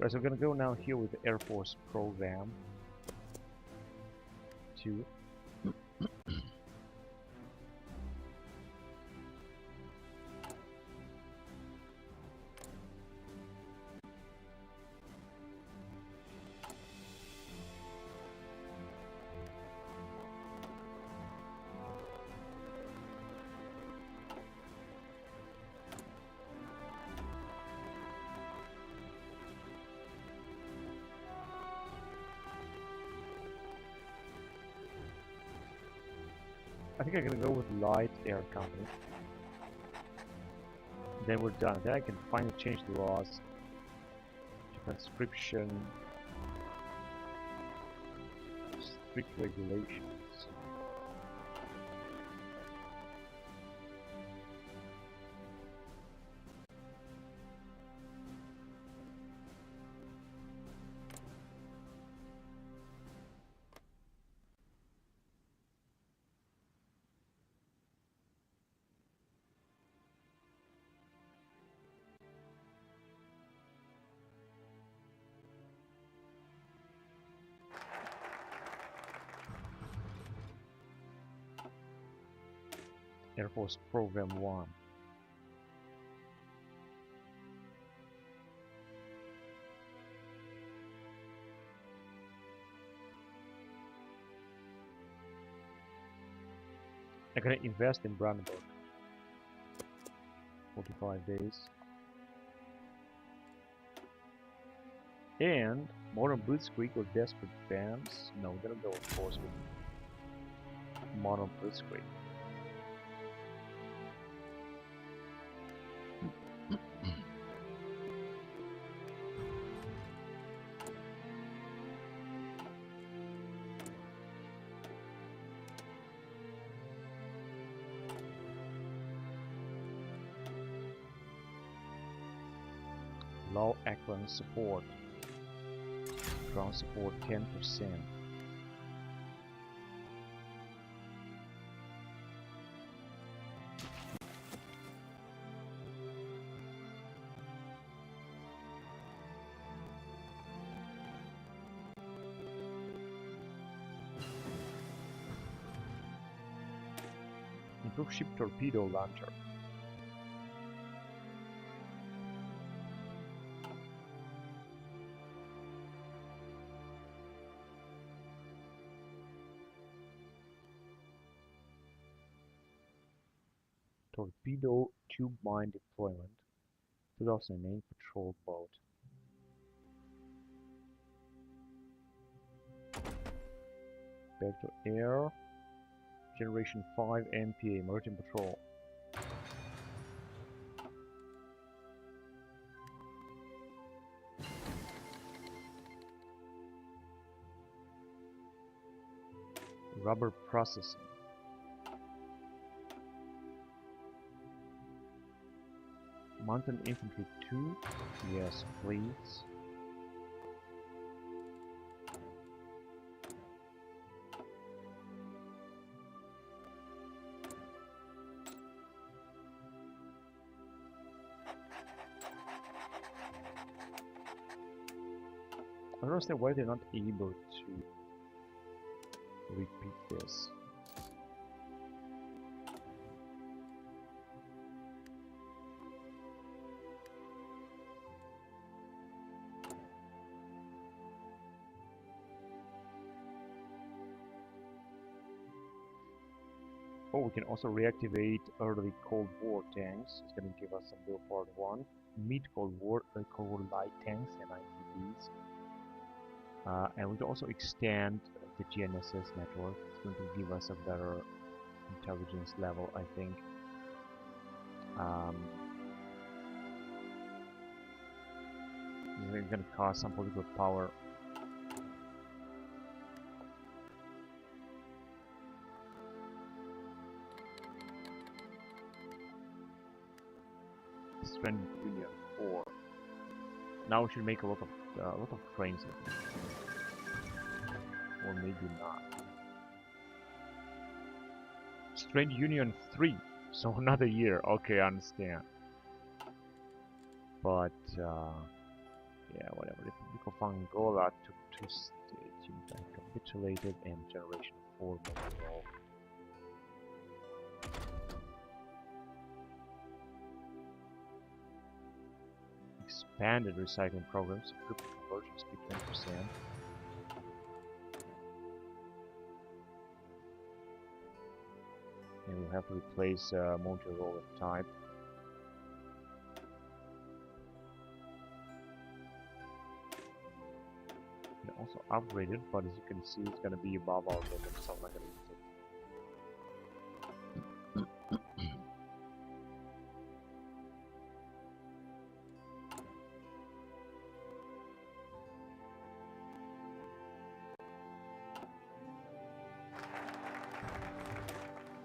Right, so we're gonna go now here with the Air Force program 2. I think I'm gonna go with Light Air Company. Then we're done. Then I can finally change the laws to conscription, strict regulations. Air Force Program 1. I'm gonna invest in Brandenburg. 45 days. And Modern Blitzkrieg or Desperate Bands. No, we're gonna go of course with Modern Blitzkrieg. Low Akron support. Ground support 10%. Improve ship torpedo launcher. Torpedo tube mine deployment. 2008 patrol boat. Back to air. Generation 5 MPA Maritime Patrol. Rubber processing. Mountain Infantry 2, yes please. I don't understand why they're not able to repeat this. Oh, we can also reactivate early Cold War tanks. It's going to give us some Leopard 1. Mid-Cold War, Cold War light tanks and ITBs. And we can also extend the GNSS network. It's going to give us a better intelligence level, I think. It's going to cost some political power. Strength Union 4. Now we should make a lot of trains, I think. Or maybe not. Strength Union 3. So another year. Okay, I understand. But Yeah, whatever. Republic of Angola took two states, Unitarian capitulated, and generation 4 Montreal. Expanded recycling programs, equipment conversion speed 10%. And we'll have to replace Montreal type. And also upgraded, but as you can see, it's gonna be above our limit, so I'm not gonna use it.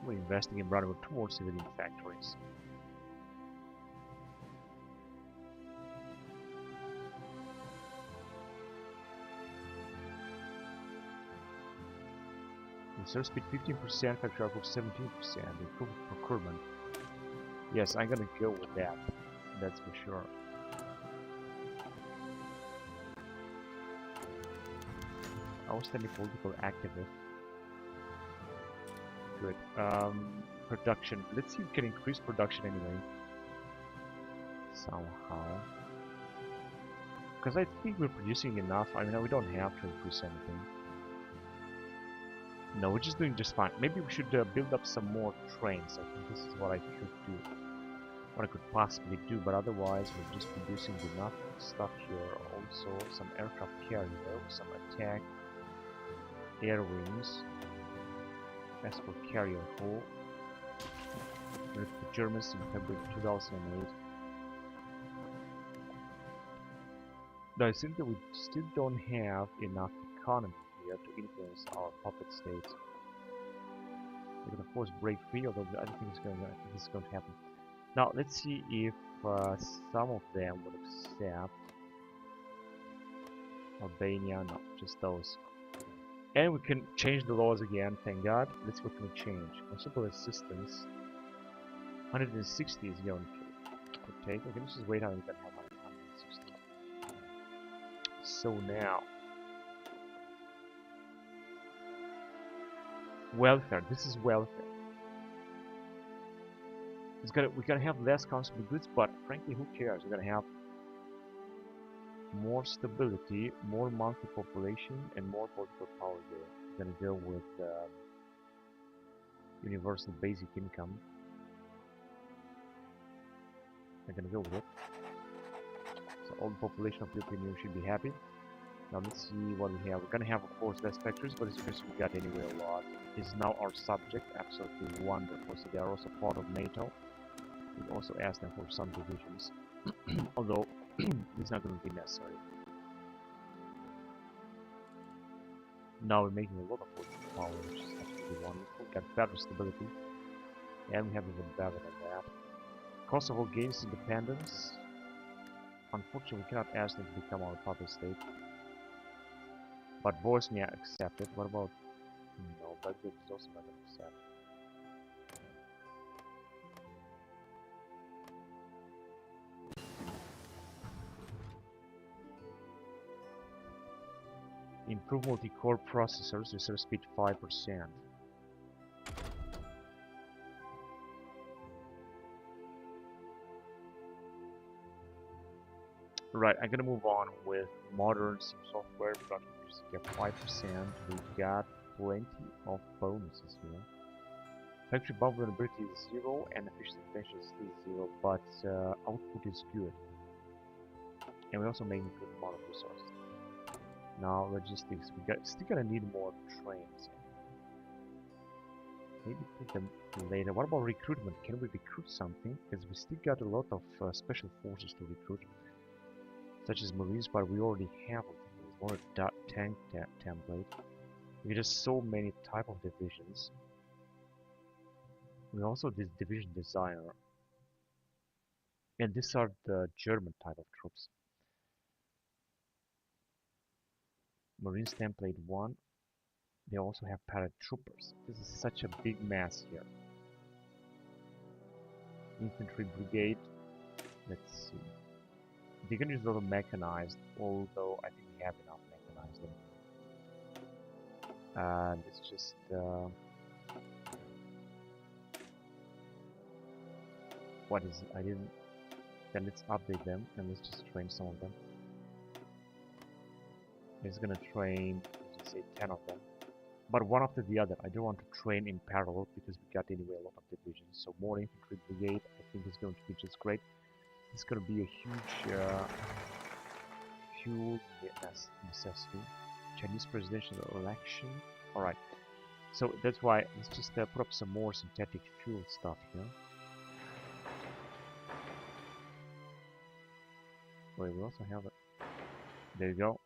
We're investing in running two more civilian factories. Reserve speed 15%, factory output 17%, improved procurement. Yes, I'm gonna go with that. That's for sure. Outstanding political activist. Good. Production. Let's see if we can increase production anyway. Somehow. Because I think we're producing enough. I mean, we don't have to increase anything. No, we're just doing just fine. Maybe we should build up some more trains. I think this is what I could do. What I could possibly do, but otherwise we're just producing enough stuff here. Also, some aircraft carrier, some attack air wings. Escort carrier hull. The Germans in February 2008. But I think that we still don't have enough economy here to influence our puppet states. We can of course break free, although I don't think this is going to happen. Now let's see if some of them would accept. Albania, no, just those. And we can change the laws again, thank God. Let's see what can we change. Municipal assistance. 160 is going to take. Okay, let's just wait how we can have 160. So now. Welfare. This is welfare. We're gonna have less consumer goods, but frankly, who cares? We're gonna have more stability, more monthly population, and more political power here. We're gonna go with universal basic income. I'm gonna go with it. So all the population of the European Union should be happy. Now let's see what we have. We're gonna have, of course, less factories, but as you can see, we got anyway a lot. This is now our subject. Absolutely wonderful. So they are also part of NATO. We also asked them for some divisions, although it's not going to be necessary. Now we're making a lot of political power, which is absolutely wonderful. Got better stability, and we have even better than that. Kosovo gains independence. Unfortunately, we cannot ask them to become our puppet state. But Bosnia accepted. What about? No, Belgrade is also not going to accept. Improve multi-core processors, reserve speed 5%. Right, I'm gonna move on with modern sim software. Production get 5%. We got plenty of bonuses here. Factory vulnerability is 0 and efficiency potential is still 0, but output is good. And we also make a good amount of resources. Now logistics, still gonna need more trains. Maybe put them later. What about recruitment? Can we recruit something? Because we still got a lot of special forces to recruit, such as Marines, but we already have more tank template. We just so many type of divisions. We also did division designer, and these are the German type of troops. Marines template 1. They also have paratroopers. This is such a big mass here. Infantry brigade. Let's see. They're gonna use a lot of mechanized, although I think we have enough mechanized. Let's just what is it? I didn't. Then let's update them and let's just train some of them. It's gonna train, let's say, 10 of them, but one after the other. I don't want to train in parallel because we got anyway a lot of divisions. So more infantry brigade, I think is going to be just great. It's gonna be a huge fuel necessity. Chinese presidential election. All right. So that's why let's just put up some more synthetic fuel stuff here. Wait, we also have it. There you go.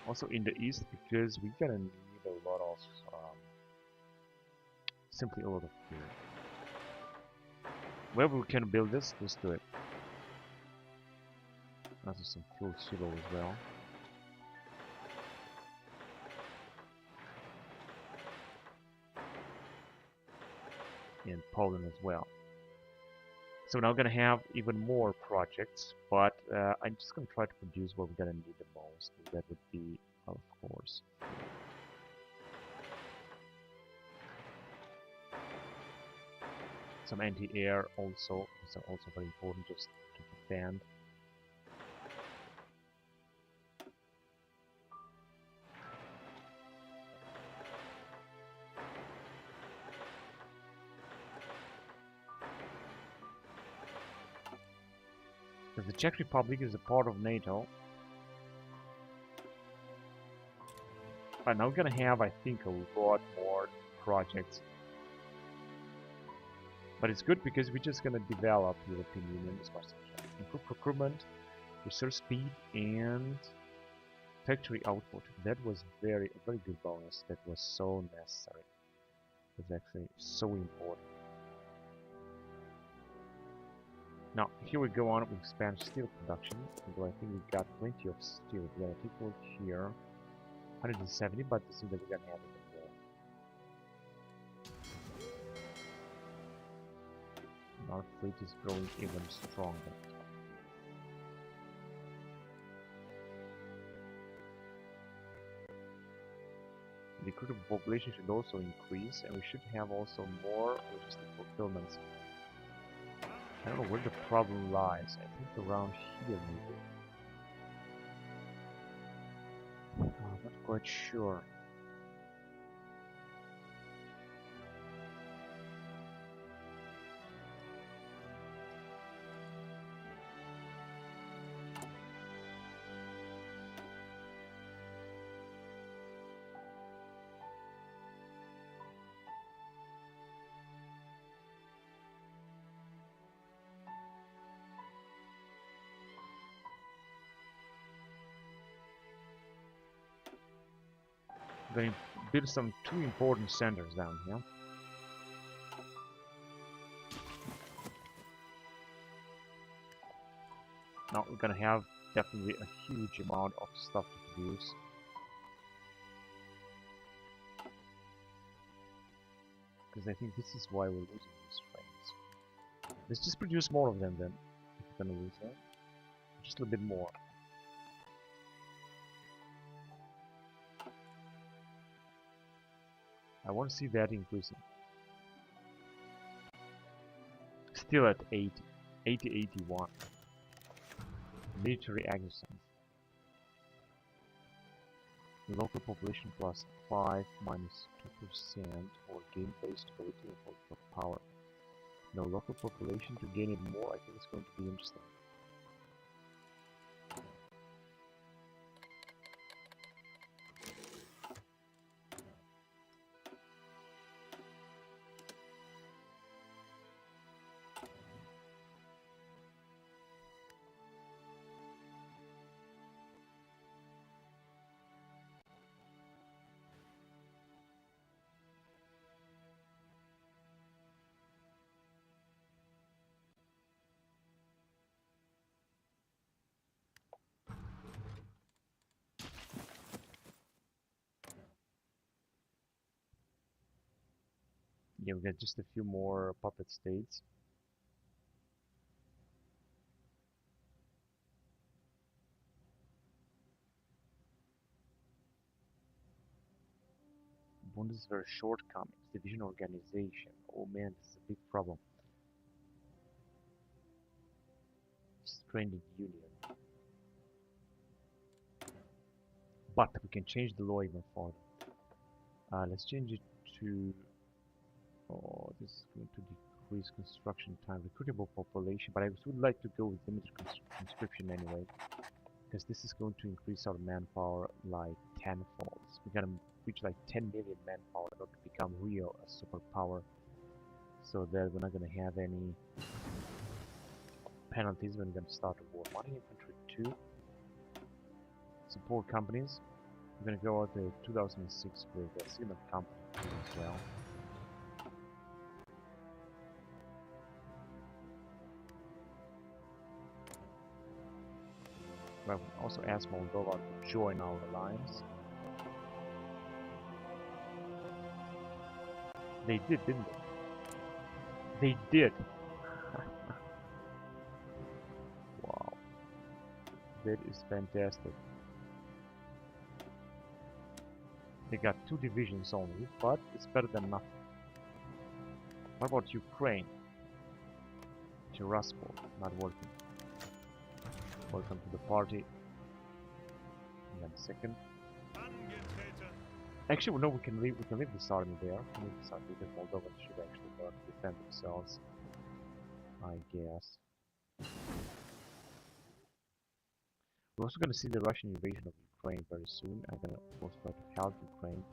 Also in the east, because we're gonna need a lot of simply a lot of fuel. Wherever we can build this, let's do it. Also some fuel silo as well. In Poland as well. So now we're gonna have even more projects, but I'm just gonna try to produce what we're gonna need the most. That would be, of course, some anti-air also. These are also very important just to defend. Because the Czech Republic is a part of NATO. But now we're gonna have, I think, a lot more projects. But it's good because we're just gonna develop European Union as much as we can. Improve procurement, research speed, and factory output. That was a very good bonus. That was so necessary. It was actually so important. Now, here we go on with expand steel production. Although I think we got plenty of steel. We got a equal here, 170, but it seems that we're gonna have even more. Our fleet is growing even stronger. The recruitable population should also increase, and we should have also more logistic fulfillments. I don't know where the problem lies. I think around here maybe. I'm not quite sure. I'm going to build some two important centers down here. Now we're gonna have definitely a huge amount of stuff to produce. Because I think this is why we're losing these trains. Let's just produce more of them then. If we're gonna lose them. Just a little bit more. I want to see that increasing. Still at 80, 81. Military exercise. Local population plus 5 minus 2% or gain base stability and political power. No, local population to gain it more, I think it's going to be interesting. Yeah, we got just a few more puppet states. Bundeswehr shortcomings, division organization. Oh man, this is a big problem. Stranded union. But we can change the law even further. Let's change it to... Oh, this is going to decrease construction time, recruitable population, but I would like to go with limited conscription anyway, because this is going to increase our manpower like tenfold. We're gonna reach like 10 million manpower in order to become real a superpower, so that we're not gonna have any penalties when we're gonna start a war. Mining infantry 2. Support companies. We're gonna go out to 2006 with a Siemens company as well. Well, also ask Moldova to join our alliance. They did, didn't they? They did! Wow. That is fantastic. They got 2 divisions only, but it's better than nothing. What about Ukraine? Tiraspol, not working. Welcome to the party. And a second. Actually, no, we can leave this army there. We can leave this army because Moldova should actually learn to defend themselves, I guess. We're also going to see the Russian invasion of Ukraine very soon. I'm going to, of course, try to help Ukraine,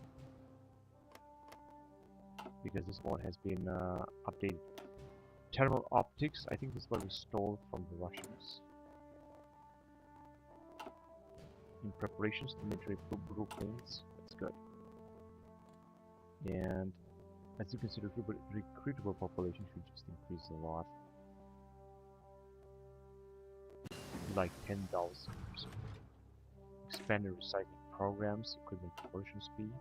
because this one has been updated. Thermal optics, I think this one we stole from the Russians. In preparations to military blueprints, that's good. And as you can see, the recruitable population should just increase a lot. Like 10,000. Expanded recycling programs, equipment conversion speed.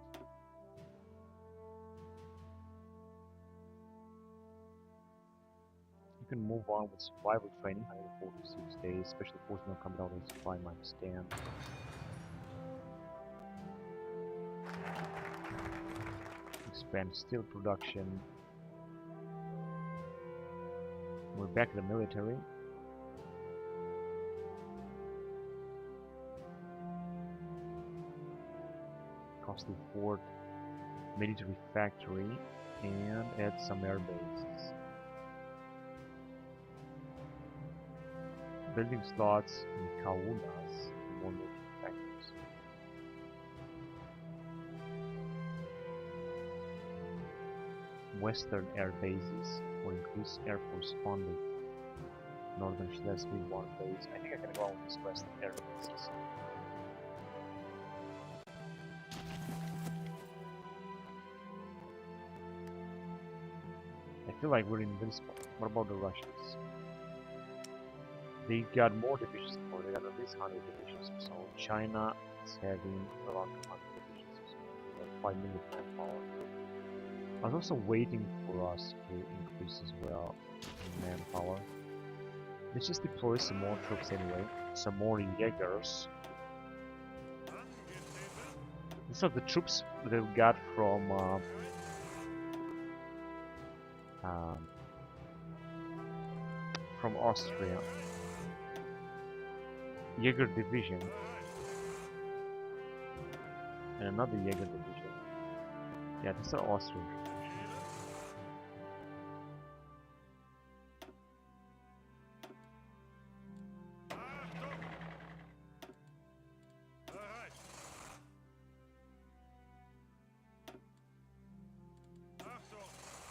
You can move on with survival training, 146 days, special forces not coming out on supply minus 10. Expand steel production. We're back in the military. Costly fort, military factory, and add some air bases. Building slots in Kaunas, more military factories. Western air bases for increased Air Force funding. Northern Schleswig 1 base. I think I'm gonna go on these Western air bases. I feel like we're invincible. What about the Russians? They got more divisions before. They got at least 100 divisions or so. China is having around 200 divisions or so. 5 million manpower. I was also waiting for us to increase as well in manpower. Let's just deploy some more troops anyway. Some more Jaegers. These are the troops that we got from Austria. Jaeger division. And another Jaeger division. Yeah, these are Austrian.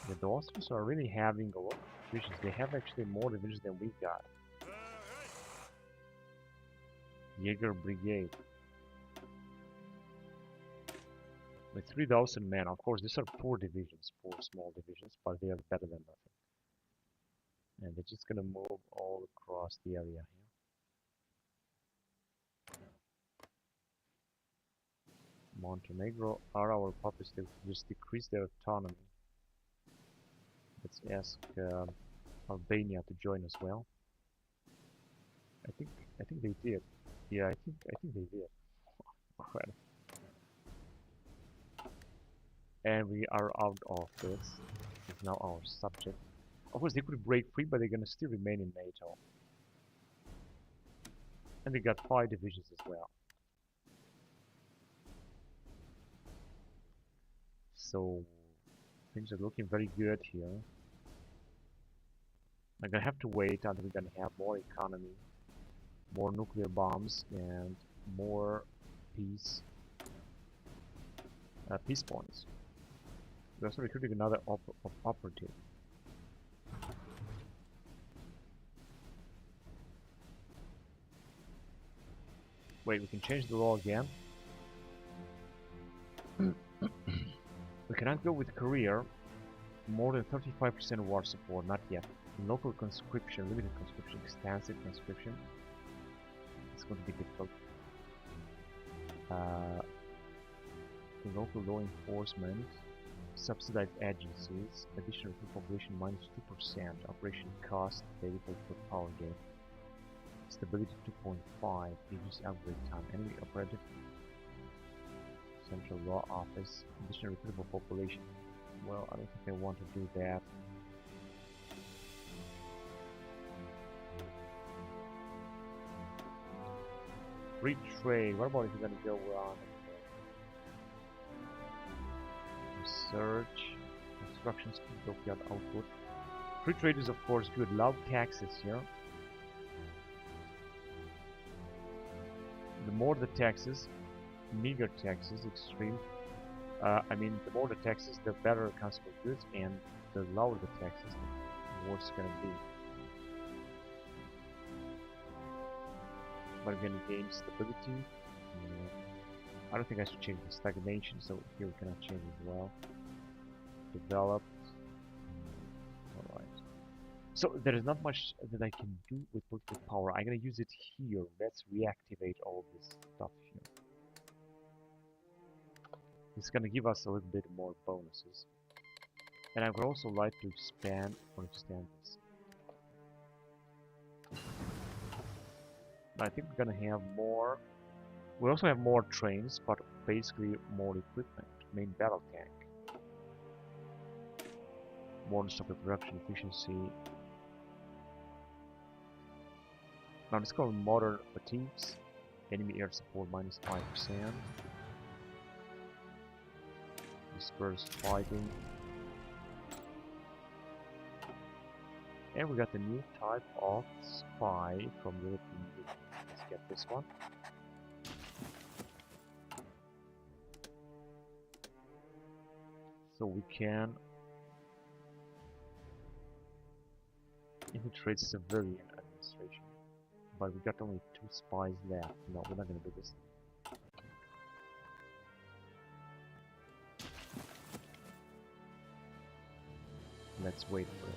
Yeah, the Austrians are really having a lot of divisions. They have actually more divisions than we got. Jaeger Brigade. With 3,000 men. Of course, these are poor divisions, poor small divisions, but they are better than nothing. And they're just gonna move all across the area here. Montenegro are our puppets. They just decrease their autonomy. Let's ask Albania to join as well. I think they did. Yeah, I think they did. Incredible. And we are out of this. It's now our subject. Of course, they could break free, but they're gonna still remain in NATO. And they got 5 divisions as well. So things are looking very good here. I'm gonna have to wait until we're gonna have more economy, more nuclear bombs, and more peace points. We're also recruiting another operative. Wait, we can change the law again. We cannot go with career more than 35% war support, not yet. Local conscription, limited conscription, extensive conscription. It's going to be difficult. Local law enforcement, subsidized agencies, additional population minus 2%, operation cost, daily political power gain, stability 2.5, reduce upgrade time, enemy operative, central law office, additional recruitable population. Well, I don't think I want to do that. Free trade, what about if you're gonna go on research, construction speed, dockyard output. Free trade is of course good. Low taxes here. The more the taxes, meager taxes, extreme. I mean, the more the taxes, the better consumer goods, and the lower the taxes, the worse it's gonna be. But we're gonna gain stability. I don't think I should change the stagnation, so here we cannot change as well. Developed. Alright. So there is not much that I can do with political power. I'm gonna use it here. Let's reactivate all this stuff here. It's gonna give us a little bit more bonuses. And I would also like to expand or extend this. I think we're gonna have more. We also have more trains, but basically more equipment. Main battle tank. More stock production efficiency. Now let's go modern fatigues. Enemy air support minus 5%. Dispersed fighting. And we got the new type of spy from European Union. Let's get this one. So we can infiltrate civilian administration. But we got only 2 spies left. No, we're not gonna do this. Let's wait for it.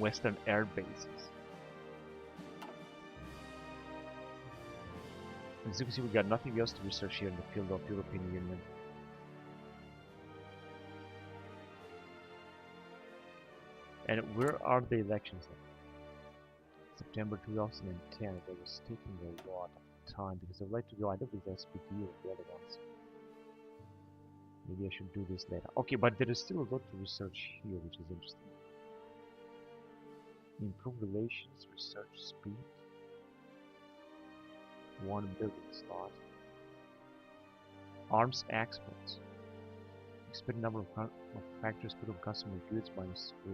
Western air bases. As you can see, we got nothing else to research here in the field of European Union. And where are the elections then? September 2010. That was taking a lot of time because I'd like to go either with SPD or the other ones. Maybe I should do this later. Okay, but there is still a lot to research here, which is interesting. Improve relations, research speed. 1 billion slot. Arms exports. Expect number of factories put on customer goods minus 3.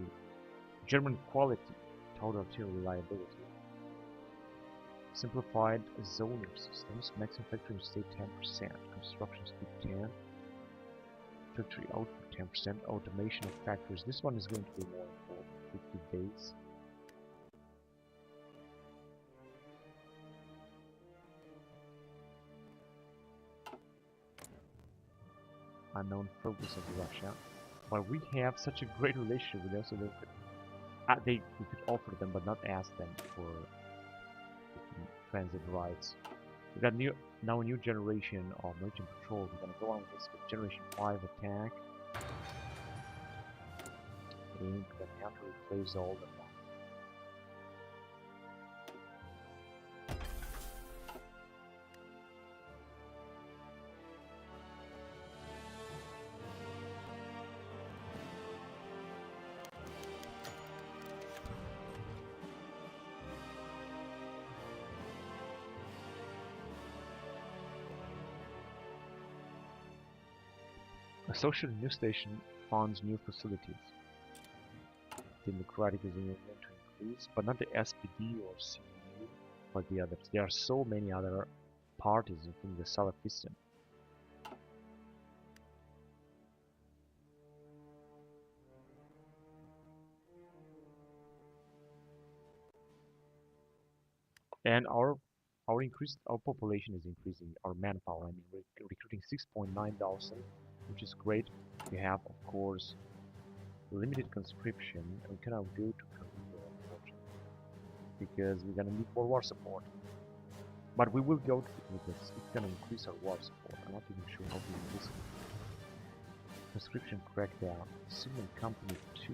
German quality. Total artillery reliability. Simplified zoning systems. Maximum factory state 10%. Construction speed 10. Factory output 10%. Automation of factories. This one is going to be more important. 50 days. Unknown focus of Russia. But we have such a great relationship with them, so we could offer them, but not ask them for transit rights. We got now a new generation of merchant patrol. We're gonna go on with this with generation 5 attack. And we're gonna have to replace all of them. A social news station funds new facilities. Democratic is in to increase, but not the SPD or CDU, but the others. There are so many other parties including the Salafism. And our population is increasing, our manpower. I mean, we're recruiting 6.9 thousand, which is great. We have, of course, limited conscription, and we cannot go to Korea, unfortunately, because we're gonna need more war support. But we will go to it because it's gonna increase our war support. I'm not even sure how to increase it. Conscription crackdown, civilian company 2.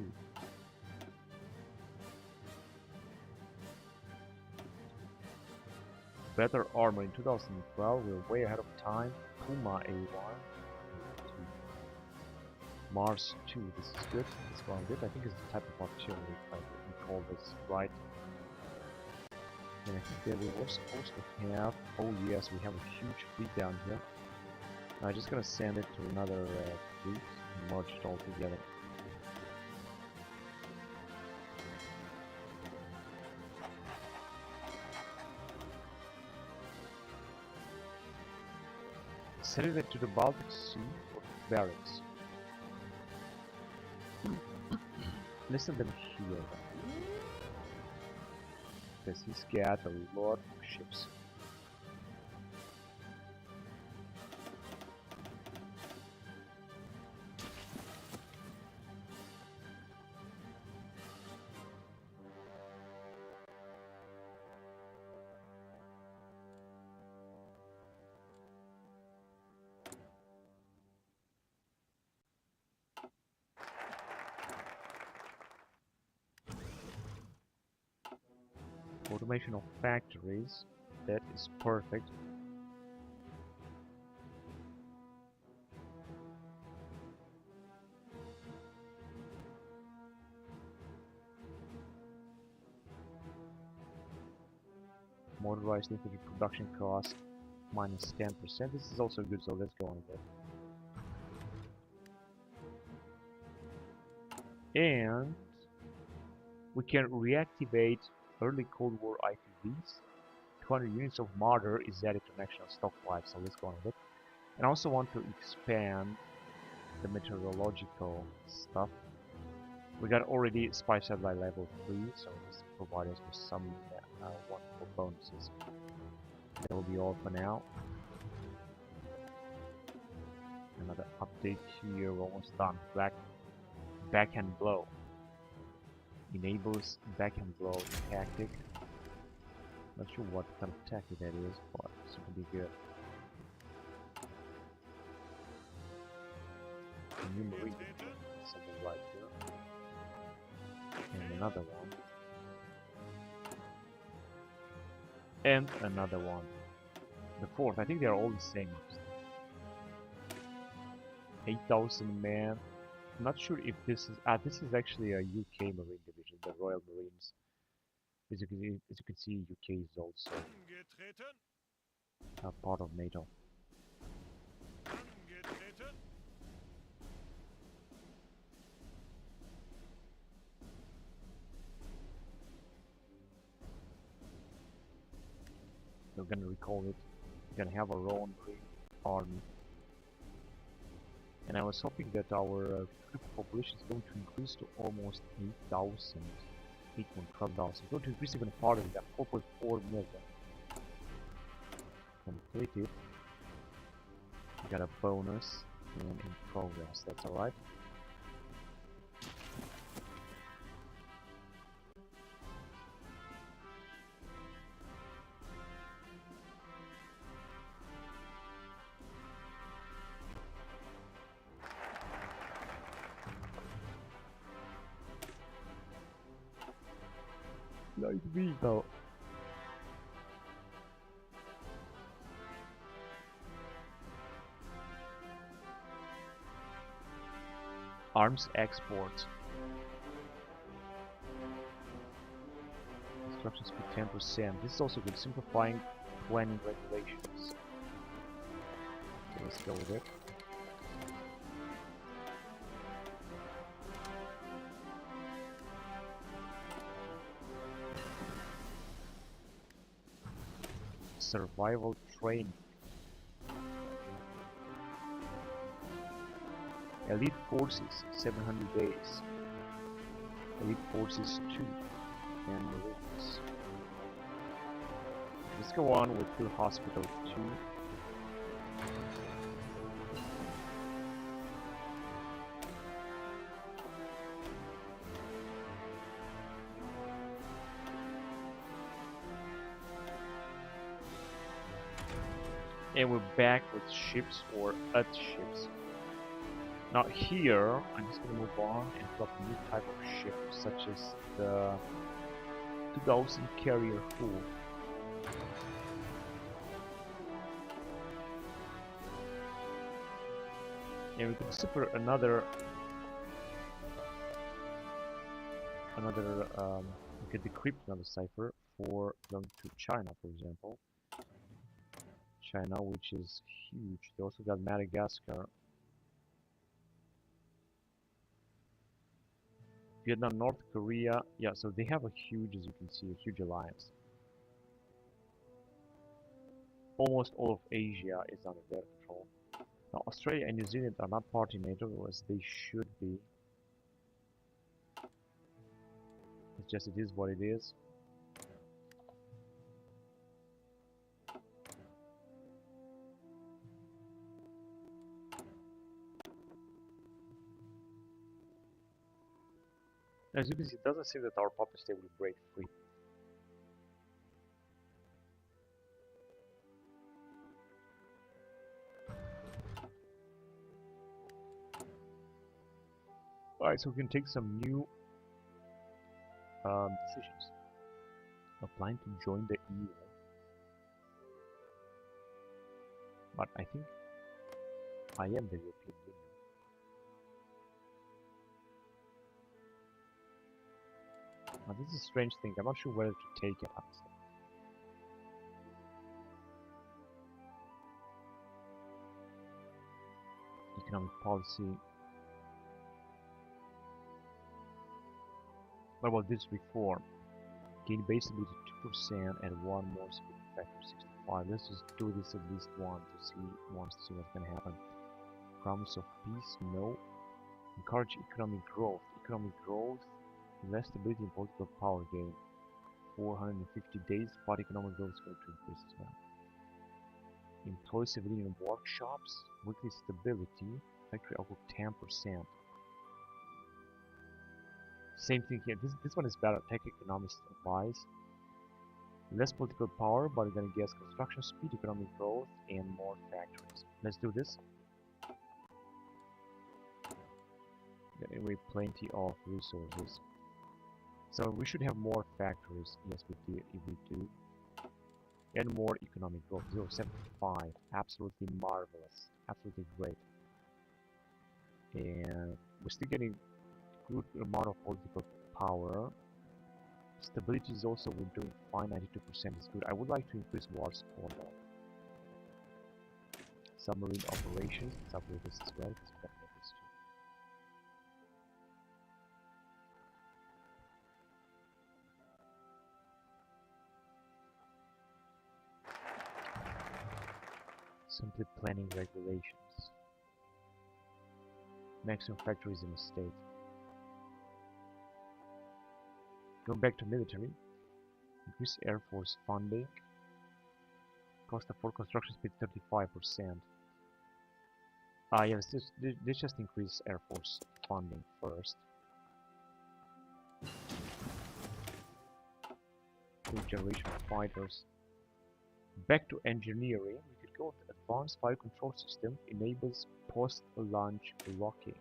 Better armor in 2012, we're way ahead of time. Puma A1, Mars 2, this is good, this one good. I think it's the type of artillery, if I recall this right. And I think that we were supposed to have, oh yes, we have a huge fleet down here. I'm just gonna send it to another fleet and merge it all together. Send it to the Baltic Sea for barracks. Listen to them here. Because he's got a lot of ships. Automation of factories, that is perfect. Motorized infantry production cost minus 10%. This is also good, so let's go on with it. And we can reactivate early Cold War IPVs. 200 units of mortar is added to national stockpile, so let's go on with it. And I also want to expand the meteorological stuff. We got already spy satellite level 3, so this provides us with some wonderful bonuses. That will be all for now. Another update here, we're almost done. Backhand blow. Enables backhand blow tactic. Not sure what kind of tactic that is, but it's going to be good. A new marine, something right here. And another one. And another one. The fourth, I think they are all the same. 8,000 men. I'm not sure if this is actually a UK Marine Division, the Royal Marines. As you can see, UK is also a part of NATO. We're gonna recall it. We're gonna have our own Marine army. And I was hoping that our population is going to increase to almost 8,000, 8,000. It's going to increase even farther than that, 4.4 million. Completed. We got a bonus and in progress, that's alright. Like me though. Arms exports. Construction speed 10%. This is also good. Simplifying planning regulations. So let's go with it. survival training. Elite Forces, 700 days. Elite Forces 2, and Marines. Let's go on with Field Hospital 2. And we're back with ships or at ships. Now here, I'm just going to move on and drop a new type of ship, such as the 2000 Carrier Full. And we can super another we can decrypt another cipher for going to China, for example. China, which is huge. They also got Madagascar, Vietnam, North Korea. Yeah, so they have a huge, as you can see, a huge alliance. Almost all of Asia is under their control. Now, Australia and New Zealand are not part in NATO, as they should be. It's just, it is what it is. As you can see, it doesn't seem that our puppet state will break free. Alright, so we can take some new decisions. Applying to join the EU. But I think I am the European Union. Now this is a strange thing. I'm not sure whether to take it, honestly. Economic policy. What about this reform? Gain base stability 2% and one more speed factor 65. Let's just do this at least once to see what's gonna happen. Promise of peace, no. Encourage economic growth. Economic growth, less stability and political power gain. 450 days, but economic growth is going to increase as well. Employ civilian workshops, weekly stability, factory output 10%. Same thing here. This one is better. Tech economists advise. Less political power, but you're gonna guess construction speed, economic growth, and more factories. Let's do this. Anyway, plenty of resources. So we should have more factories. Yes, we do. If we do, and more economic growth. 0.75. Absolutely marvelous. Absolutely great. And we're still getting good amount of political power. Stability is also, we're doing fine. 92% is good. I would like to increase war support though. Submarine operations, let's upgrade this as well, because we got this too. Simply planning regulations. Maximum factories in the state. Going back to military, increase Air Force funding, cost of construction speed 35%. Yes, this just increase Air Force funding first. New generation fighters. Back to engineering, we could go with advanced fire control system, enables post-launch locking.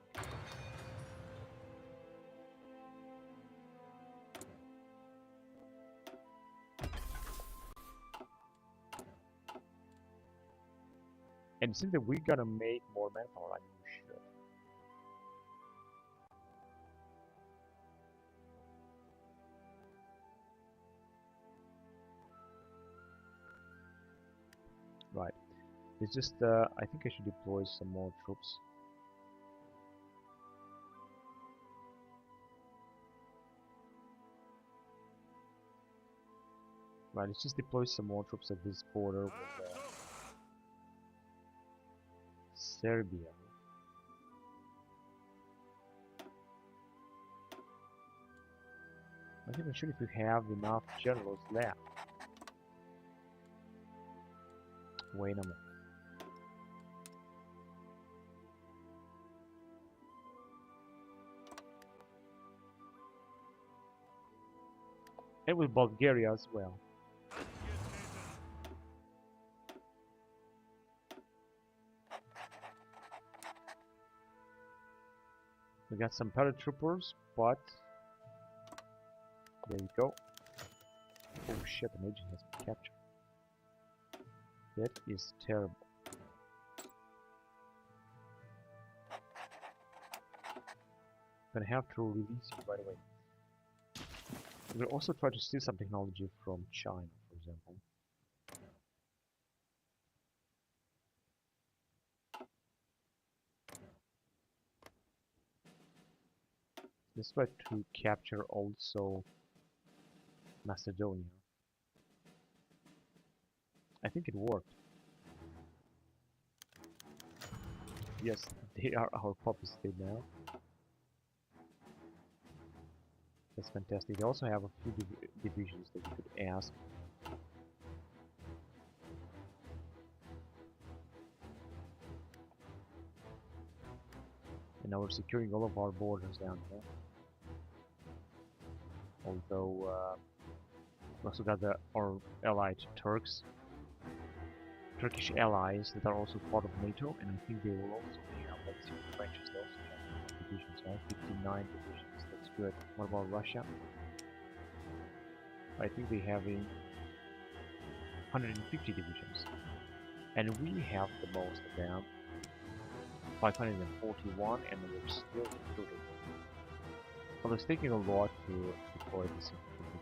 And since that we gotta make more manpower, I think we should. Right. It's just, I think I should deploy some more troops. Right, let's just deploy some more troops at this border with Serbia. I'm not even sure if we have enough generals left. Wait a minute. And with Bulgaria as well. We got some paratroopers, but there we go. Oh shit, an agent has been captured. That is terrible. I'm gonna have to release you right away. We'll also try to steal some technology from China, for example. Let's try to capture also Macedonia. I think it worked. Yes, they are our puppet state now. That's fantastic. They also have a few divisions that you could ask. And now we're securing all of our borders down here. Although we also got our allied Turks, Turkish allies that are also part of NATO, and I think they will also have, let's see, the French they also have divisions, right? 59 divisions, that's good. What about Russia? I think they have 150 divisions, and we have the most of them, 541, and we're still recruiting. Well, it's taking a lot to deploy this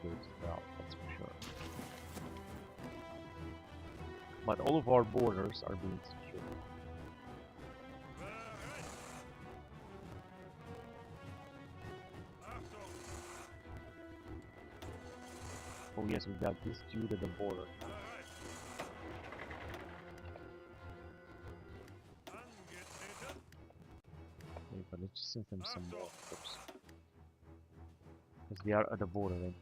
brigades as well, that's for sure. But all of our borders are being secured. Oh yes, we got this dude at the border. Okay, but let's just send them some more troops. Because they are at the border then.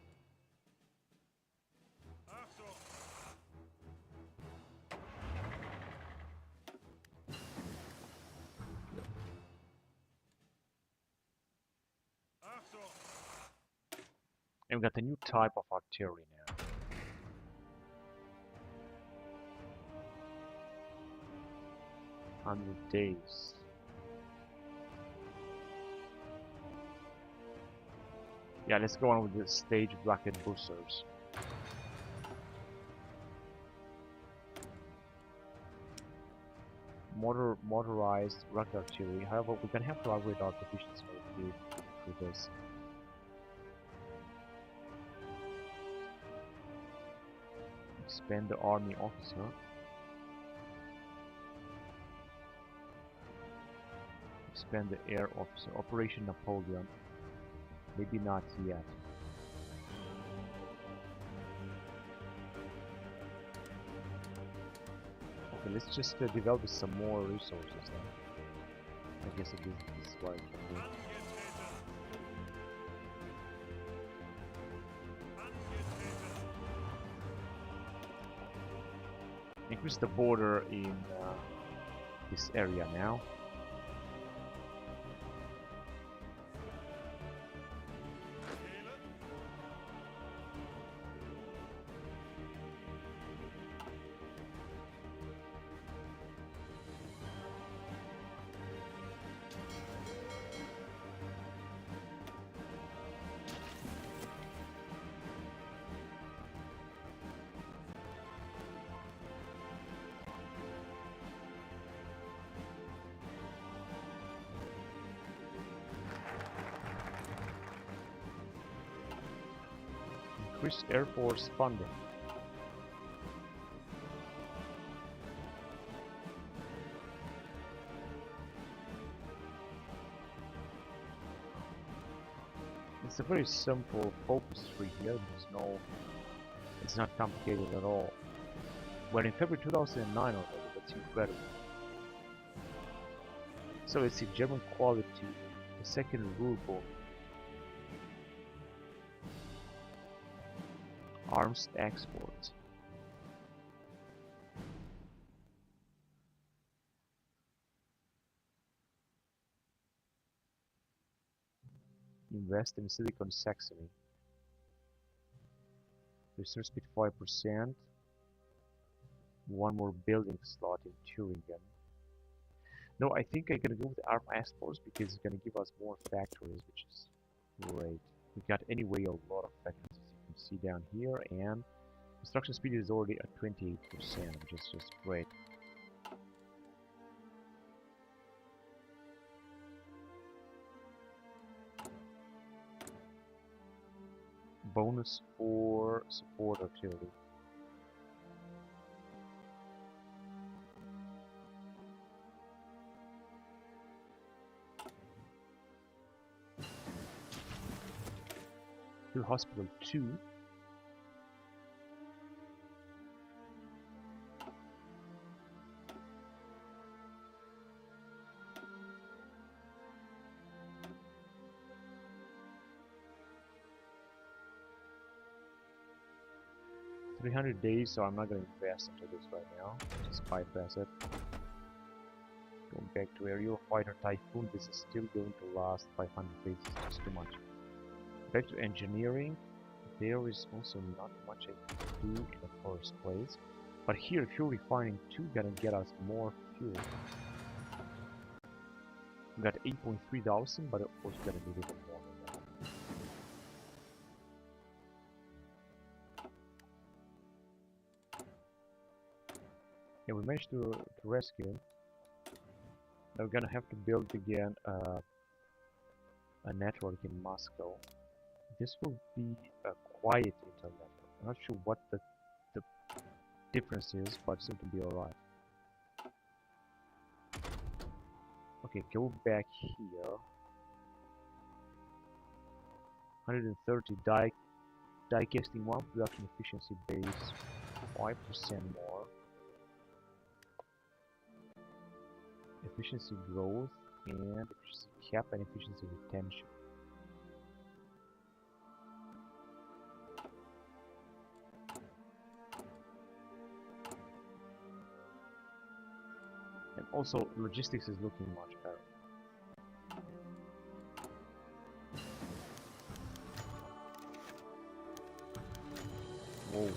And we got a new type of artillery now. Hundred days. Yeah, let's go on with the stage bracket boosters. Motorized rocket artillery. However, we're gonna have to upgrade our divisions for this. Expand the army officer. Expand the air officer. Operation Napoleon. Maybe not yet. Okay, let's just develop some more resources then. I guess this is what I can do. Increase the border in this area now. Increase Air Force funding. It's a very simple focus tree here. There's no It's not complicated at all. We're in February 2009 already. That's incredible. So it's a German quality, the second rule book. Arms exports. Invest in Silicon Saxony. Research speed 5%. One more building slot in Turingen. No, I think I'm gonna go with ARM exports because it's gonna give us more factories, which is great. We got anyway a lot of factories, as you can see down here, and construction speed is already at 28%, which is just great. Bonus for support artillery. Hill Hospital 2. $300 so I'm not going to invest into this right now. Just bypass it. Going back to Aerial Fighter Typhoon. This is still going to last 500 days. It's just too much. Back to engineering. There is also not much I can do in the first place. But here, fuel refining 2 gonna get us more fuel. We got 8.3 thousand, but of course we're gonna need even more than that. Yeah, we managed to rescue him. Now we're gonna have to build again a network in Moscow. This will be a quiet internet. I'm not sure what the difference is, but it seems to be alright. Okay, go back here. 130 die casting 1, production efficiency base 5% more. Efficiency growth and efficiency cap and efficiency retention. And also logistics is looking much better. Whoa.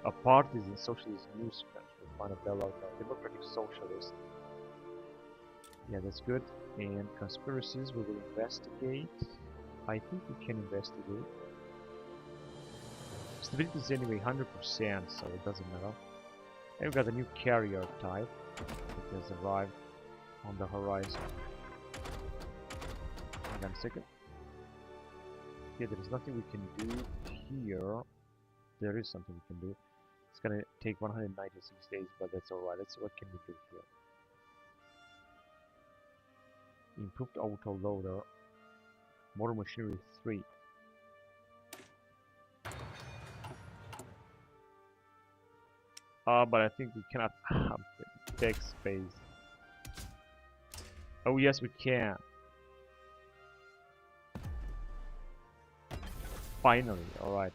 A party is in socialist news country. Find a bell out there. Democratic Socialist. Yeah, that's good. And conspiracies we will investigate. I think we can investigate. Stability is anyway 100%, so it doesn't matter. And we've got a new carrier type that has arrived on the horizon. Hang on a second. Yeah, there is nothing we can do here. There is something we can do. It's gonna take 196 days, but that's alright. Let's see what can we do here. Improved auto loader. Motor machinery 3. But I think we cannot have the deck space. Oh yes, we can. Finally, alright.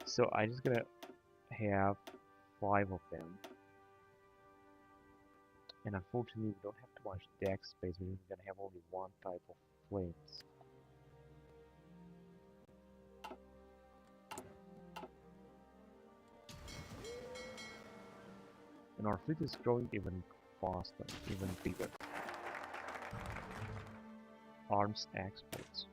So I'm just gonna have 5 of them. And unfortunately we don't have too much deck space, we're gonna have only one type of planes. And our fleet is growing even faster, even bigger. Arms exports.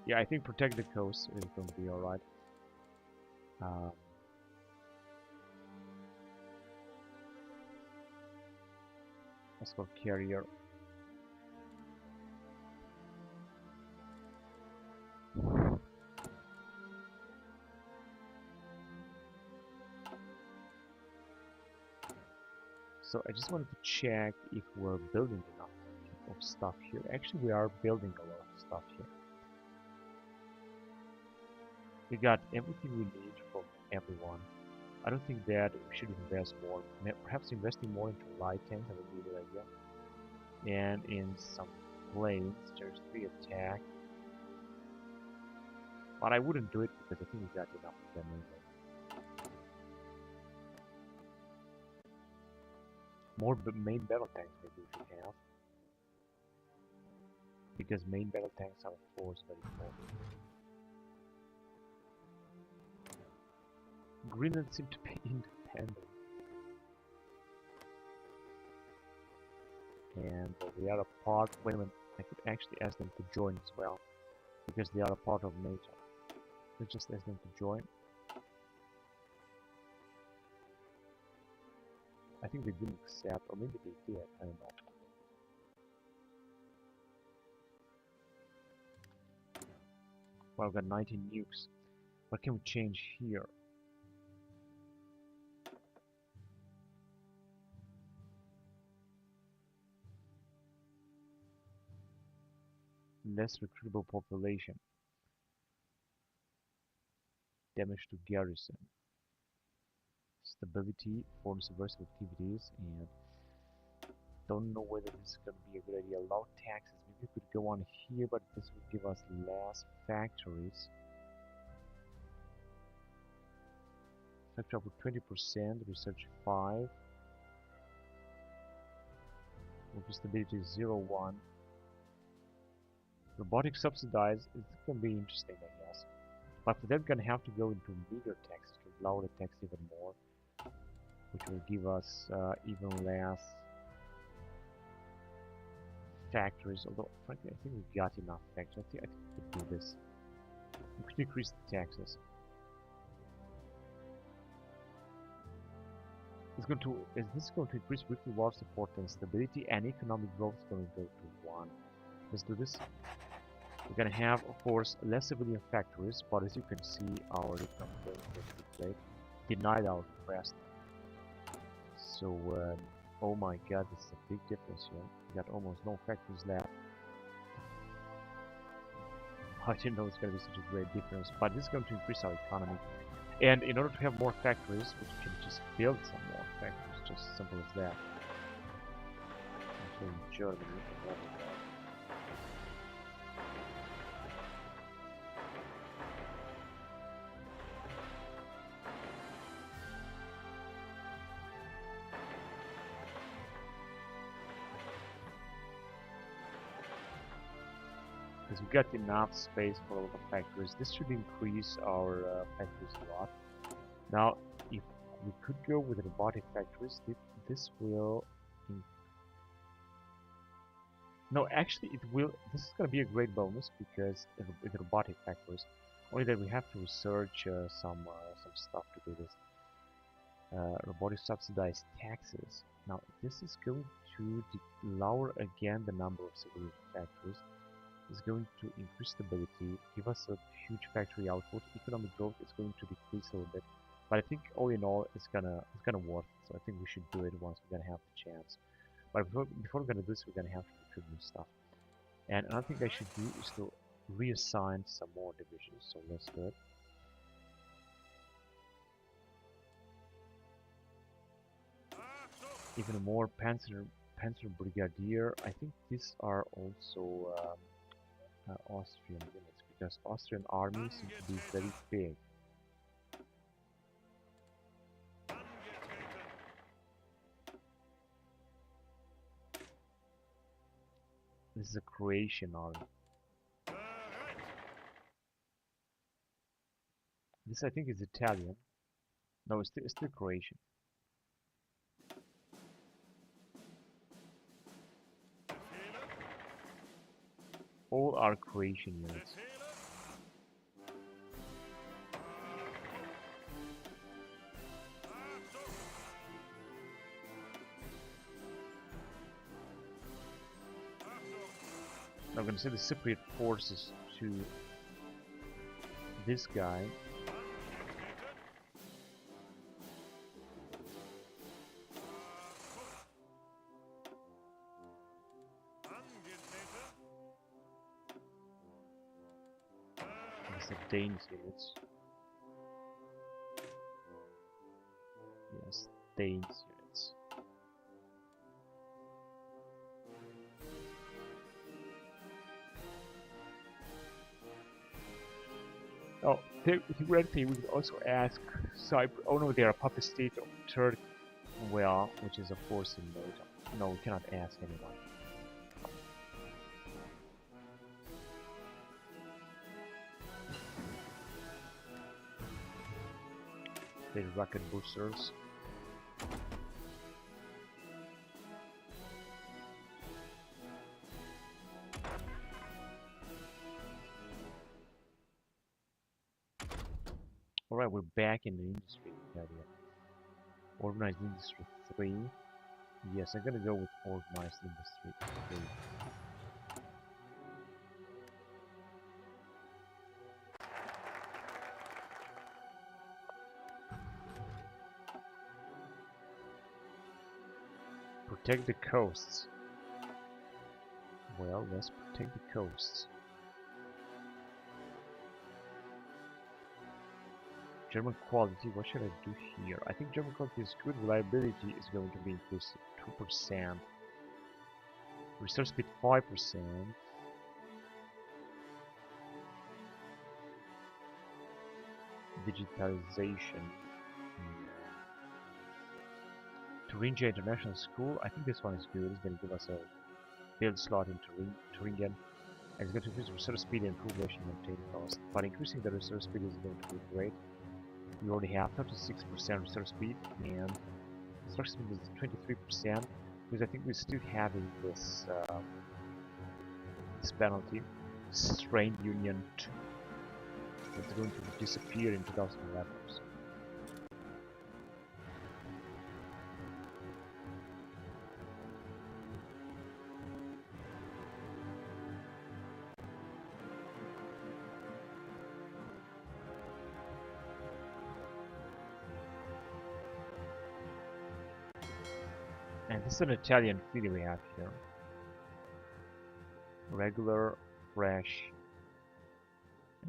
Yeah, I think protect the coast is going to be alright. As for carrier. So I just wanted to check if we're building enough of stuff here. Actually, we are building a lot of stuff here. We got everything we need from everyone. I don't think that we should invest more. Perhaps investing more into light tanks, that would be a good idea. And in some planes, there's 3 attack. But I wouldn't do it because I think we got enough of them anyway. More main battle tanks maybe we should have. Because main battle tanks are of course very important. Greenland seem to be independent. And the other part, wait a minute, I could actually ask them to join as well. Because they are a part of NATO. Let's just ask them to join. I think they didn't accept, or maybe they did, I don't know. Well, I've got 19 nukes. What can we change here? Less recruitable population. Damage to garrison. Stability for subversive activities, and don't know whether this is going to be a good idea. Low taxes, maybe we could go on here, but this would give us less factories. Factory up to 20%, research 5. Worker stability 0.1. Robotics subsidized, it's going to be interesting, I guess. But for that, we're going to have to go into bigger taxes to lower the tax even more, which will give us even less factories. Although, frankly, I think we've got enough factories. I think we could do this. We could decrease the taxes. Is this going to increase weekly war support and stability, and economic growth is going to go to 1. Let's do this. We're going to have, of course, less civilian factories, but as you can see, our economic growth is displayed. Denied our request. So, oh my god, this is a big difference here. We got almost no factories left. I didn't know it's going to be such a great difference, but this is going to increase our economy. And in order to have more factories, we can just build some more factories, just as simple as that. Actually, in Germany, because we got enough space for a lot of factories. This should increase our factories a lot. Now, if we could go with robotic factories, this will... No, actually it will... This is going to be a great bonus, because with robotic factories, only that we have to research some stuff to do this. Robotic subsidized taxes. Now, this is going to lower again the number of civilian factories. Is going to increase stability, give us a huge factory output. Economic growth is going to decrease a little bit, but I think all in all it's gonna work. So I think we should do it once we're gonna have the chance. But before we're gonna do this, we're gonna have to recruit new stuff. And another thing I should do is to reassign some more divisions. So let's do it. Even more Panzer Brigadier. I think these are also Austrian units, because Austrian armies seem to be very big. This is a Croatian army. This I think is Italian. No, it's still Croatian. All are Croatian units. Now I'm going to send the Cypriot forces to this guy. Sustained units. Yes, sustained units. Oh, theoretically, we could also ask Cyprus. Oh no, they are a puppet state of Turkey. Well, which is of course in NATO. No, we cannot ask anyone. The rocket boosters. Alright, we're back in the industry area. Organized industry 3. Yes, I'm gonna go with organized industry 3. Protect the coasts. Well, let's protect the coasts. German quality, what should I do here? I think German quality is good. Reliability is going to be increased to 2%. Research speed 5%. Digitalization. Thuringia International School, I think this one is good. It's going to give us a build slot in Thuringen. And it's going to increase research speed and improve ratio maintain cost. But increasing the research speed is going to be great. We already have 36% research speed and research speed is 23% because I think we're still having this this penalty, strained union 2. It's going to disappear in 2011. And this is an Italian feeder we have here. Regular, fresh,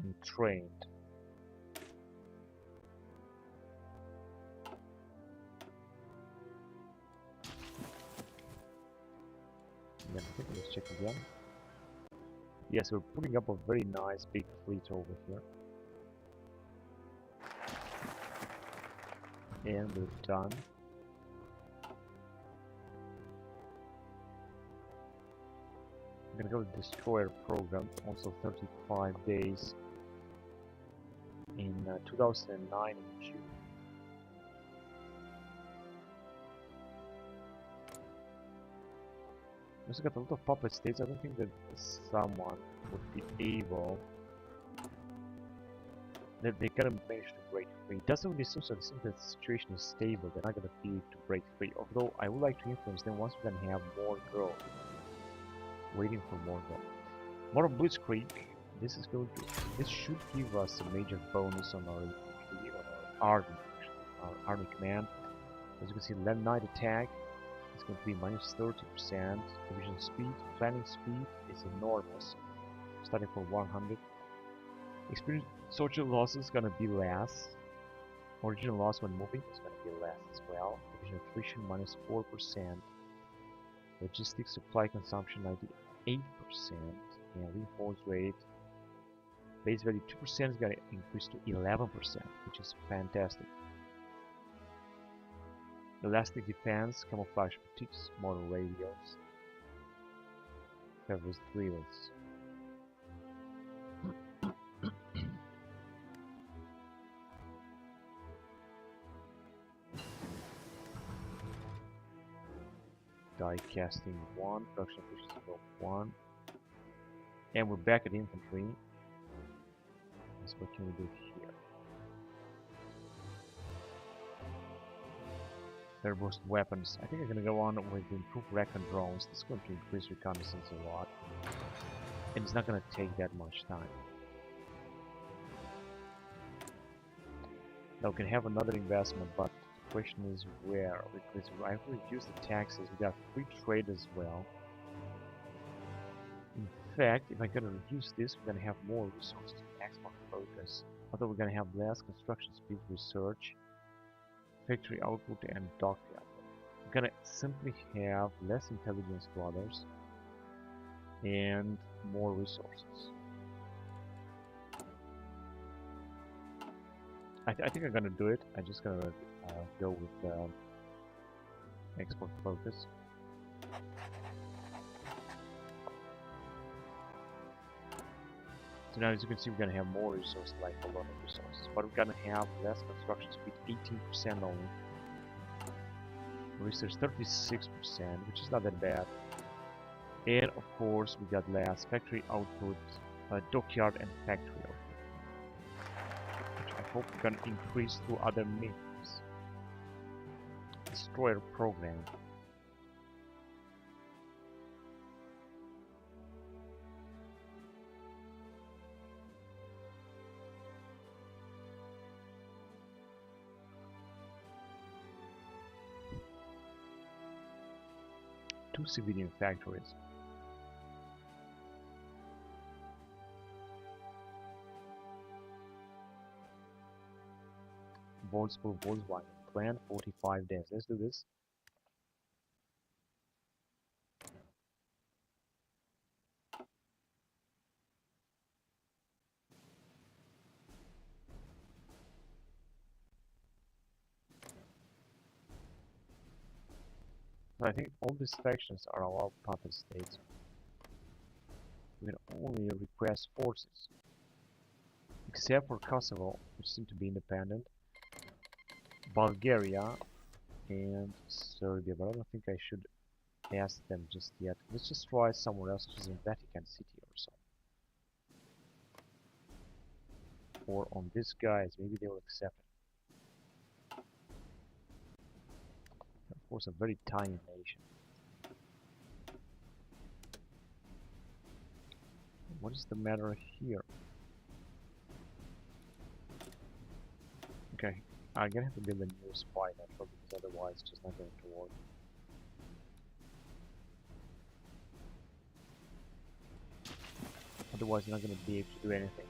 and trained. Then let's check again. Yes, we're putting up a very nice big fleet over here. And we're done. I'm gonna go with destroyer program, also 35 days in 2009 in June. We also got a lot of puppet states. I don't think that someone would be able that they're gonna manage to break free. Doesn't really seem so. It seems that the situation is stable. They're not gonna be able to break free. Although I would like to influence them once we can have more growth. Waiting for more growth. More Blitzkrieg. This should give us a major bonus on our infantry, on our army command. As you can see, land night attack is going to be minus 30%. Division speed, planning speed is enormous, starting from 100. Experience social loss is going to be less. Original loss when moving is going to be less as well. Division attrition minus 4%. Logistics supply consumption 98%. And reinforce rate base value 2% is going to increase to 11%, which is fantastic. Elastic defense, camouflage boutiques, model radios, favors drills. Die casting 1, production efficiency of 1. And we're back at infantry. So what can we do here? Airburst weapons. I think I'm gonna go on with the improved recon drones. This is going to increase reconnaissance a lot. And it's not gonna take that much time. Now we can have another investment, but the question is where? Because I have to reduce the taxes. We got free trade as well. In fact, if I'm gonna reduce this, we're gonna have more resources to export further. focus. Although we're gonna have less construction speed, research, factory output, and dockyard. We're gonna simply have less intelligence to others and more resources. I think I'm gonna do it. I'm just gonna go with export focus. So now, as you can see, we're gonna have more resources, like a lot of resources, but we're gonna have less construction speed, 18% only. Research 36%, which is not that bad. And of course, we got less factory output, dockyard, and factory output, which I hope we're gonna increase through other means. Destroyer program. Two civilian factories. Wolfsburg, Volkswagen plant, 45 days. Let's do this. I think all these factions are allowed puppet states. We can only request forces, except for Kosovo, which seem to be independent, Bulgaria, and Serbia, but I don't think I should ask them just yet. Let's just try somewhere else, such as in Vatican City or so. Or on these guys, maybe they will accept it. Of course, a very tiny nation. What is the matter here? Okay, I'm gonna have to build a new spy network because otherwise it's just not going to work. Otherwise, you're not going to be able to do anything.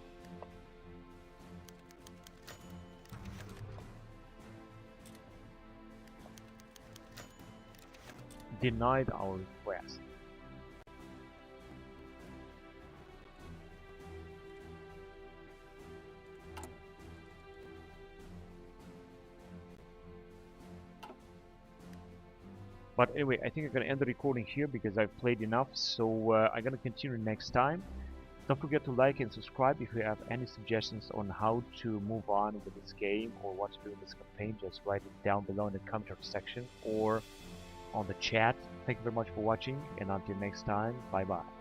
Denied our request. But anyway, I think I'm going to end the recording here because I've played enough, so I'm going to continue next time. Don't forget to like and subscribe. If you have any suggestions on how to move on with this game or what to do in this campaign, just write it down below in the comment section or on the chat. Thank you very much for watching, and until next time, bye bye.